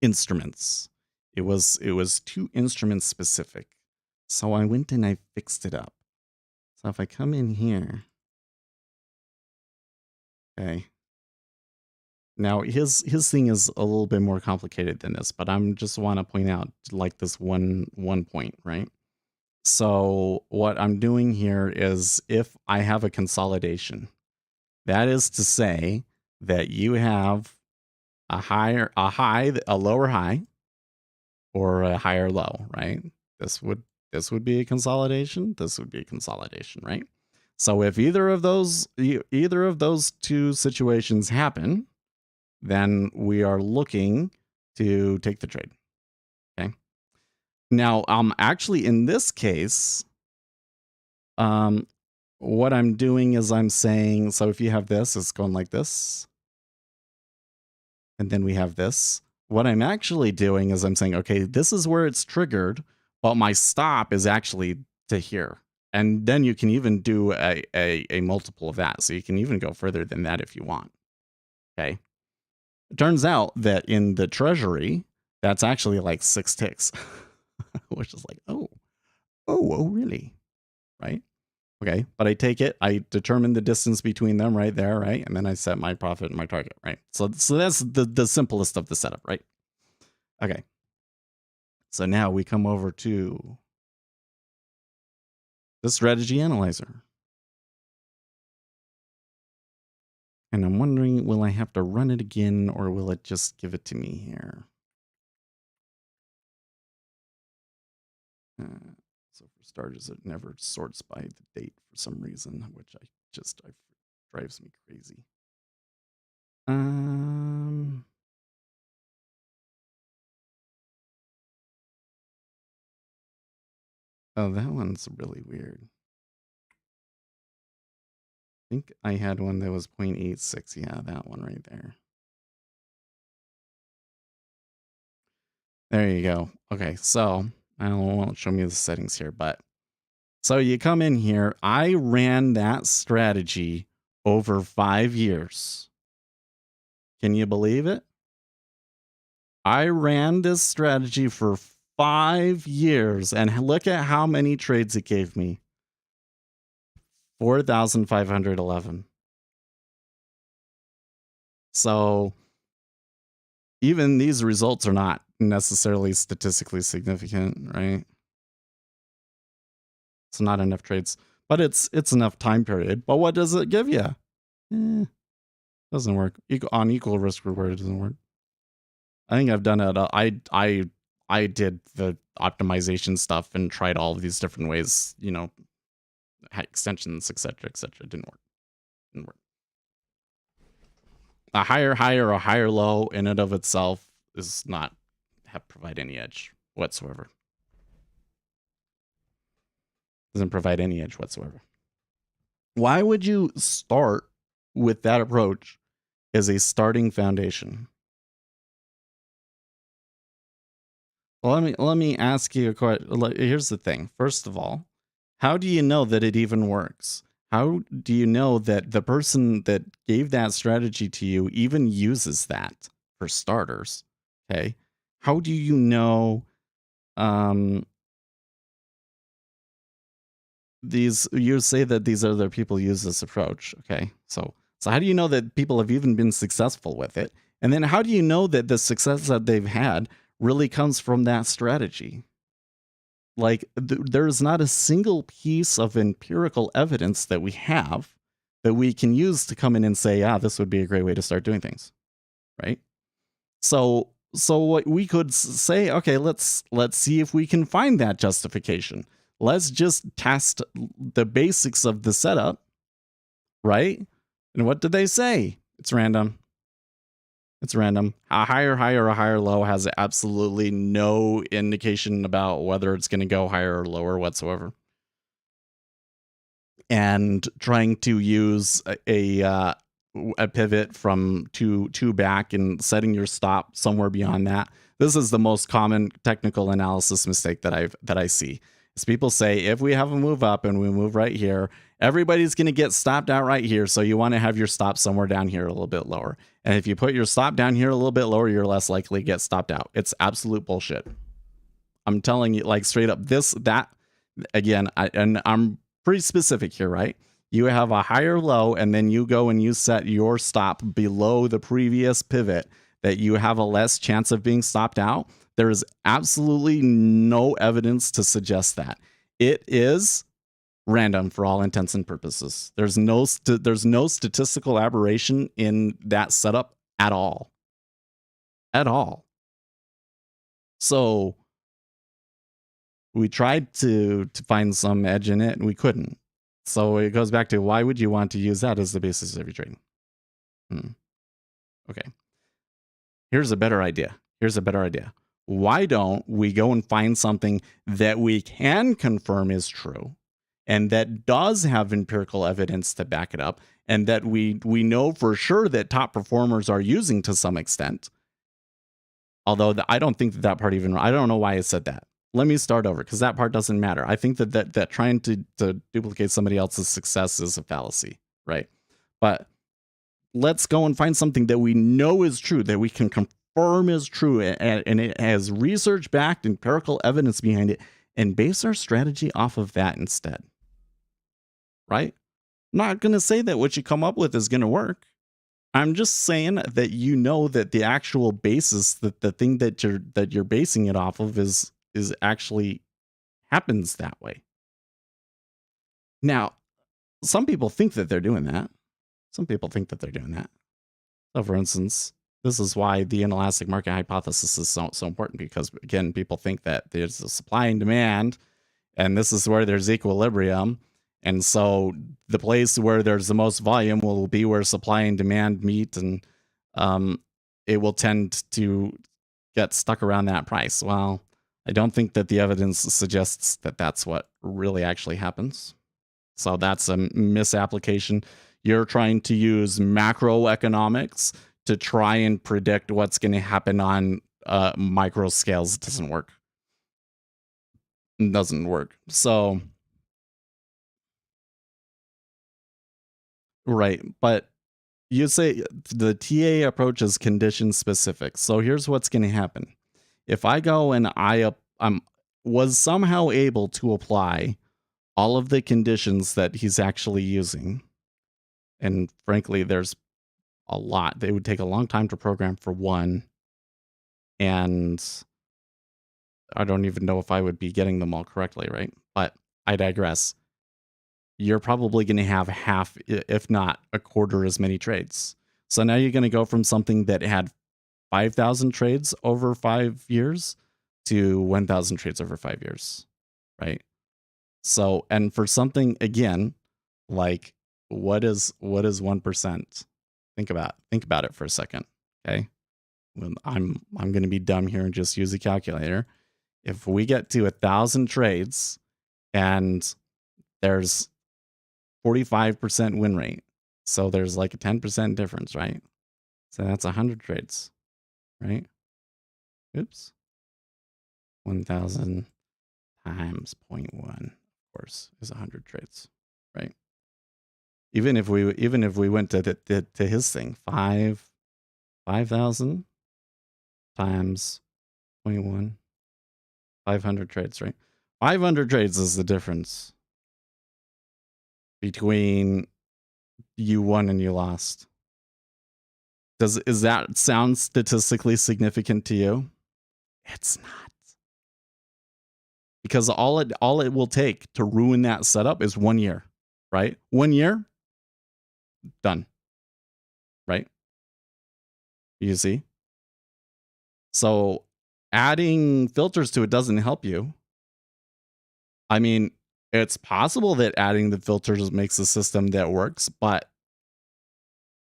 instruments. It was too instrument specific. So I went and I fixed it up. So if I come in here, okay. Now his thing is a little bit more complicated than this, but I'm just want to point out like this one point, right? So what I'm doing here is, if I have a consolidation, that is to say that you have a lower high, or a higher low, right? This would be a consolidation. This would be a consolidation, right? So if either of those two situations happen, then we are looking to take the trade. Okay. Now, actually in this case, what I'm doing is I'm saying, so if you have this, it's going like this, and then we have this. What I'm actually doing is I'm saying, okay, this is where it's triggered, but my stop is actually to here. And then you can even do a multiple of that. So you can even go further than that if you want. Okay. It turns out that in the treasury, that's actually like 6 ticks, which is like, oh, really? Right? Okay. But I take it, I determine the distance between them right there, right? And then I set my profit and my target, right? So that's the simplest of the setup, right? Okay. So now we come over to the strategy analyzer. And I'm wondering, will I have to run it again or will it just give it to me here? So for starters, it never sorts by the date for some reason, which drives me crazy. Oh, that one's really weird. I think I had one that was 0.86. Yeah, that one right there. There you go. Okay, so I won't show me the settings here, but so you come in here. I ran that strategy over 5 years. Can you believe it? I ran this strategy for 5 years and look at how many trades it gave me. 4,511. So even these results are not necessarily statistically significant, right? It's not enough trades, but it's enough time period. But what does it give you? Doesn't work. On equal risk reward, it doesn't work. I think I've done it. I did the optimization stuff and tried all of these different ways, extensions, etc., etc. Didn't work. A higher high or a higher low in and of itself is not provide any edge whatsoever. Doesn't provide any edge whatsoever. Why would you start with that approach as a starting foundation? Well, let me ask you a question. Here's the thing. First of all, how do you know that it even works? How do you know that the person that gave that strategy to you even uses that, for starters? Okay. How do you know you say that these other people use this approach, okay? So how do you know that people have even been successful with it? And then how do you know that the success that they've had really comes from that strategy? Like there's not a single piece of empirical evidence that we have that we can use to come in and say, this would be a great way to start doing things, right? So what we could say, okay, let's see if we can find that justification. Let's just test the basics of the setup, right? And what did they say? It's random. It's random. A higher high or a higher low has absolutely no indication about whether it's going to go higher or lower whatsoever. And trying to use a pivot from two back and setting your stop somewhere beyond that. This is the most common technical analysis mistake that I see. Is people say, if we have a move up and we move right here, everybody's going to get stopped out right here. So you want to have your stop somewhere down here a little bit lower. And if you put your stop down here a little bit lower, you're less likely to get stopped out. It's absolute bullshit. I'm telling you, like, straight up, again, I'm pretty specific here, right? You have a higher low, and then you go and you set your stop below the previous pivot that you have a less chance of being stopped out. There is absolutely no evidence to suggest that. It is random for all intents and purposes. There's no statistical aberration in that setup at all. At all. So we tried to find some edge in it and we couldn't. So it goes back to, why would you want to use that as the basis of your trading? Okay. Here's a better idea. Here's a better idea. Why don't we go and find something that we can confirm is true and that does have empirical evidence to back it up and that we know for sure that top performers are using to some extent. Although I don't think that part even, I don't know why I said that. Let me start over because that part doesn't matter. I think that trying to duplicate somebody else's success is a fallacy, right? But let's go and find something that we know is true, that we can confirm is true, and it has research backed empirical evidence behind it, and base our strategy off of that instead. Right? I'm not going to say that what you come up with is going to work. I'm just saying that you know that the actual basis, that the thing that you're basing it off of is actually happens that way. Now, some people think that they're doing that. Some people think that they're doing that. So, for instance, this is why the inelastic market hypothesis is so important because, again, people think that there's a supply and demand, and this is where there's equilibrium. And so the place where there's the most volume will be where supply and demand meet, and it will tend to get stuck around that price. Well, I don't think that the evidence suggests that that's what really actually happens. So that's a misapplication. You're trying to use macroeconomics to try and predict what's going to happen on micro scales. It doesn't work. It doesn't work. So, right. But you say the TA approach is condition specific. So here's what's going to happen. If I go and I was somehow able to apply all of the conditions that he's actually using, and frankly, there's a lot. They would take a long time to program for one, and I don't even know if I would be getting them all correctly, right? But I digress. You're probably going to have half, if not a quarter, as many trades. So now you're going to go from something that had 5,000 trades over 5 years to 1,000 trades over 5 years, right? So, and for something again, like what is 1%? Think about it for a second, okay? I'm going to be dumb here and just use a calculator. If we get to 1,000 trades and there's 45% win rate, so there's like a 10% difference, right? So that's 100 trades, right? Oops. 1,000 times 0.1, of course, is 100 trades, right? Even if we went to his thing, 5,000 times 0.1, 500 trades, right? 500 trades is the difference between you won and you lost. Is that sound statistically significant to you? It's not. Because all it will take to ruin that setup is 1 year, right? 1 year, done. Right? You see? So adding filters to it doesn't help you. I mean, it's possible that adding the filters makes a system that works, but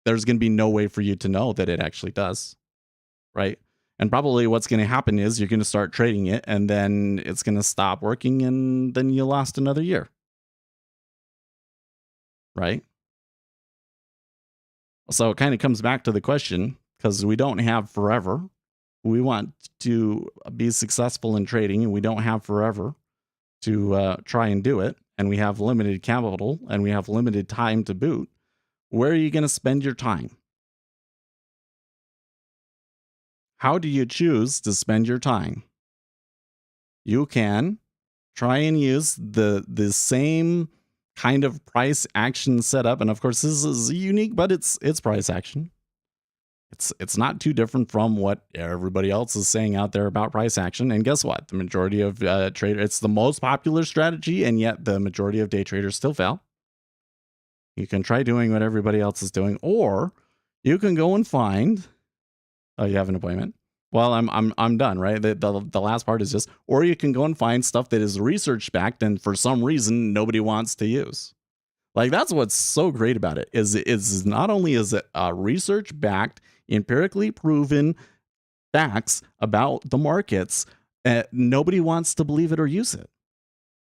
there's going to be no way for you to know that it actually does, right? And probably what's going to happen is you're going to start trading it and then it's going to stop working and then you lost another year, right? So it kind of comes back to the question, because we don't have forever. We want to be successful in trading and we don't have forever to try and do it. And we have limited capital and we have limited time to boot. Where are you going to spend your time? How do you choose to spend your time? You can try and use the same kind of price action setup. And of course, this is unique, but it's price action. It's not too different from what everybody else is saying out there about price action. And guess what? The majority of traders, it's the most popular strategy, and yet the majority of day traders still fail. You can try doing what everybody else is doing, or you can go and find. Oh, you have an appointment. Well, I'm done, right? The last part is just, or you can go and find stuff that is research backed, and for some reason nobody wants to use. Like, that's what's so great about it is not only is it research backed, empirically proven, facts about the markets, nobody wants to believe it or use it.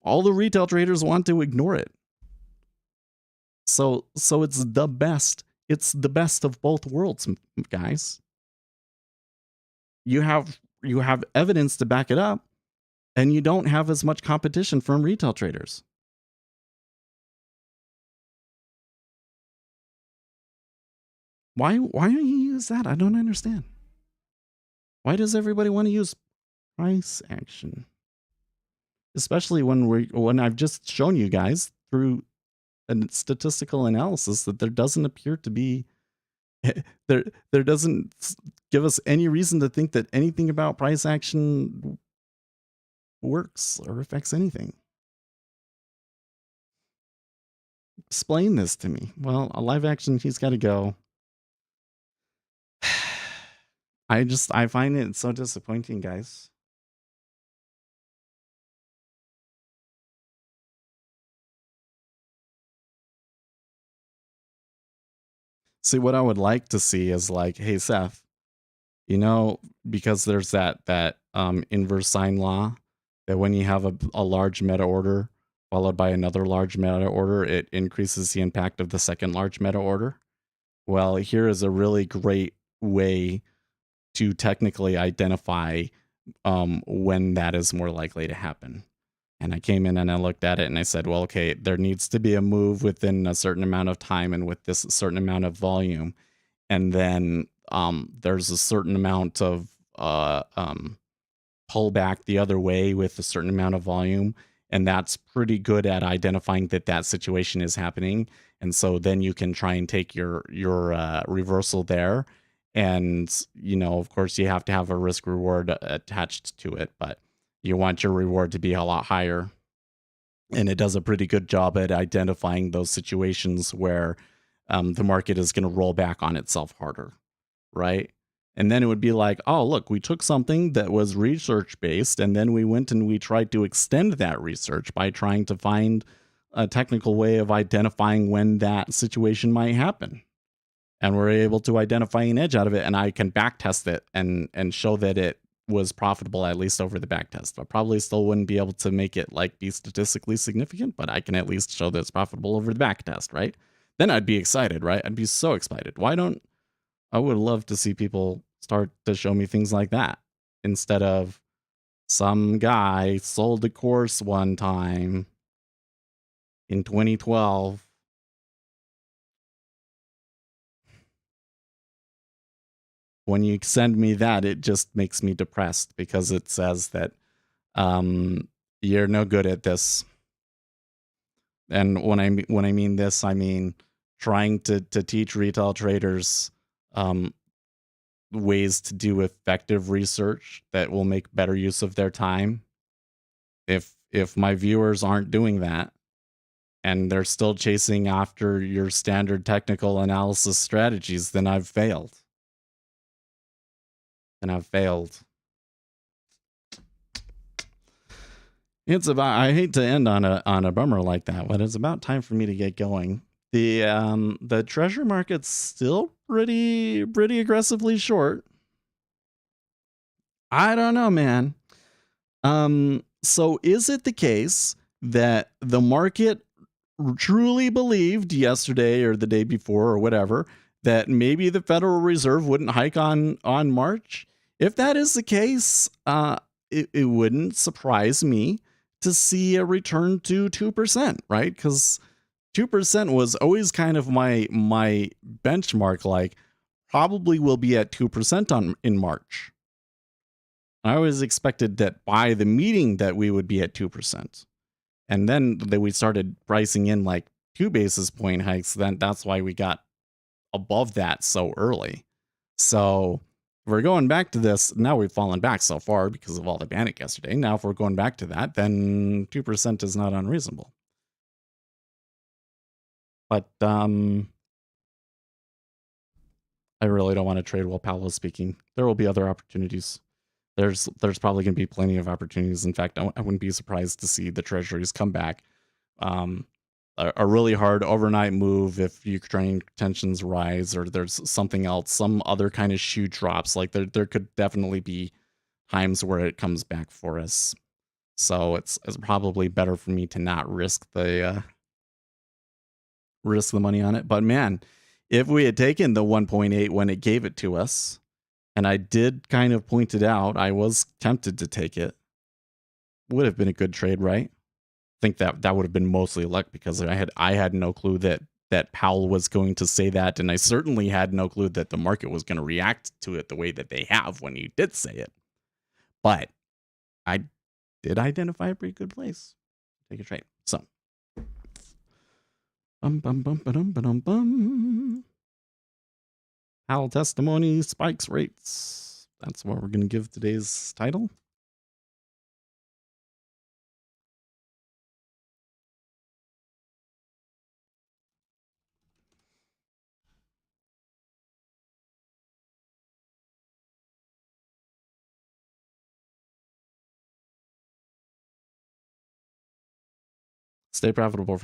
All the retail traders want to ignore it. So it's the best. It's the best of both worlds, guys. You have evidence to back it up, and you don't have as much competition from retail traders. Why don't you use that? I don't understand. Why does everybody want to use price action? Especially when I've just shown you guys through a statistical analysis that there doesn't appear to be there doesn't give us any reason to think that anything about price action works or affects anything. Explain this to me. Well, a live action, he's got to go. I find it so disappointing, guys. See, what I would like to see is like, hey, Seth, because there's that inverse sine law that when you have a large meta order followed by another large meta order, it increases the impact of the second large meta order. Well, here is a really great way to technically identify when that is more likely to happen. And I came in and I looked at it and I said, well, okay, there needs to be a move within a certain amount of time and with this certain amount of volume. And then there's a certain amount of pull back the other way with a certain amount of volume. And that's pretty good at identifying that situation is happening. And so then you can try and take your reversal there. And, of course, you have to have a risk reward attached to it, but you want your reward to be a lot higher. And it does a pretty good job at identifying those situations where the market is going to roll back on itself harder, right? And then it would be like, oh, look, we took something that was research based, and then we went and we tried to extend that research by trying to find a technical way of identifying when that situation might happen. And we're able to identify an edge out of it, and I can back test it and show that it was profitable, at least over the back test. I probably still wouldn't be able to make it like be statistically significant, but I can at least show that it's profitable over the back test, right? Then I'd be excited, right? I'd be so excited. I would love to see people start to show me things like that instead of some guy sold a course one time in 2012. When you send me that, it just makes me depressed because it says that you're no good at this. And when I mean this, I mean trying to teach retail traders ways to do effective research that will make better use of their time. If my viewers aren't doing that and they're still chasing after your standard technical analysis strategies, then I've failed. It's about, I hate to end on a bummer like that, but it's about time for me to get going. The treasury market's still pretty aggressively short. I don't know, man. So is it the case that the market truly believed yesterday or the day before or whatever that maybe the Federal Reserve wouldn't hike on March? If that is the case, it wouldn't surprise me to see a return to 2%, right? Because 2% was always kind of my benchmark, like probably will be at 2% in March. I always expected that by the meeting that we would be at 2%. And then that we started pricing in like 2 basis point hikes, then that's why we got above that so early. So we're going back to this. Now we've fallen back so far because of all the panic yesterday. Now, if we're going back to that, then 2% is not unreasonable. But I really don't want to trade while Powell is speaking. There will be other opportunities. There's probably going to be plenty of opportunities. In fact, I wouldn't be surprised to see the treasuries come back a really hard overnight move if Ukraine tensions rise or there's something else, some other kind of shoe drops. Like there could definitely be times where it comes back for us. So it's probably better for me to not risk the money on it. But man, if we had taken the 1.8 when it gave it to us, and I did kind of point it out, I was tempted to take it. Would have been a good trade, right? Think that would have been mostly luck because I had no clue that Powell was going to say that, and I certainly had no clue that the market was going to react to it the way that they have when you did say it. But I did identify a pretty good place to take a trade. So, Powell testimony spikes rates. That's what we're going to give today's title. Stay profitable, friends.